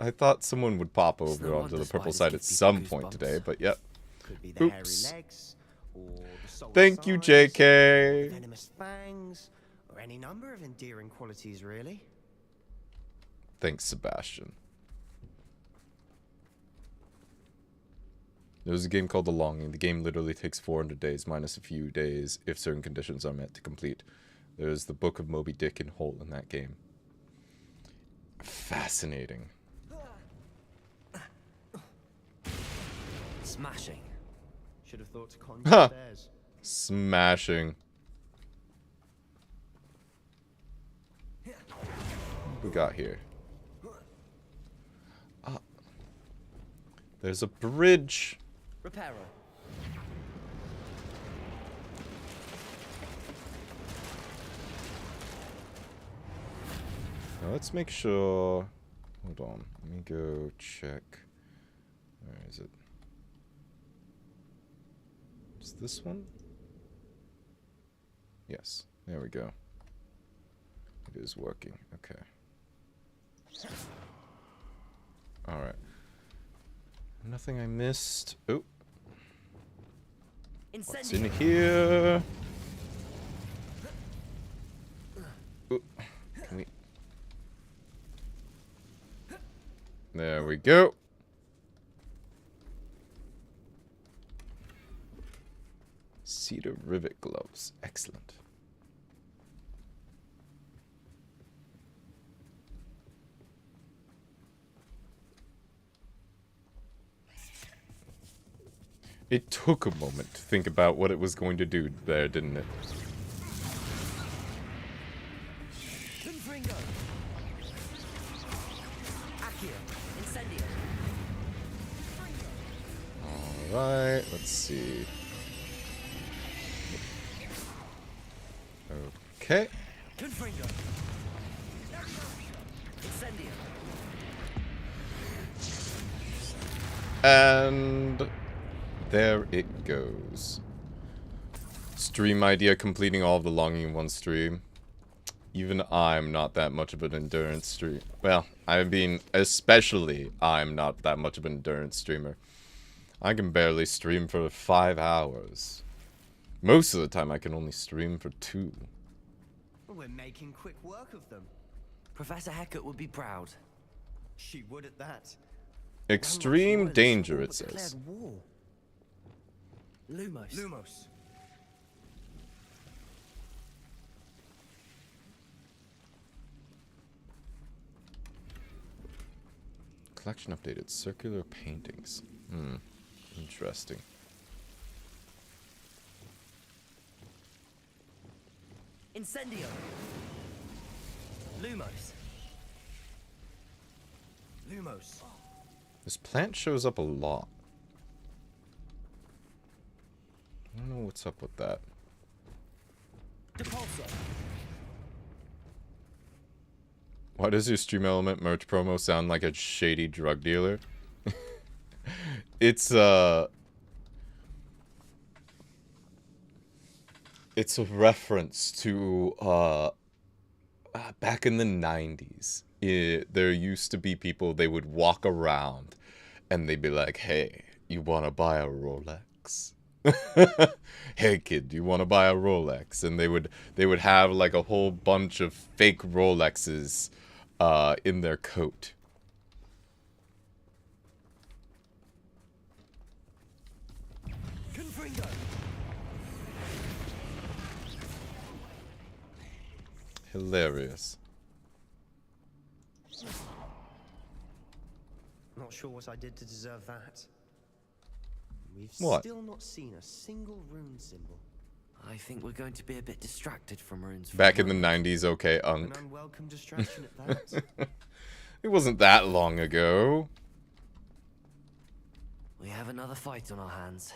I thought someone would pop It's over no onto wonder the purple spiders side give at people some point goosebumps. today, but yep. Could be the hairy Oops. legs, or the solar Thank you, size, JK. or the venomous fangs, or any number of endearing qualities, really. Thanks, Sebastian. There's a game called The Longing. The game literally takes 400 days, minus a few days, if certain conditions are met to complete. There's the Book of Moby Dick and Holt in that game. Fascinating. Smashing. Should have thought to conjure Huh. stairs. Smashing. What we got here? Ah. There's a bridge. Reparo. Now let's make sure. Hold on. Let me go check. Where is it? Is this one? Yes. There we go. It is working. Okay. Alright. Nothing I missed. Oh. What's in here? Ooh. Can we... There we go. Cedar rivet gloves. Excellent. It took a moment to think about what it was going to do there, didn't it? Confringo. Accio. Incendio. Alright, let's see. Okay. Confringo. Incendio. And there it goes. Stream idea, completing all of the Longing in one stream. Even I'm not that much of an endurance streamer. Well, I mean, especially I'm not that much of an endurance streamer. I can barely stream for 5 hours. Most of the time I can only stream for 2. We're making quick work of them. Professor Hecat would be proud. She would at that. Extreme danger, it says. War. Lumos. Lumos. Collection updated. Circular paintings. Interesting. Incendio. Lumos. Lumos. This plant shows up a lot. I don't know what's up with that. Depulso. Why does your Stream Element merch promo sound like a shady drug dealer? It's a reference to back in the 90s. There used to be people, they would walk around and they'd be like, "Hey, you want to buy a Rolex?" "Hey kid, do you want to buy a Rolex?" And they would have like a whole bunch of fake Rolexes in their coat. Confringo. Hilarious. Not sure what I did to deserve that. We've What? still not seen a single rune symbol. I think we're going to be a bit distracted from runes. Back in the 90s, okay, An Unk. unwelcome distraction at that. It wasn't that long ago. We have another fight on our hands.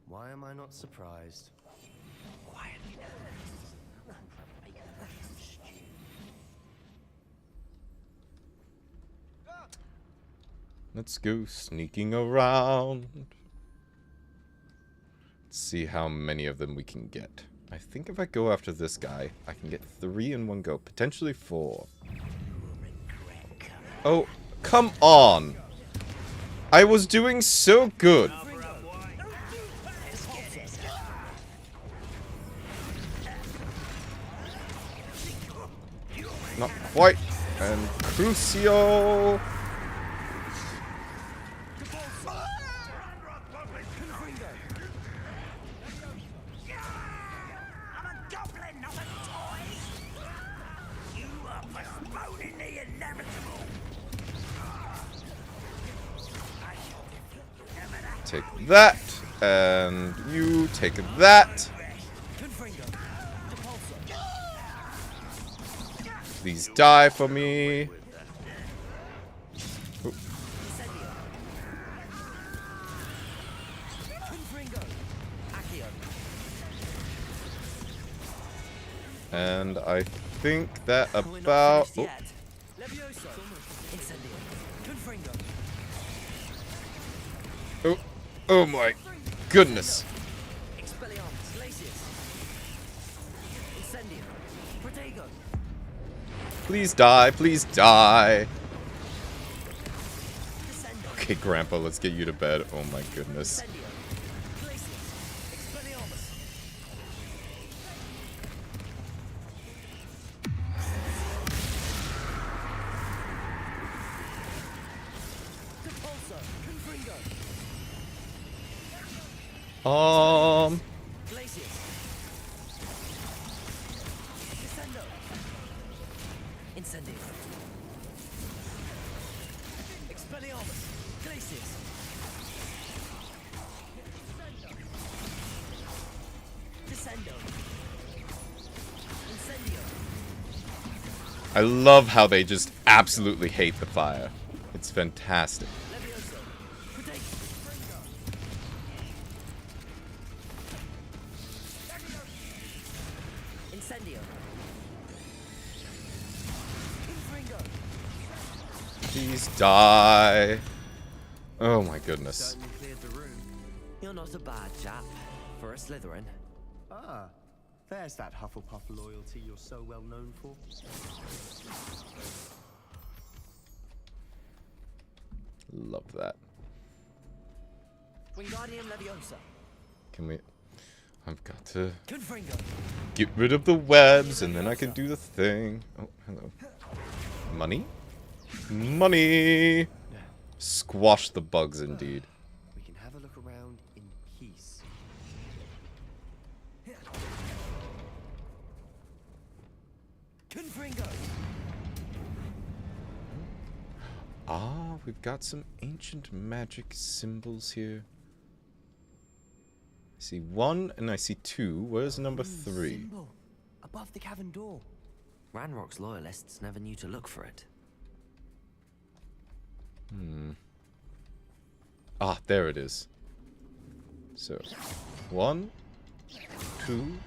Why am I not surprised? Quietly now. Let's go sneaking around. Let's see how many of them we can get. I think if I go after this guy, I can get 3 in one go. Potentially 4. Oh, Come on. I was doing so good. Not quite. And Crucio. Take that, and you take that. Please die for me. Ooh. And I think that about... Oh. Oh, oh my goodness. Please die, please die. Okay, Grandpa, let's get you to bed. Oh my goodness. I love how they just absolutely hate the fire. It's fantastic. Please die. Oh my goodness. You're not a bad chap for a Slytherin. Ah, there's that Hufflepuff loyalty you're so well known for. Love that. Wingardium Leviosa. Can we... I've got to get rid of the webs and then I can do the thing. Oh, hello. Money? Money! Squash the bugs indeed. We can have a look around in peace. Ah, we've got some ancient magic symbols here. I see 1 and I see 2. Where's number 3? Symbol above the cavern door. Ranrock's loyalists never knew to look for it. Ah, there it is. So, 1, 2,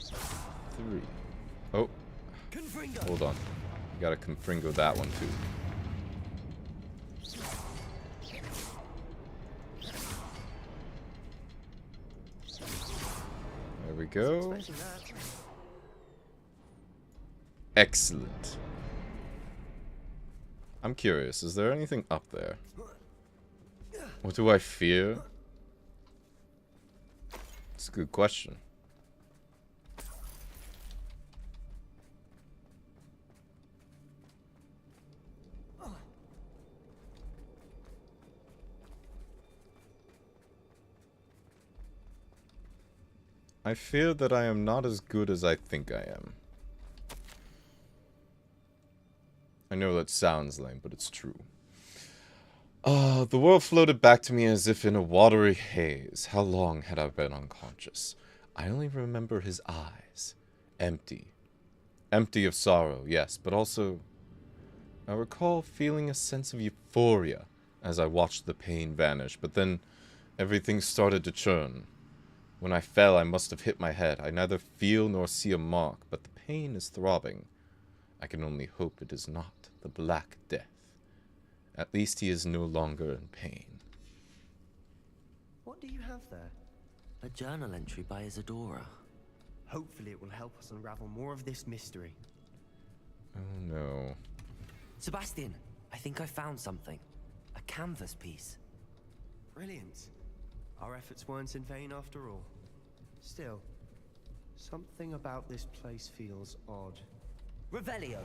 3. Oh, hold on. You gotta confringo that one too. There we go. Excellent. I'm curious, is there anything up there? What do I fear? It's a good question. I fear that I am not as good as I think I am. I know that sounds lame, but it's true. The world floated back to me as if in a watery haze. How long had I been unconscious? I only remember his eyes. Empty. Empty of sorrow, yes, but also... I recall feeling a sense of euphoria as I watched the pain vanish, but then everything started to churn. When I fell, I must have hit my head. I neither feel nor see a mark, but the pain is throbbing. I can only hope it is not the Black Death. At least he is no longer in pain. What do you have there? A journal entry by Isadora. Hopefully it will help us unravel more of this mystery. Oh no. Sebastian, I think I found something. A canvas piece. Brilliant. Our efforts weren't in vain after all. Still, something about this place feels odd. Revelio!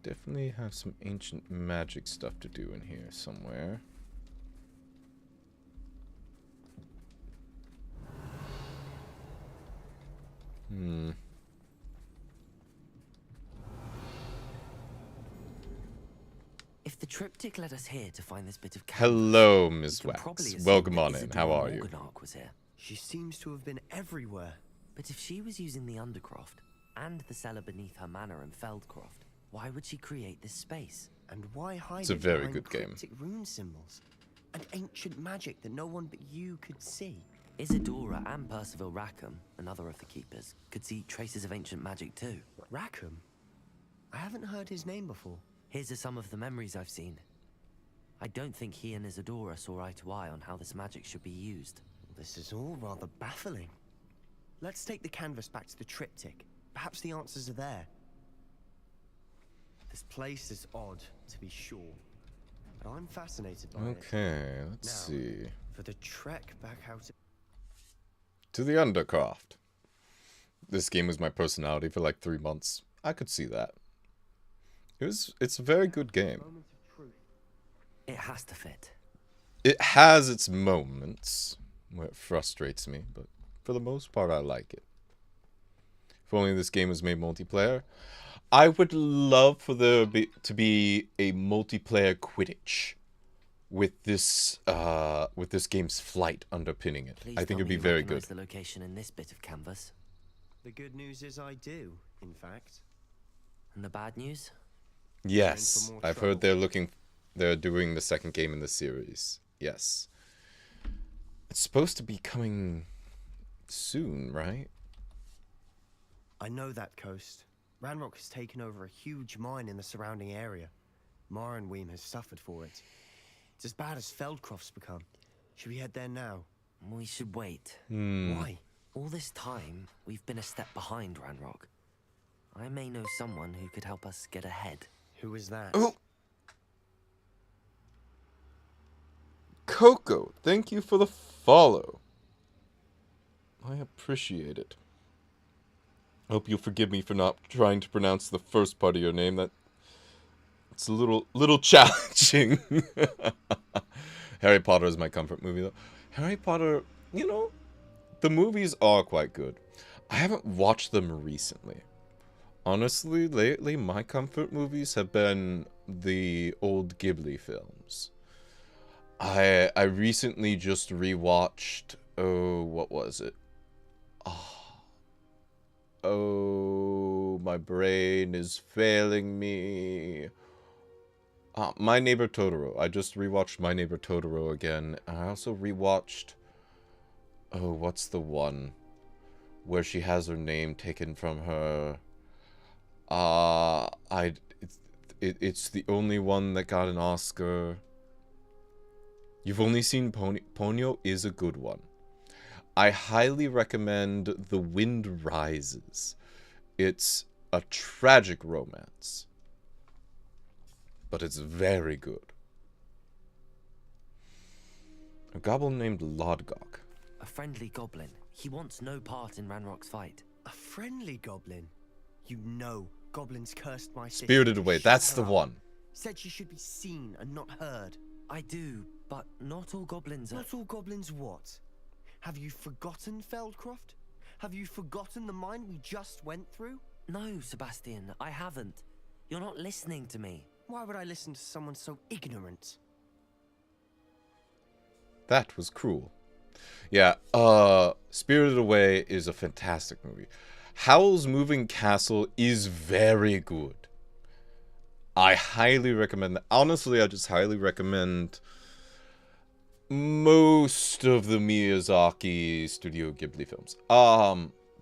Definitely have some ancient magic stuff to do in here somewhere. If the triptych led us here to find this bit of canvas, Hello, Ms. we can probably Wax. assume Welcome that on in. Isidore How are you? Morganach was here. She seems to have been everywhere. But if she was using the Undercroft and the cellar beneath her manor in Feldcroft, why would she create this space? And why hide It's a it very behind good game. cryptic rune symbols? And ancient magic that no one but you could see. Isadora and Percival Rackham, another of the keepers, could see traces of ancient magic too. Rackham? I haven't heard his name before. Here's are some of the memories I've seen. I don't think he and Isadora saw eye to eye on how this magic should be used. This is all rather baffling. Let's take the canvas back to the triptych. Perhaps the answers are there. This place is odd, to be sure. But I'm fascinated by it. Okay, let's Now, see. For the trek back out To the Undercroft. This game was my personality for like 3 months. I could see that. It's a very good game. It has to fit. It has its moments where it frustrates me, but for the most part I like it. If only this game was made multiplayer. I would love for there to be a multiplayer Quidditch with this game's flight underpinning it. Please I think tell it'd me be you very recognize good. the location in this bit of canvas. The good news is I do, in fact. And the bad news? Yes, more I've heard they're doing the second game in the series. Yes. It's supposed to be coming soon, right? I know that coast. Ranrock has taken over a huge mine in the surrounding area. Marenweem has suffered for it. It's as bad as Feldcroft's become. Should we head there now? We should wait. Why? All this time, we've been a step behind Ranrock. I may know someone who could help us get ahead. Who is that? Oh! Coco, thank you for the follow. I appreciate it. Hope you'll forgive me for not trying to pronounce the first part of your name. It's a little challenging. Harry Potter is my comfort movie, though. Harry Potter, you know, the movies are quite good. I haven't watched them recently. Honestly, lately, my comfort movies have been the old Ghibli films. I recently just rewatched, what was it? Oh, my brain is failing me. My Neighbor Totoro. I just rewatched My Neighbor Totoro again. I also rewatched, what's the one where she has her name taken from her? It's the only one that got an Oscar. You've only seen Ponyo is a good one. I highly recommend The Wind Rises. It's a tragic romance, but it's very good. A goblin named Lodgok. A friendly goblin. He wants no part in Ranrock's fight. A friendly goblin? You know, goblins cursed my sister. Spirited Away, Shut that's her the up. one. Said she should be seen and not heard. I do, but not all goblins are... Not all goblins what? Have you forgotten Feldcroft? Have you forgotten the mine we just went through? No, Sebastian, I haven't. You're not listening to me. Why would I listen to someone so ignorant? That was cruel. Yeah, Spirited Away is a fantastic movie. Howl's Moving Castle is very good. I highly recommend that. Honestly, I just highly recommend most of the Miyazaki Studio Ghibli films.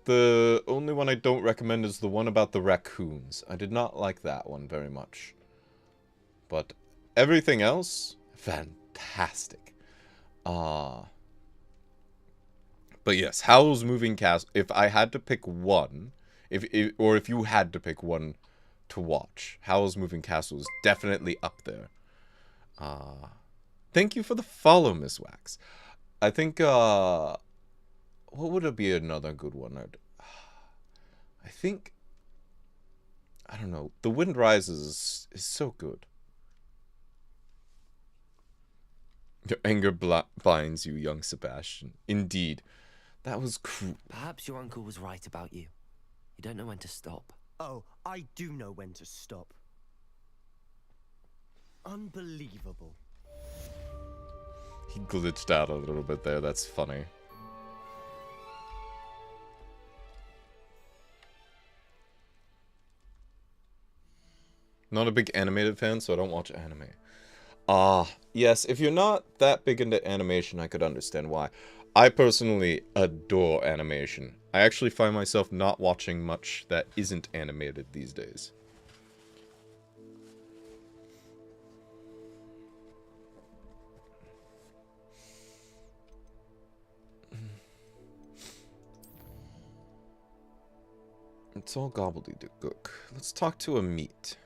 The only one I don't recommend is the one about the raccoons. I did not like that one very much. But everything else, fantastic. But yes, Howl's Moving Castle. If I had to pick one, if you had to pick one to watch, Howl's Moving Castle is definitely up there. Thank you for the follow, Miss Wax. I think what would it be another good one? I think, I don't know. The Wind Rises is so good. Your anger blinds you, young Sebastian. Indeed. That was cruel. Perhaps your uncle was right about you. You don't know when to stop. Oh, I do know when to stop. Unbelievable. He glitched out a little bit there. That's funny. Not a big animated fan, so I don't watch anime. Yes, if you're not that big into animation, I could understand why. I personally adore animation. I actually find myself not watching much that isn't animated these days. It's all gobbledygook. Let's talk to a meat.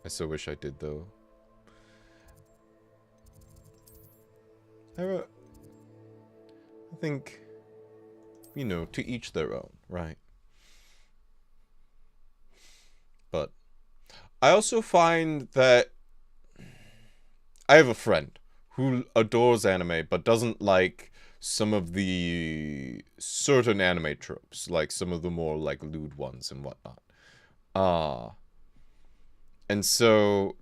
I so wish I did, though. I think, you know, to each their own, right? But I also find that I have a friend who adores anime but doesn't like some of the certain anime tropes, like some of the more like lewd ones and whatnot. And so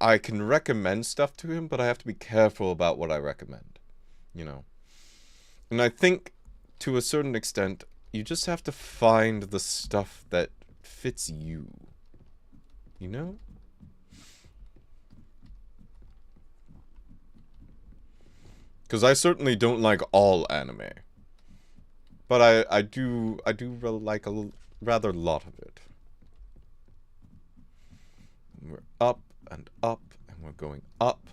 I can recommend stuff to him, but I have to be careful about what I recommend, you know. And I think to a certain extent, you just have to find the stuff that fits you, you know? Because I certainly don't like all anime, but I do like a rather lot of it. We're up and up, and we're going up.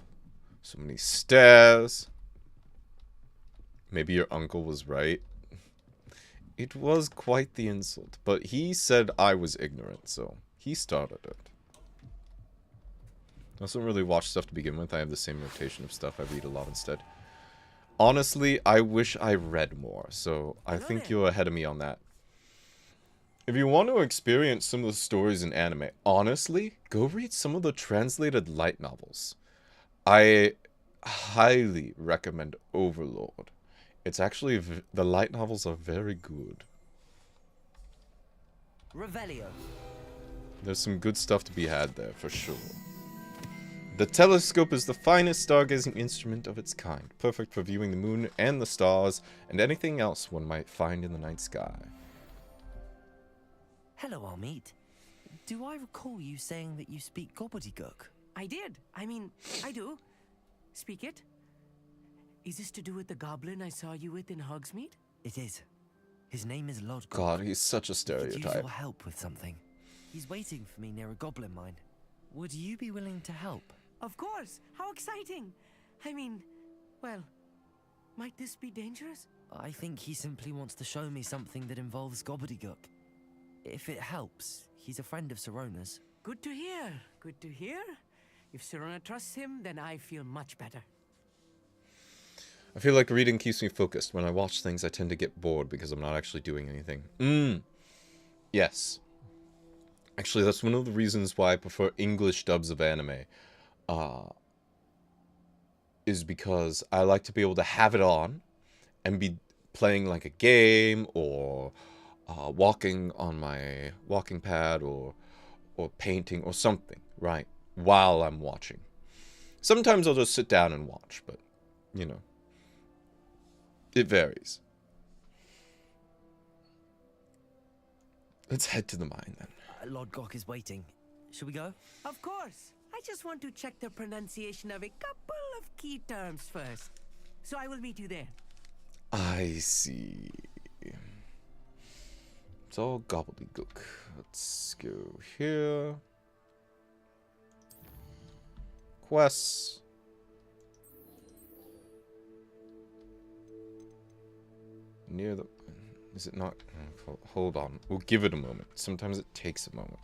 So many stairs. Maybe your uncle was right. It was quite the insult, but he said I was ignorant, so he started it. I also don't really watch stuff to begin with. I have the same rotation of stuff. I read a lot instead. Honestly, I wish I read more, so I think you're ahead of me on that. If you want to experience some of the stories in anime, honestly, go read some of the translated light novels. I highly recommend Overlord. It's actually, the light novels are very good. Revelio. There's some good stuff to be had there, for sure. The telescope is the finest stargazing instrument of its kind, perfect for viewing the moon and the stars, and anything else one might find in the night sky. Hello, Armeet. Do I recall you saying that you speak gobbledygook? I did. I mean, I do. Speak it. Is this to do with the goblin I saw you with in Hogsmeade? It is. His name is Lodgok. God, he's such a stereotype. Could use your help with something. He's waiting for me near a goblin mine. Would you be willing to help? Of course. How exciting. I mean, well, might this be dangerous? I think he simply wants to show me something that involves gobbledygook. If it helps, he's a friend of Sirona's. Good to hear. Good to hear. If Sirona trusts him, then I feel much better. I feel like reading keeps me focused. When I watch things, I tend to get bored because I'm not actually doing anything. Yes. Actually, that's one of the reasons why I prefer English dubs of anime. Is because I like to be able to have it on and be playing like a game or walking on my walking pad or painting or something, right? While I'm watching. Sometimes I'll just sit down and watch, but, you know. It varies. Let's head to the mine, then. Lodgok is waiting. Should we go? Of course. I just want to check the pronunciation of a couple of key terms first. So I will meet you there. I see. It's all gobbledygook. Let's go here. Quests. near the... Is it not? Hold on. We'll give it a moment. Sometimes it takes a moment.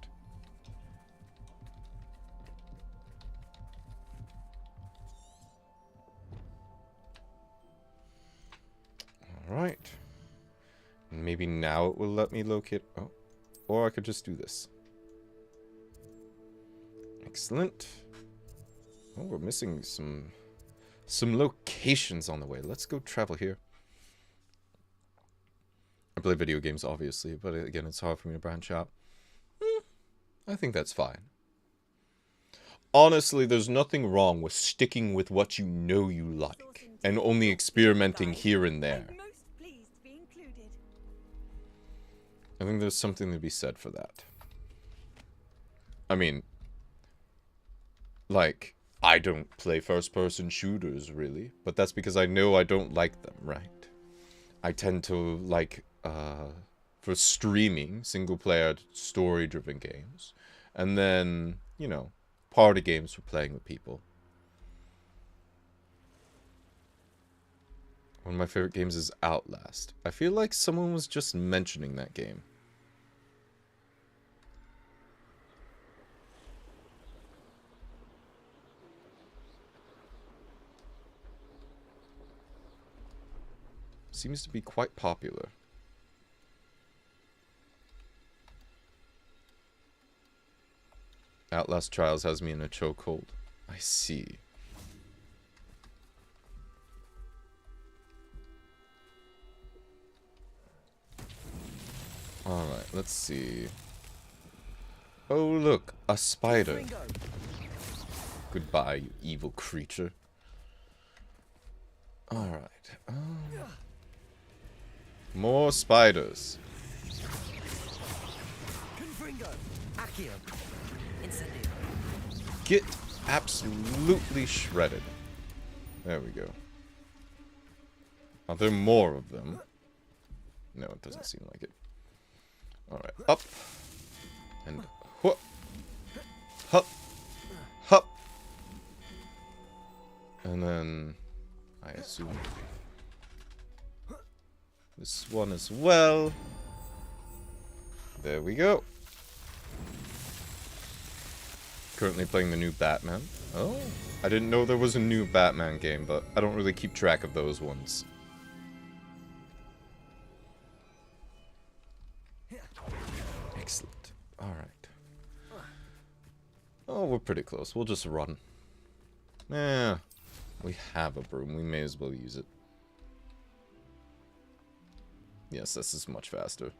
Alright. Maybe now it will let me locate... Oh. Or I could just do this. Excellent. Oh, we're missing some locations on the way. Let's go travel here. I play video games, obviously, but again, it's hard for me to branch out. I think that's fine. Honestly, there's nothing wrong with sticking with what you know you like, and only experimenting here and there. I think there's something to be said for that. I mean, like, I don't play first-person shooters, really, but that's because I know I don't like them, right? I tend to like, for streaming, single-player, story-driven games, and then, you know, party games for playing with people. One of my favorite games is Outlast. I feel like someone was just mentioning that game. Seems to be quite popular. Outlast Trials has me in a chokehold. I see. Alright, let's see. Oh, look, a spider. Goodbye, you evil creature. Alright. More spiders. Get absolutely shredded. There we go. Are there more of them? No, it doesn't seem like it. Alright, up. And whoop. Hup. Hup. And then, I assume, this one as well. There we go. Currently playing the new Batman. Oh, I didn't know there was a new Batman game, but I don't really keep track of those ones. Excellent. Alright. Oh, we're pretty close. We'll just run. Yeah, we have a broom. We may as well use it. Yes, this is much faster.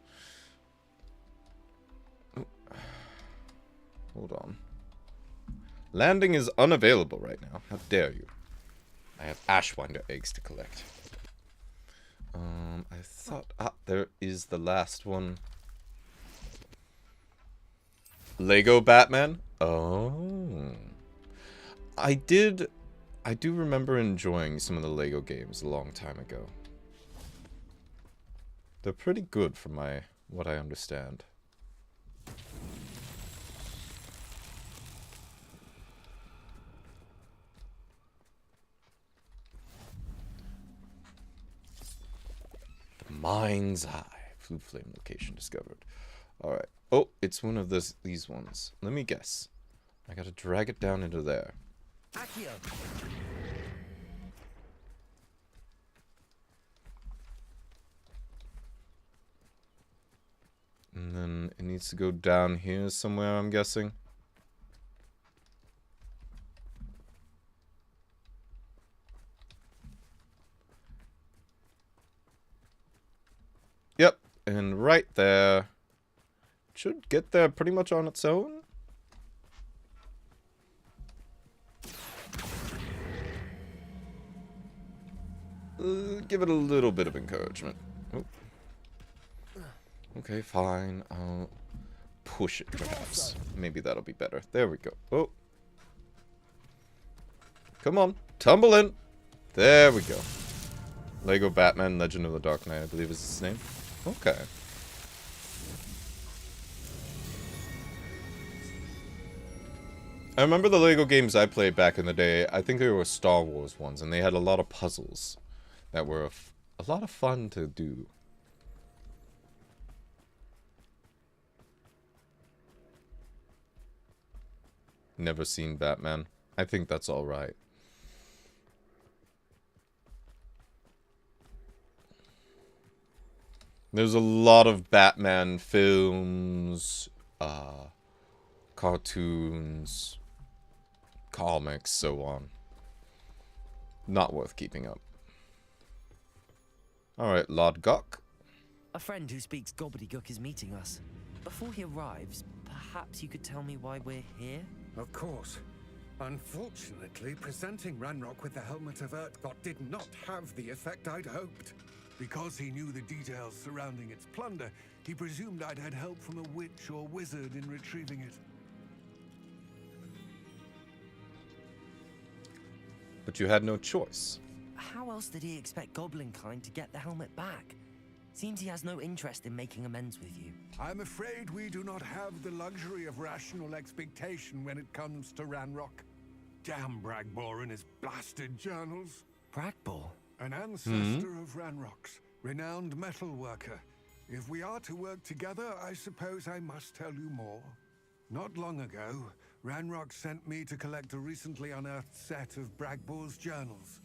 Hold on. Landing is unavailable right now. How dare you? I have Ashwinder eggs to collect. I thought... Ah, there is the last one. Lego Batman? Oh. I do remember enjoying some of the Lego games a long time ago. They're pretty good from what I understand. The Mind's Eye. Blue flame location discovered. Alright. Oh, it's one of these ones. Let me guess. I gotta drag it down into there. And then it needs to go down here somewhere, I'm guessing. Yep, and right there. Should get there pretty much on its own. Give it a little bit of encouragement. Oh. Okay, fine. I'll push it, perhaps. Maybe that'll be better. There we go. Oh. Come on. Tumble in. There we go. Lego Batman Legend of the Dark Knight, I believe is his name. Okay. I remember the Lego games I played back in the day. I think they were Star Wars ones, and they had a lot of puzzles that were a lot of fun to do. Never seen Batman. I think that's alright. There's a lot of Batman films, cartoons, comics, so on. Not worth keeping up. Alright, Lord Gok. A friend who speaks gobbledygook is meeting us. Before he arrives, perhaps you could tell me why we're here? Of course. Unfortunately, presenting Ranrock with the Helmet of Urtkot did not have the effect I'd hoped. Because he knew the details surrounding its plunder, he presumed I'd had help from a witch or wizard in retrieving it. But you had no choice. How else did he expect Goblinkind to get the helmet back? Seems he has no interest in making amends with you. I'm afraid we do not have the luxury of rational expectation when it comes to Ranrock. Damn Bragbor and his blasted journals. Bragbor? An ancestor of Ranrock's, renowned metal worker. If we are to work together, I suppose I must tell you more. Not long ago, Ranrock sent me to collect a recently unearthed set of Bragbor's journals.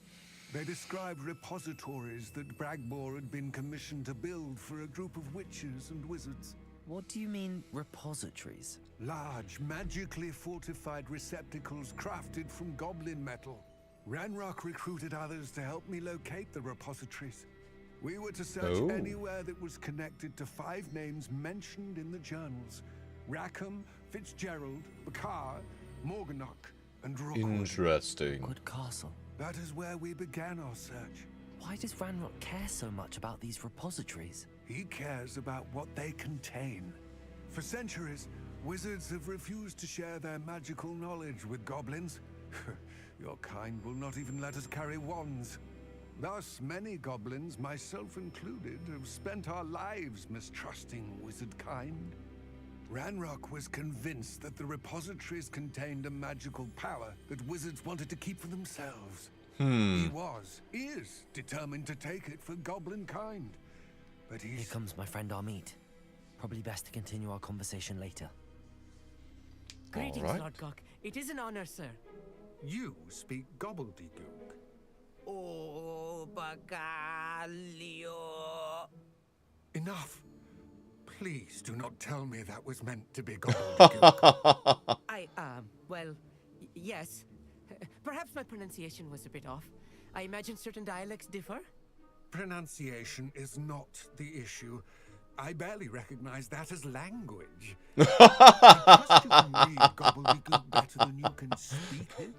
They described repositories that Bragbor had been commissioned to build for a group of witches and wizards. What do you mean, repositories? Large, magically fortified receptacles crafted from goblin metal. Ranrock recruited others to help me locate the repositories. We were to search anywhere that was connected to 5 names mentioned in the journals. Rackham, Fitzgerald, Bakar, Morganach, and Rookwood. Interesting. Good castle. That is where we began our search. Why does Ranrock care so much about these repositories? He cares about what they contain. For centuries, wizards have refused to share their magical knowledge with goblins. Your kind will not even let us carry wands. Thus, many goblins, myself included, have spent our lives mistrusting wizard kind. Ranrock was convinced that the repositories contained a magical power that wizards wanted to keep for themselves. He is determined to take it for goblin kind. But he's... Here comes my friend Amit. Probably best to continue our conversation later. Greetings, Lord Gok. It is an honor, sir. You speak gobbledygook. Oh, Bagalio. Enough. Please do not tell me that was meant to be gobbledygook. Well, yes. Perhaps my pronunciation was a bit off. I imagine certain dialects differ. Pronunciation is not the issue. I barely recognize that as language. I trust you can read gobbledygook better than you can speak it.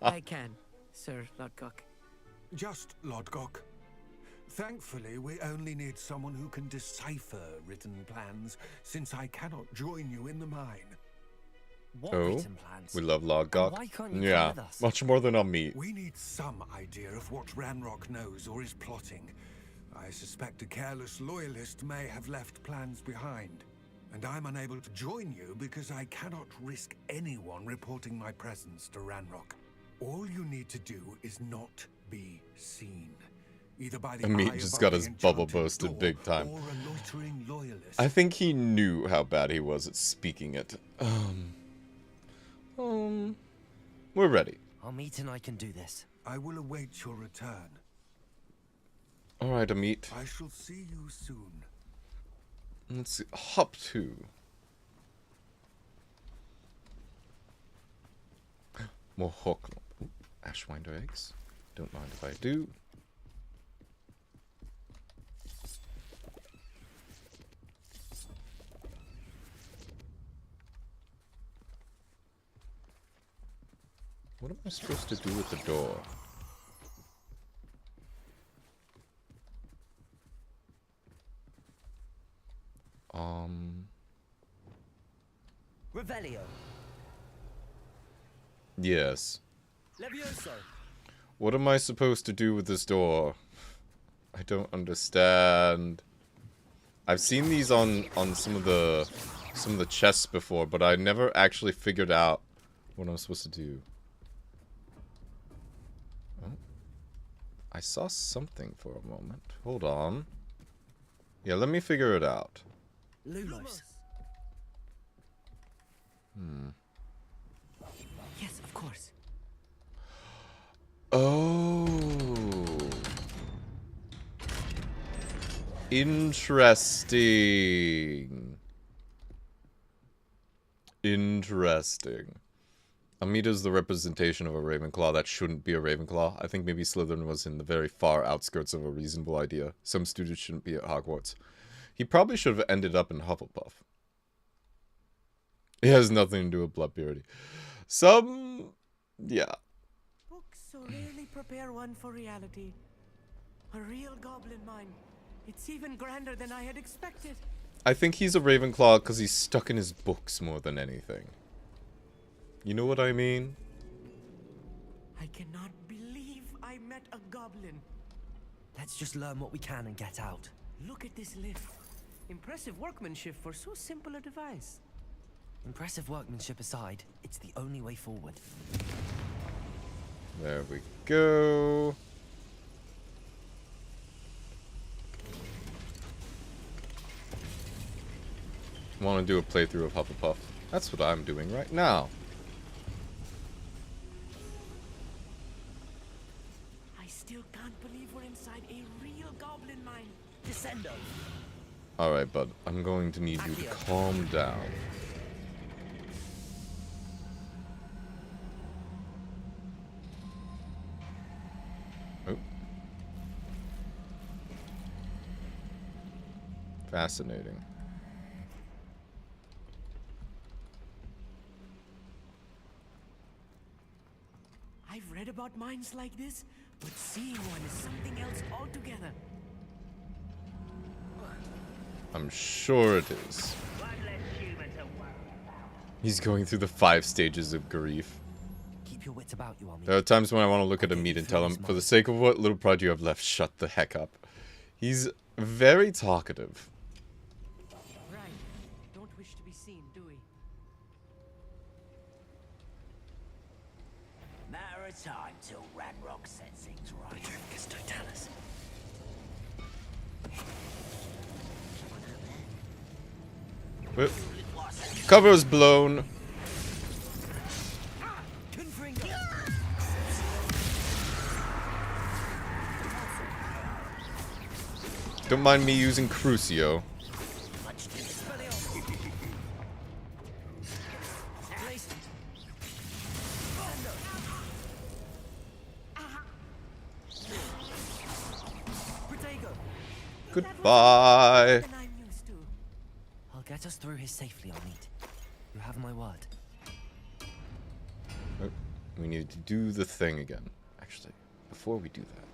I can, Sir Lodgok. Just Lodgok. Thankfully, we only need someone who can decipher written plans, since I cannot join you in the mine. What written plans? We love Lodgok. Why can't you Yeah, come with us? much more than I'll meet. We need some idea of what Ranrock knows or is plotting. I suspect a careless loyalist may have left plans behind. And I'm unable to join you because I cannot risk anyone reporting my presence to Ranrock. All you need to do is not be seen. Either by the Amit just got his bubble boasted big time. or a loitering loyalist. I think he knew how bad he was at speaking it. We're ready. Amit and I can do this. I will await your return. Alright, Amit. I shall see you soon. Let's see. Hop 2. More hook. Ashwinder eggs. Don't mind if I do. What am I supposed to do with the door? Revelio. Yes. Levioso. What am I supposed to do with this door? I don't understand. I've seen these on some of the chests before, but I never actually figured out what I'm supposed to do. Oh. I saw something for a moment. Hold on. Yeah, let me figure it out. Lumos. course. Oh. Interesting. Interesting. Amita's the representation of a Ravenclaw that shouldn't be a Ravenclaw. I think maybe Slytherin was in the very far outskirts of a reasonable idea. Some students shouldn't be at Hogwarts. He probably should have ended up in Hufflepuff. It has nothing to do with blood purity. Yeah. Books so rarely prepare one for reality. A real goblin mind. It's even grander than I had expected. I think he's a Ravenclaw because he's stuck in his books more than anything. You know what I mean? I cannot believe I met a goblin. Let's just learn what we can and get out. Look at this lift. Impressive workmanship for so simple a device. Impressive workmanship aside, it's the only way forward. There we go. Want to do a playthrough of Hufflepuff? That's what I'm doing right now. I still can't believe we're inside a real goblin mine. Descendo. Alright, bud. I'm going to need you to calm down. Oh. Fascinating. I've read about mines like this, but seeing one is something else altogether. I'm sure it is. He's going through the 5 stages of grief. Keep your wits about you, Ami. There are times when I want to look at a meat and tell him, for the sake of what little pride you have left, shut the heck up. He's very talkative. Right. Don't wish to be seen, do we? Matter of time till Ranrock sets things right. Whip. Cover's blown. Don't mind me using Crucio. Goodbye. I'll get us through here safely, Amit. You have my word. Oh, we need to do the thing again. Actually, before we do that,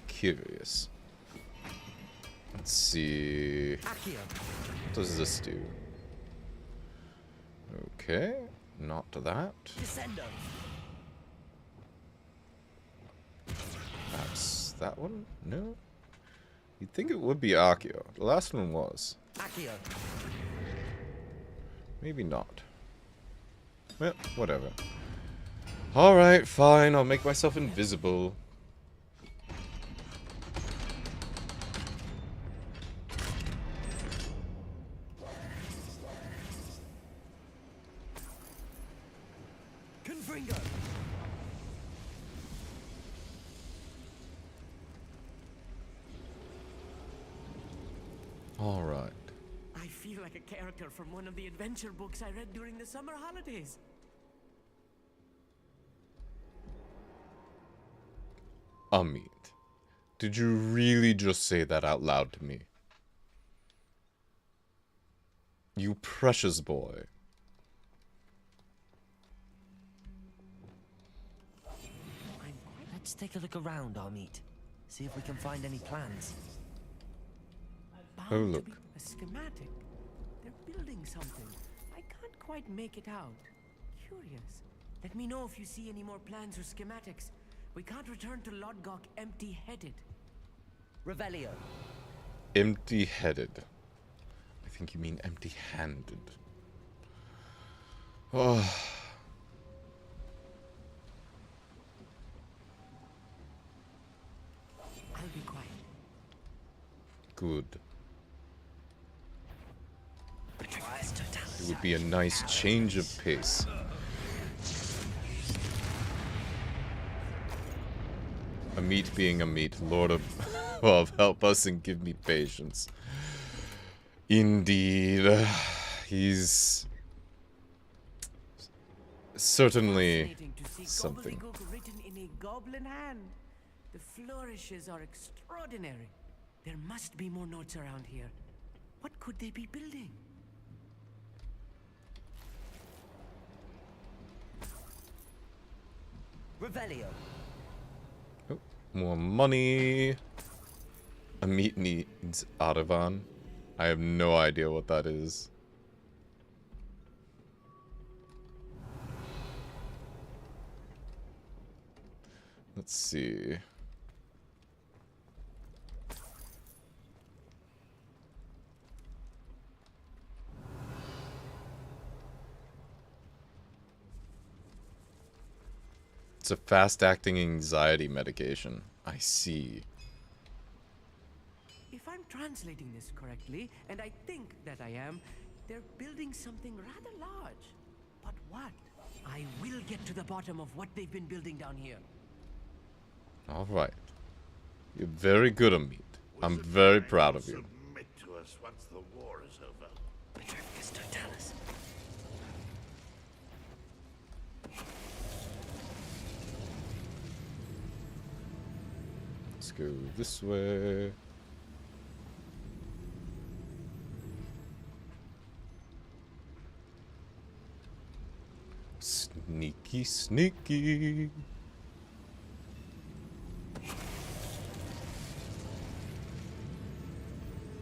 curious. Let's see. What does this do? Okay, not to that. Perhaps that one? No? You'd think it would be Accio. The last one was. Maybe not. Well, whatever. Alright, fine. I'll make myself invisible. Alright. I feel like a character from one of the adventure books I read during the summer holidays. Amit, did you really just say that out loud to me? You precious boy. Let's take a look around, Amit. See if we can find any plans. Oh, look. A schematic. They're building something. I can't quite make it out. Curious. Let me know if you see any more plans or schematics. We can't return to Lodgok empty-headed. Revelio. Empty-headed. I think you mean empty-handed. Oh. I'll be quiet. Good. It would be a nice change of pace. meat being a meat. Lord of Love, help us and give me patience. Indeed. He's certainly something. Gobbledygook written in a goblin hand. The flourishes are extraordinary. There must be more notes around here. What could they be building? Revelio. Oh, more money. A meat needs Artavan. I have no idea what that is. Let's see. It's a fast-acting anxiety medication. I see. If I'm translating this correctly, and I think that I am, they're building something rather large. But what? I will get to the bottom of what they've been building down here. Alright. You're very good at meat. I'm very proud of you. Submit to us once the war is over. Petrificus totalis. Let's go this way. Sneaky, sneaky.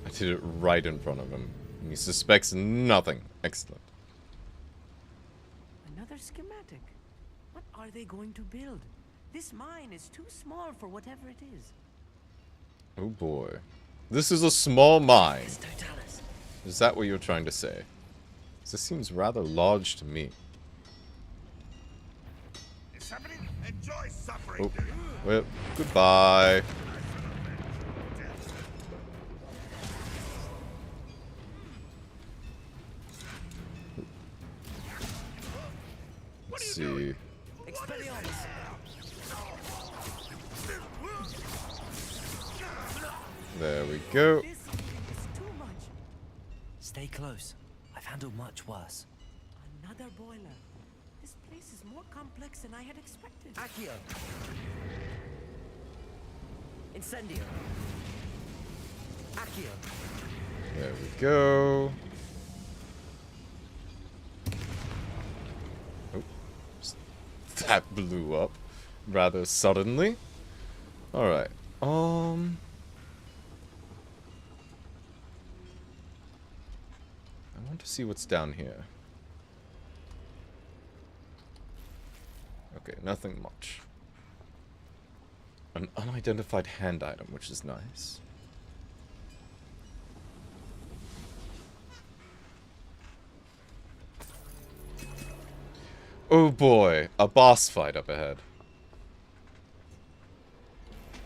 I did it right in front of him. And he suspects nothing. Excellent. Another schematic. What are they going to build? This mine is too small for whatever it is. Oh boy. This is a small mine. Is that what you're trying to say? This seems rather large to me. Somebody enjoy suffering. Oh, well, goodbye. Let's see. There we go. Stay close. I've handled much worse. Another boiler. This place is more complex than I had expected. Accio. Incendio. Accio. There we go. Oh, that blew up rather suddenly. All right. I want to see what's down here. Okay, nothing much. An unidentified hand item, which is nice. Oh boy, a boss fight up ahead.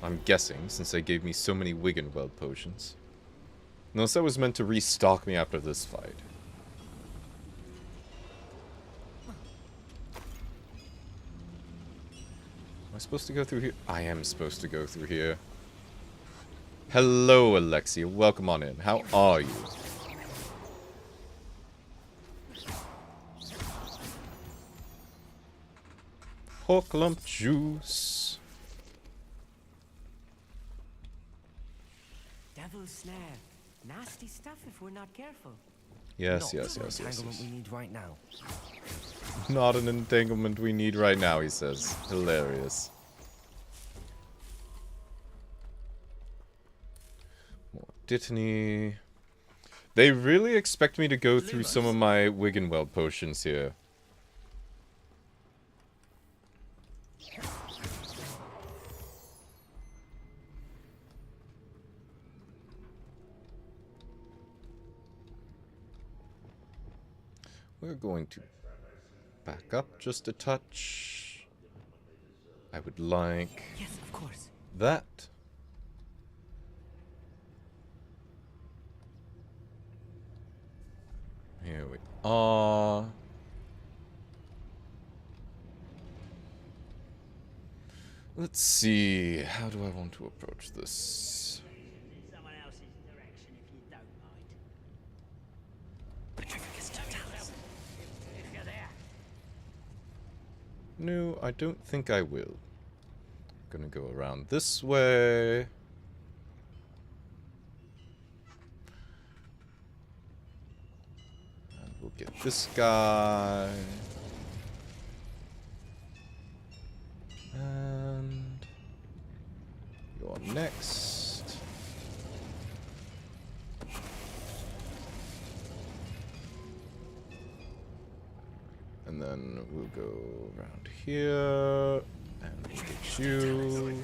I'm guessing, since they gave me so many Wiggenweld potions. Unless that was meant to restock me after this fight. Am I supposed to go through here? I am supposed to go through here. Hello, Alexia. Welcome on in. How are you? Pork lump juice. Devil's snare. Nasty stuff if we're not careful. Yes, Not yes, the yes, yes, entanglement yes. we need right now. Not an entanglement we need right now, he says. Hilarious. More Dittany. They really expect me to go through some of my Wiggenweld potions here. We're going to back up just a touch. I would like Yes, of course. that. Here we are. Let's see. How do I want to approach this? In someone else's direction, if you don't mind. If you're there. No, I don't think I will. I'm gonna go around this way. And we'll get this guy. And you're next. And then we'll go around here and we'll get you.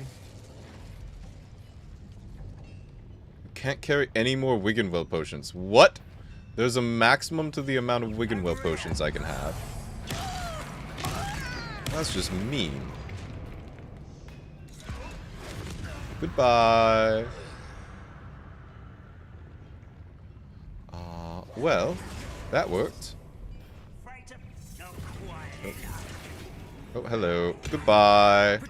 Can't carry any more Wiggenwell potions. What? There's a maximum to the amount of Wiggenwell potions I can have. That's just mean. Goodbye. Well, that worked. Oh, hello. Goodbye.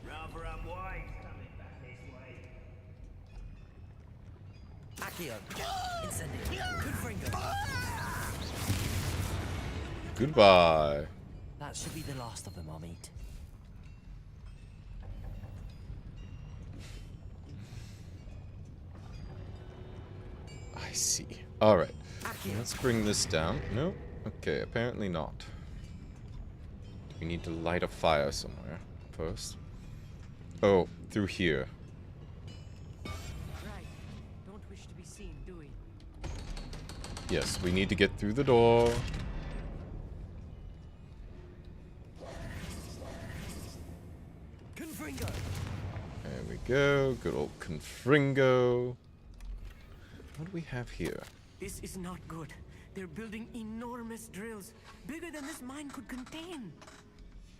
Rather unwise coming back this way. Goodbye. That should be the last of them, Amit. I see. Alright. Let's bring this down. No? Okay, apparently not. We need to light a fire somewhere first. Oh, through here. Right. Don't wish to be seen, do we? Yes, we need to get through the door. Confringo. There we go. Good old Confringo. What do we have here? This is not good. They're building enormous drills, bigger than this mine could contain.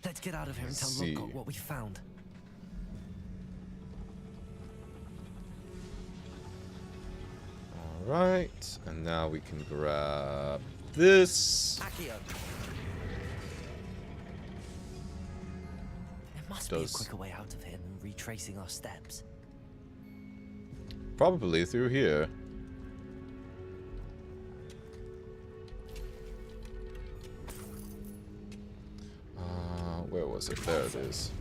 Let's get out of here and tell Lodgok what we found. Alright, and now we can grab this. There must be a quicker way out of here than retracing our steps. Probably through here. Where was it? There it is.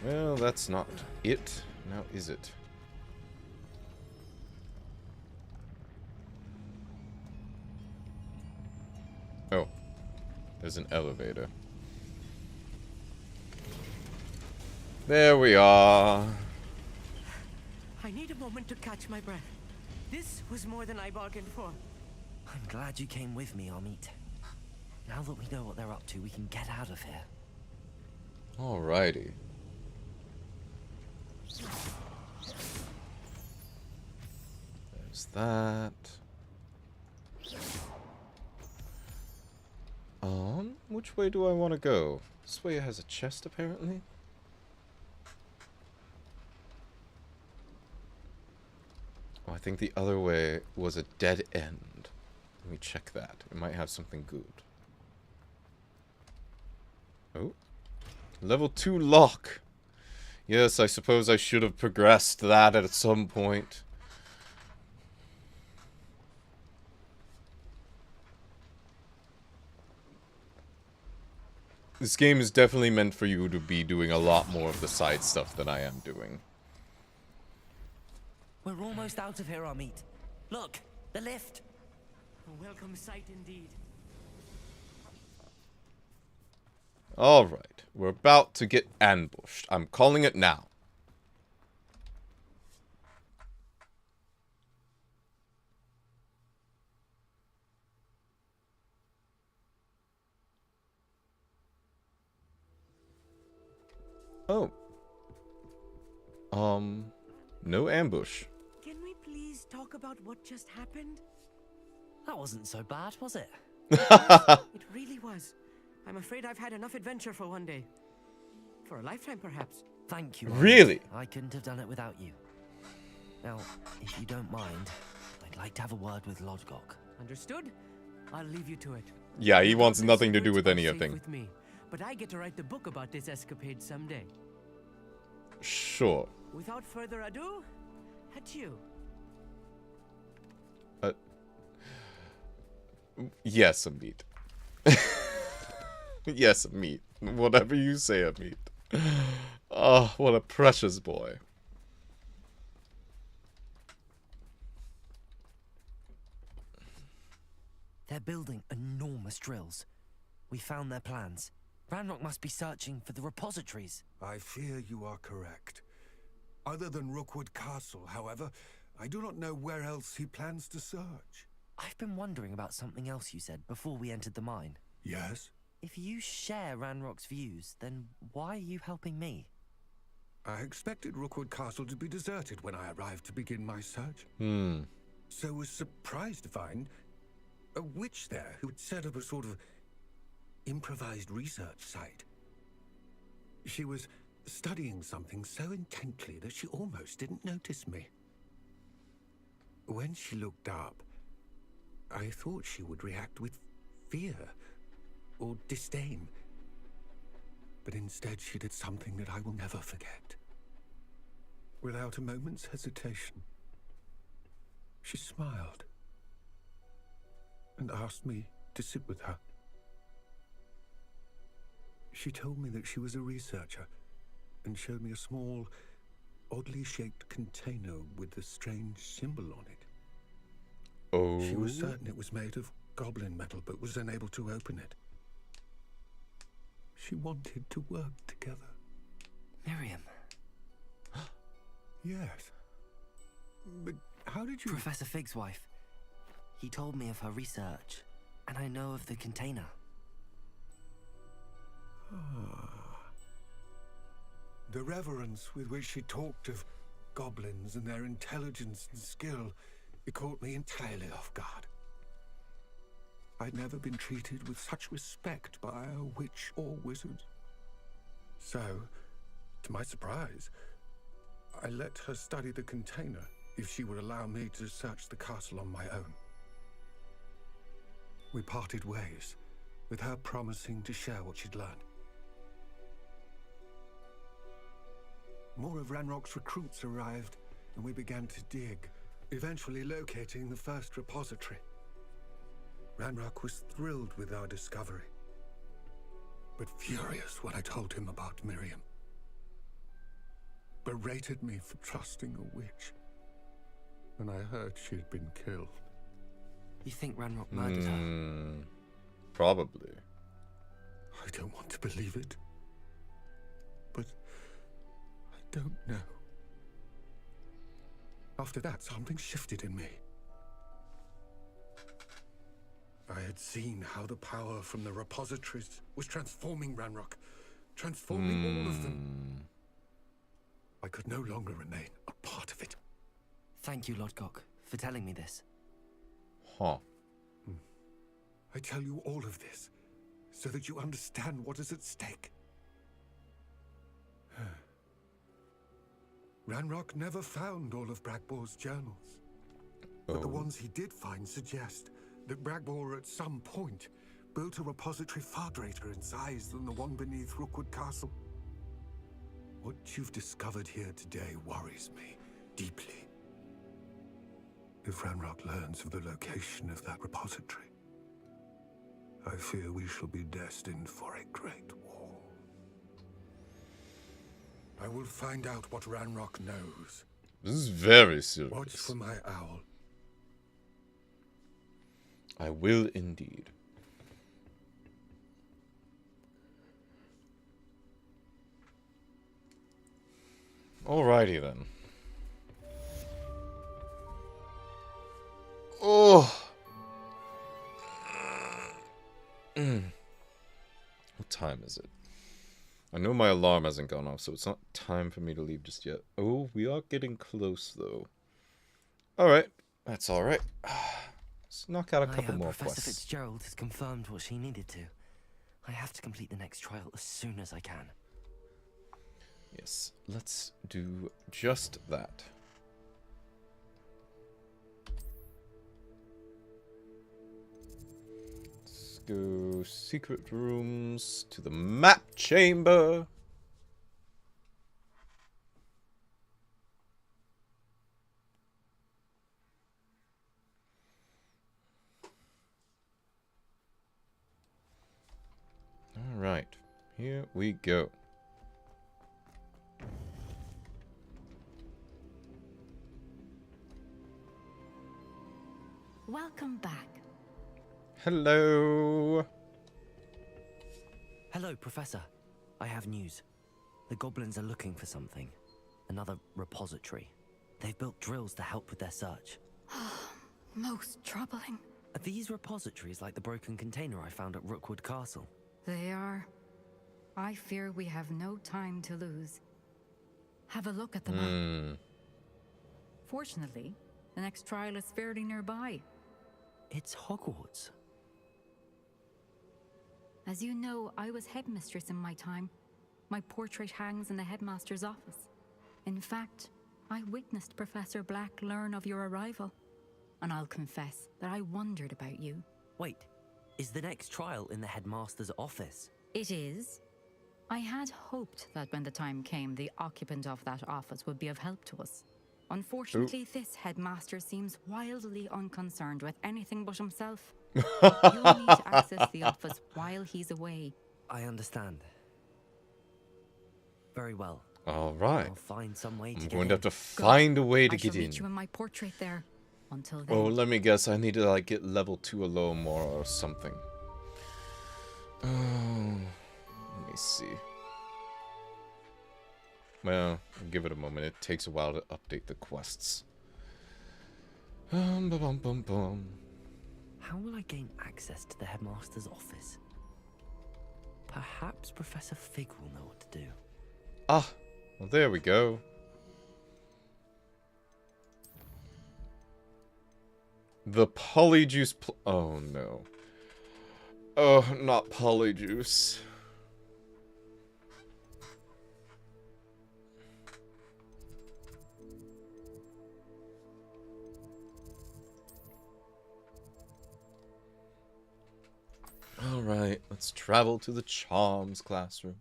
Well, that's not it. Now is it? Oh. There's an elevator. There we are. I need a moment to catch my breath. This was more than I bargained for. I'm glad you came with me, Amit. Now that we know what they're up to, we can get out of here. Alrighty. There's that. Which way do I want to go? This way has a chest, apparently. Oh, I think the other way was a dead end. Let me check that. It might have something good. Oh. Level 2 lock. Yes, I suppose I should have progressed that at some point. This game is definitely meant for you to be doing a lot more of the side stuff than I am doing. We're almost out of here, Amit. Look, the lift. A welcome sight indeed. Alright, we're about to get ambushed. I'm calling it now. Oh. No ambush. Can we please talk about what just happened? That wasn't so bad, was it? It really was. I'm afraid I've had enough adventure for one day. For a lifetime, perhaps. Thank you. Really? I couldn't have done it without you. Now, if you don't mind, I'd like to have a word with Lodgok. Understood? I'll leave you to it. Yeah, he The wants goblin nothing to do secrets with are any safe of thing. with me, but I get to write the book about this escapade someday. Sure. Without further ado, adieu. Yes, Amit. Yes, Amit. Whatever you say, Amit. Oh, what a precious boy. They're building enormous drills. We found their plans. Ranrock must be searching for the repositories. I fear you are correct. Other than Rookwood Castle, however, I do not know where else he plans to search. I've been wondering about something else you said before we entered the mine. Yes? If you share Ranrock's views, then why are you helping me? I expected Rookwood Castle to be deserted when I arrived to begin my search. So was surprised to find a witch there who had set up a sort of improvised research site. She was studying something so intently that she almost didn't notice me. When she looked up, I thought she would react with fear or disdain. But instead she did something that I will never forget. Without a moment's hesitation, she smiled and asked me to sit with her. She told me that she was a researcher and showed me a small, oddly shaped container with a strange symbol on it. Oh. She was certain it was made of goblin metal, but was unable to open it. She wanted to work together. Miriam. Yes. But how did you... Professor Fig's wife. He told me of her research, and I know of the container. The reverence with which she talked of goblins and their intelligence and skill, it caught me entirely off guard. I'd never been treated with such respect by a witch or wizard. So, to my surprise, I let her study the container if she would allow me to search the castle on my own. We parted ways, with her promising to share what she'd learned. More of Ranrock's recruits arrived, and we began to dig, eventually locating the first repository. Ranrock was thrilled with our discovery, but furious when I told him about Miriam. Berated me for trusting a witch, and I heard she had been killed. You think Ranrock murdered her? Probably. I don't want to believe it, but I don't know. After that, something shifted in me. I had seen how the power from the repositories was transforming Ranrock, transforming all of them. I could no longer remain a part of it. Thank you, Lodgok, for telling me this. Huh. I tell you all of this so that you understand what is at stake. Ranrock never found all of Bragbor's journals, but the ones he did find suggest that Bragbor at some point built a repository far greater in size than the one beneath Rookwood Castle. What you've discovered here today worries me deeply. If Ranrock learns of the location of that repository, I fear we shall be destined for a great war. I will find out what Ranrock knows. This is very serious. Watch for my owl. I will indeed. Alrighty then. Oh. What time is it? I know my alarm hasn't gone off, so it's not time for me to leave just yet. Oh, we are getting close, though. Alright, that's alright. Let's knock out a couple more Professor quests. Fitzgerald has confirmed what she needed to. I have to complete the next trial as soon as I can. Yes, let's do just that. go secret rooms to the map chamber. All right, here we go. Welcome back. Hello. Hello, Professor. I have news. The goblins are looking for something. Another repository. They've built drills to help with their search. Most troubling. Are these repositories like the broken container I found at Rookwood Castle? They are. I fear we have no time to lose. Have a look at the map. Fortunately, the next trial is fairly nearby. It's Hogwarts. As you know, I was headmistress in my time. My portrait hangs in the headmaster's office. In fact, I witnessed Professor Black learn of your arrival. And I'll confess that I wondered about you. Wait, is the next trial in the headmaster's office? It is. I had hoped that when the time came, the occupant of that office would be of help to us. Unfortunately, this headmaster seems wildly unconcerned with anything but himself. You'll need to access the office while he's away. I understand. Very well. All right. I'll find some way to I'm get going in. to have to find a way to I shall get in. meet you in my portrait there. Until then. Oh, let me guess. I need to like get level 2 alone more or something. Oh, let me see. Well, give it a moment. It takes a while to update the quests. Bum, bum, bum, bum. How will I gain access to the headmaster's office? Perhaps Professor Fig will know what to do. Ah, well, there we go. The polyjuice oh no. Oh, not polyjuice. Alright, let's travel to the charms classroom.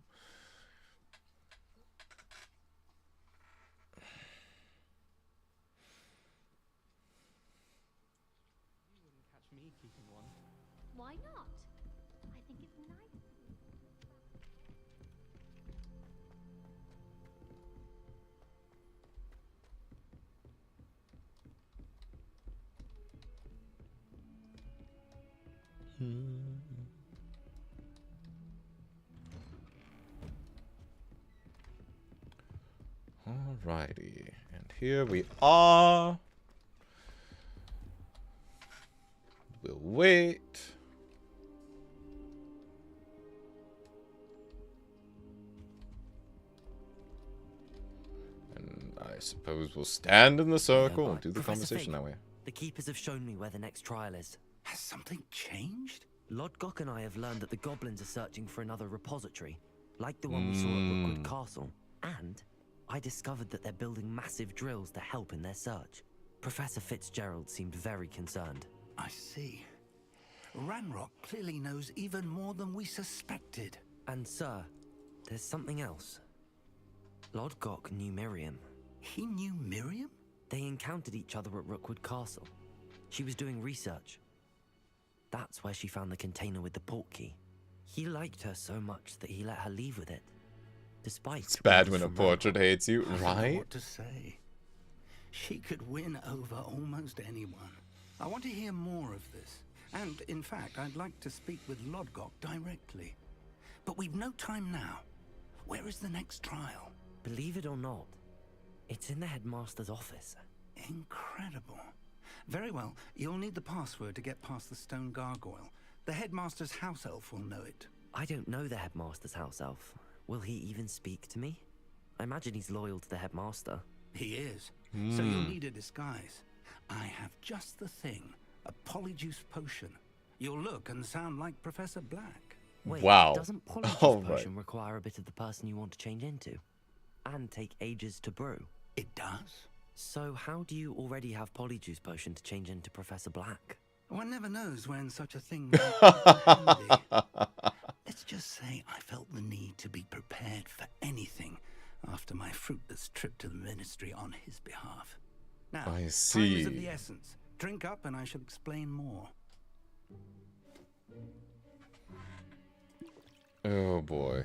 Why not? I think it's nice. Alrighty, and here we are. We'll wait. And I suppose we'll stand in the circle and do the Professor conversation Fig, that way. The keepers have shown me where the next trial is. Has something changed? Lodgok and I have learned that the goblins are searching for another repository, like the one we saw at Rookwood Castle. And I discovered that they're building massive drills to help in their search. Professor Fitzgerald seemed very concerned. I see. Ranrock clearly knows even more than we suspected. And sir, there's something else. Lodgok knew Miriam. He knew Miriam? They encountered each other at Rookwood Castle. She was doing research. That's where she found the container with the port key. He liked her so much that he let her leave with it. Despite It's bad when a portrait hates you, I don't know right? what to say. She could win over almost anyone. I want to hear more of this. And, in fact, I'd like to speak with Lodgok directly. But we've no time now. Where is the next trial? Believe it or not, it's in the headmaster's office. Incredible. Very well, you'll need the password to get past the stone gargoyle. The headmaster's house elf will know it. I don't know the headmaster's house elf. Will he even speak to me? I imagine he's loyal to the headmaster. He is. So you'll need a disguise. I have just the thing. A polyjuice potion. You'll look and sound like Professor Black. Wait, Wow. doesn't polyjuice Alright. potion require a bit of the person you want to change into? And take ages to brew? It does. So how do you already have polyjuice potion to change into Professor Black? One never knows when such a thing might come handy. Let's just say I felt the need to be prepared for anything after my fruitless trip to the ministry on his behalf. Now, I time is see. of the essence. Drink up and I shall explain more. Oh boy.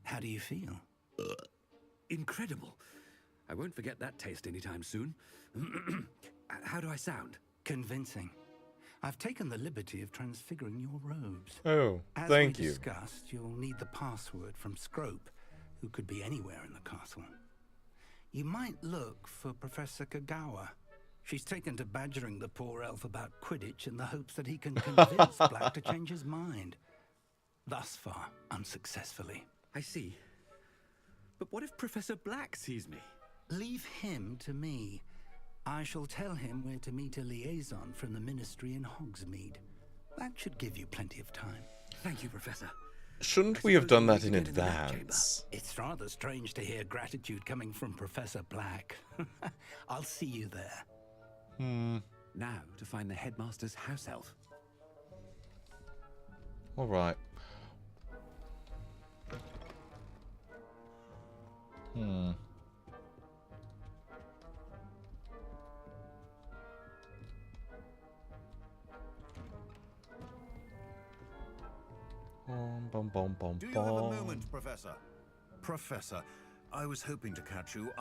How do you feel? Incredible. I won't forget that taste anytime soon. How do I sound? Convincing. I've taken the liberty of transfiguring your robes. Oh, As thank we you. discussed, you'll need the password from Scrope, who could be anywhere in the castle. You might look for Professor Kagawa. She's taken to badgering the poor elf about Quidditch in the hopes that he can convince Black to change his mind. Thus far, unsuccessfully. I see. But what if Professor Black sees me? Leave him to me. I shall tell him where to meet a liaison from the ministry in Hogsmeade. That should give you plenty of time. Thank you, Professor. Shouldn't we have done that in advance? It's rather strange to hear gratitude coming from Professor Black. I'll see you there. Now to find the headmaster's house elf. All right. Do you have a moment, Professor? Professor, I was hoping to catch you.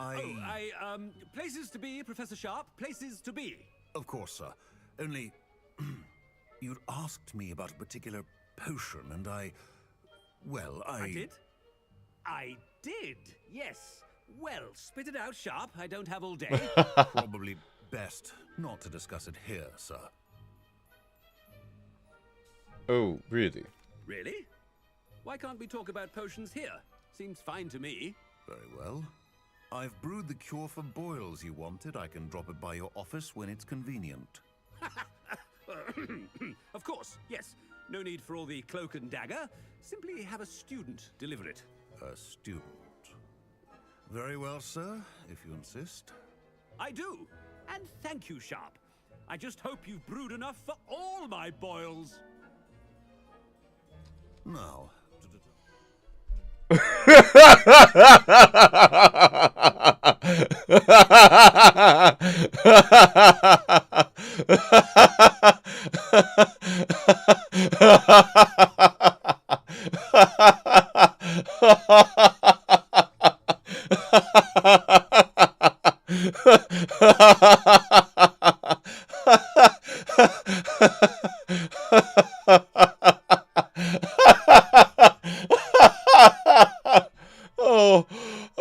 Places to be, Professor Sharp. Places to be. Of course, sir. Only, you'd asked me about a particular potion, and I did? I did, yes. Well, spit it out, Sharp. I don't have all day. Probably best not to discuss it here, sir. Oh, really? Really? Why can't we talk about potions here? Seems fine to me. Very well. I've brewed the cure for boils you wanted. I can drop it by your office when it's convenient. Of course, yes. No need for all the cloak and dagger. Simply have a student deliver it. A student. Very well, sir, if you insist. I do. And thank you, Sharp. I just hope you've brewed enough for all my boils. Now.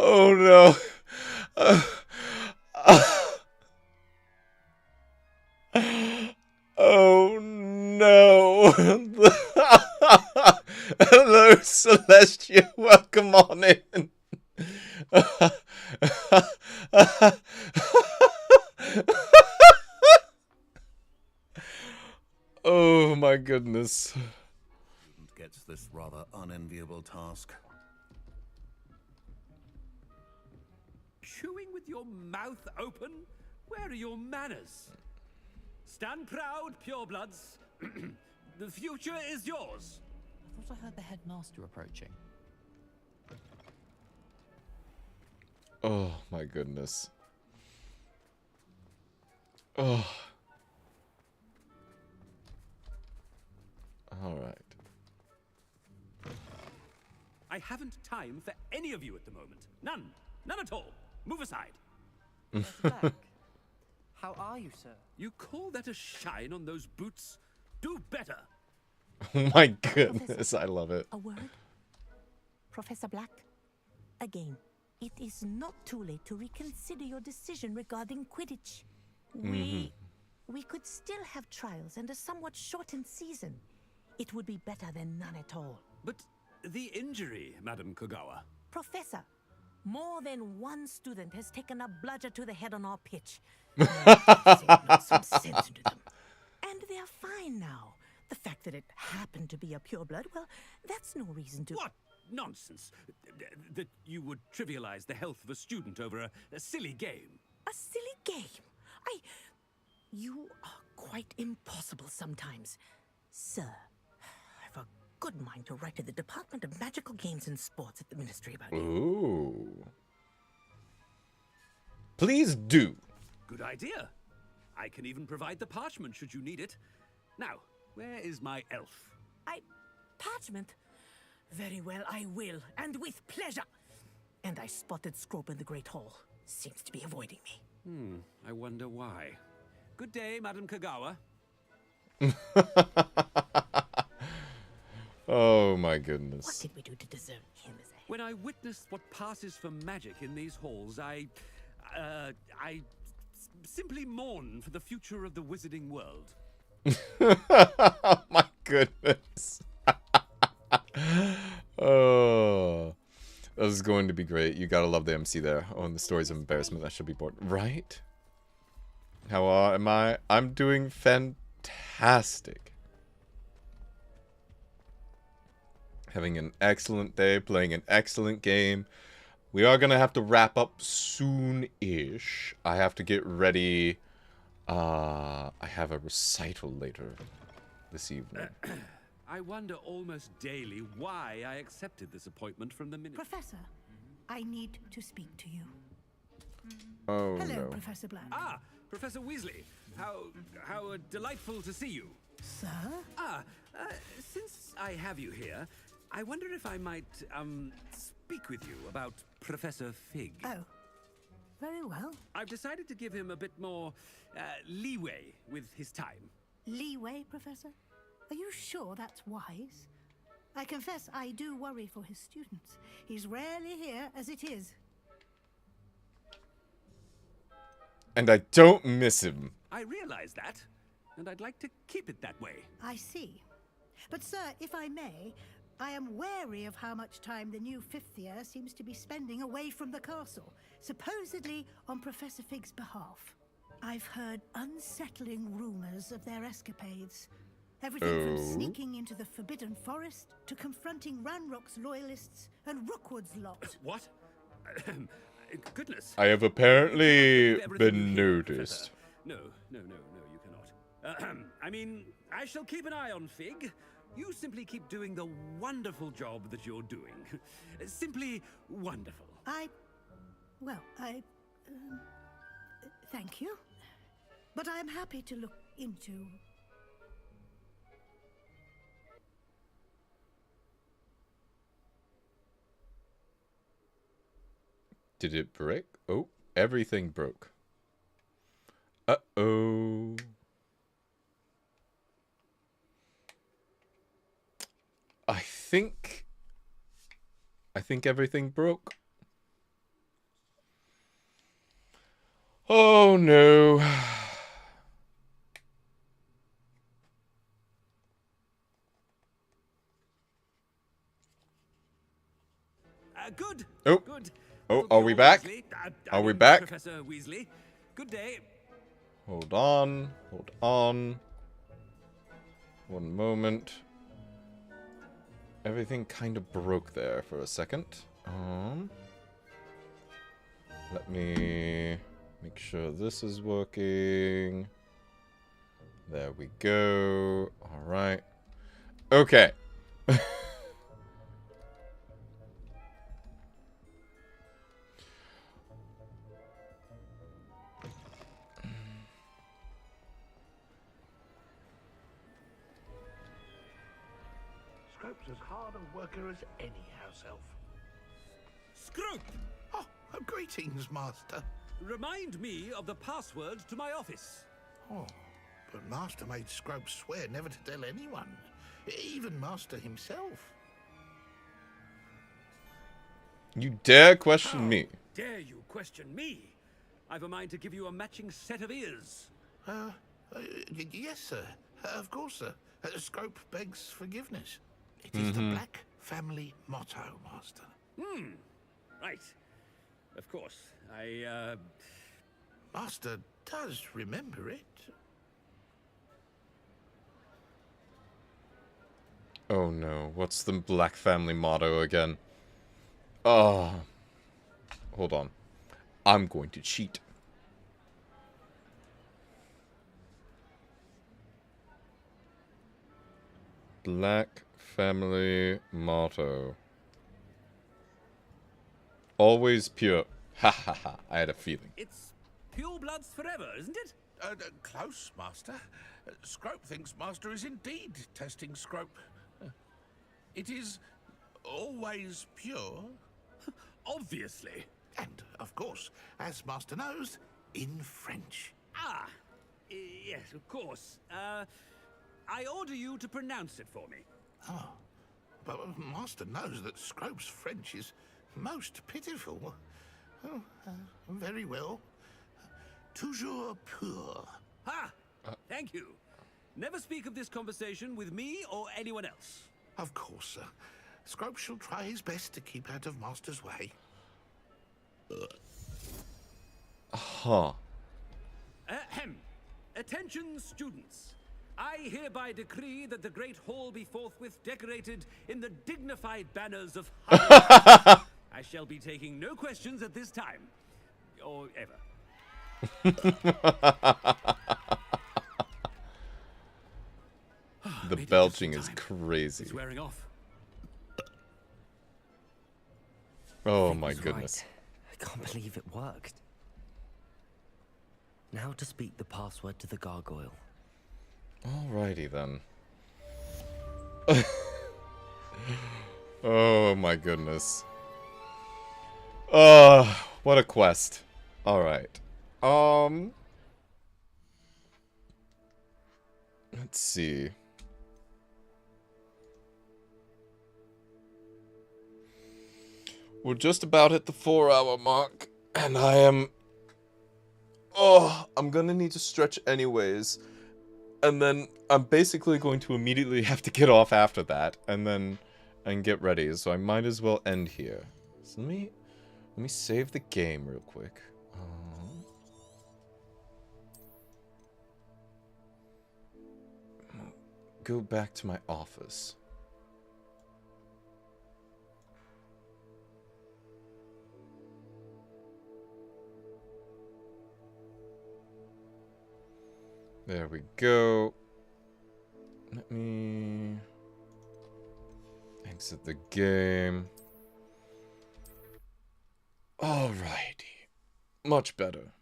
Oh no. Oh no. Hello, Celestia. Welcome on in. Oh my goodness. Gets this rather unenviable task. Chewing with your mouth open? Where are your manners? Stand proud, purebloods. The future is yours. I thought I heard the headmaster approaching. Oh my goodness. Oh. All right. I haven't time for any of you at the moment. None. None at all. Move aside. Black. How are you, sir? You call that a shine on those boots? Do better. Oh my goodness, I love it. A word? Professor Black? Again, it is not too late to reconsider your decision regarding Quidditch. We could still have trials and a somewhat shortened season. It would be better than none at all. But the injury, Madam Kagawa. Professor, more than one student has taken a bludger to the head on our pitch. Some sense into them. And there are fine now. The fact that it happened to be a pureblood, well, that's no reason to... What nonsense! That you would trivialize the health of a student over a silly game. A silly game? You are quite impossible sometimes. Sir, I've a good mind to write to the Department of Magical Games and Sports at the Ministry about you. Ooh. Please do. Good idea. I can even provide the parchment should you need it. Now, where is my elf? Parchment? Very well, I will, and with pleasure. And I spotted Scrope in the Great Hall. Seems to be avoiding me. I wonder why. Good day, Madam Kagawa. Oh my goodness. What did we do to deserve him as a... When I witnessed what passes for magic in these halls, I simply mourn for the future of the wizarding world. Oh my goodness. Oh, this is going to be great. You gotta love the MC there. Oh, and the stories of embarrassment. That should be bored, right? How am I? I'm doing fantastic. Having an excellent day, playing an excellent game. We are gonna have to wrap up soon-ish. I have to get ready. I have a recital later this evening. I wonder almost daily why I accepted this appointment from the minister. Professor, I need to speak to you. Oh, Hello, no. Professor Black. Ah, Professor Weasley. How delightful to see you. Sir? Since I have you here, I wonder if I might, speak with you about Professor Fig. Oh, very well. I've decided to give him a bit more, leeway with his time. Leeway, Professor? Are you sure that's wise? I confess I do worry for his students. He's rarely here as it is. And I don't miss him. I realize that, and I'd like to keep it that way. I see. But sir, if I may, I am wary of how much time the new fifth year seems to be spending away from the castle, supposedly on Professor Fig's behalf. I've heard unsettling rumors of their escapades. Everything from sneaking into the Forbidden Forest to confronting Ranrock's loyalists and Rookwood's lot. What? Goodness. I have apparently been noticed. No, you cannot. I mean, I shall keep an eye on Fig. You simply keep doing the wonderful job that you're doing. Simply wonderful. Thank you. But I'm happy to look into... Did it break? Oh, everything broke. Uh-oh. I think everything broke. Oh no. Good. Oh. Good. Oh, are we back? Are we back? Professor Weasley. Good day. Hold on. Hold on. One moment. Everything kind of broke there for a second. Let me make sure this is working. There we go. All right. Okay. Scrope's as hard a worker as any house elf. Scrope! Oh, greetings, Master. Remind me of the password to my office. Oh, but Master made Scrope swear never to tell anyone, even Master himself. You dare question me? Dare you question me? I've a mind to give you a matching set of ears. Yes, sir. Of course, sir. Scrope begs forgiveness. It is the Black family motto, Master. Right. Of course. Master does remember it. Oh no, what's the Black family motto again? Oh. Hold on. I'm going to cheat. Black family motto. Always pure. Ha ha ha, I had a feeling. It's pure bloods forever, isn't it? Close, Master. Scrope thinks Master is indeed testing Scrope. It is always pure. Obviously. And, of course, as Master knows, in French. Ah, yes, of course. I order you to pronounce it for me. Oh, but Master knows that Scrope's French is most pitiful. Oh, very well. Toujours pur. Ha! Thank you. Never speak of this conversation with me or anyone else. Of course, sir. Scrope shall try his best to keep out of Master's way. Huh. Ahem. Attention, students. I hereby decree that the Great Hall be forthwith decorated in the dignified banners of Hogwarts. I shall be taking no questions at this time. Or ever. The belching is It's crazy. wearing off. Oh Fig my was goodness. right. I can't believe it worked. Now to speak the password to the gargoyle. Alrighty then. Oh my goodness. What a quest. Alright. Let's see. We're just about at the 4-hour mark, and I am... Oh, I'm gonna need to stretch anyways. And then I'm basically going to immediately have to get off after that, and get ready. So I might as well end here. So let me save the game real quick. Go back to my office. There we go. Let me exit the game. Alrighty. Much better.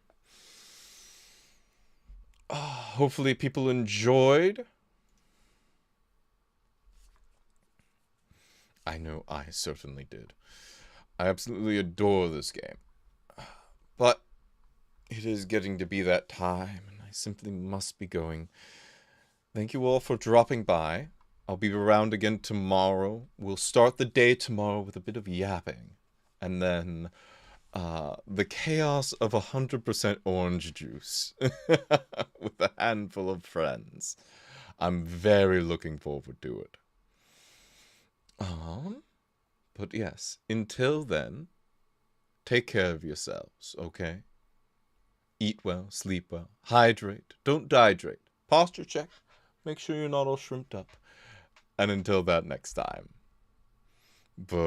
Hopefully people enjoyed. I know I certainly did. I absolutely adore this game. But it is getting to be that time, and I simply must be going. Thank you all for dropping by. I'll be around again tomorrow. We'll start the day tomorrow with a bit of yapping. And then the chaos of 100% orange juice with a handful of friends. I'm very looking forward to it. But yes, until then, take care of yourselves, okay? Eat well, sleep well, hydrate, don't dehydrate, posture check, make sure you're not all shrimped up. And until that next time, bye-bye!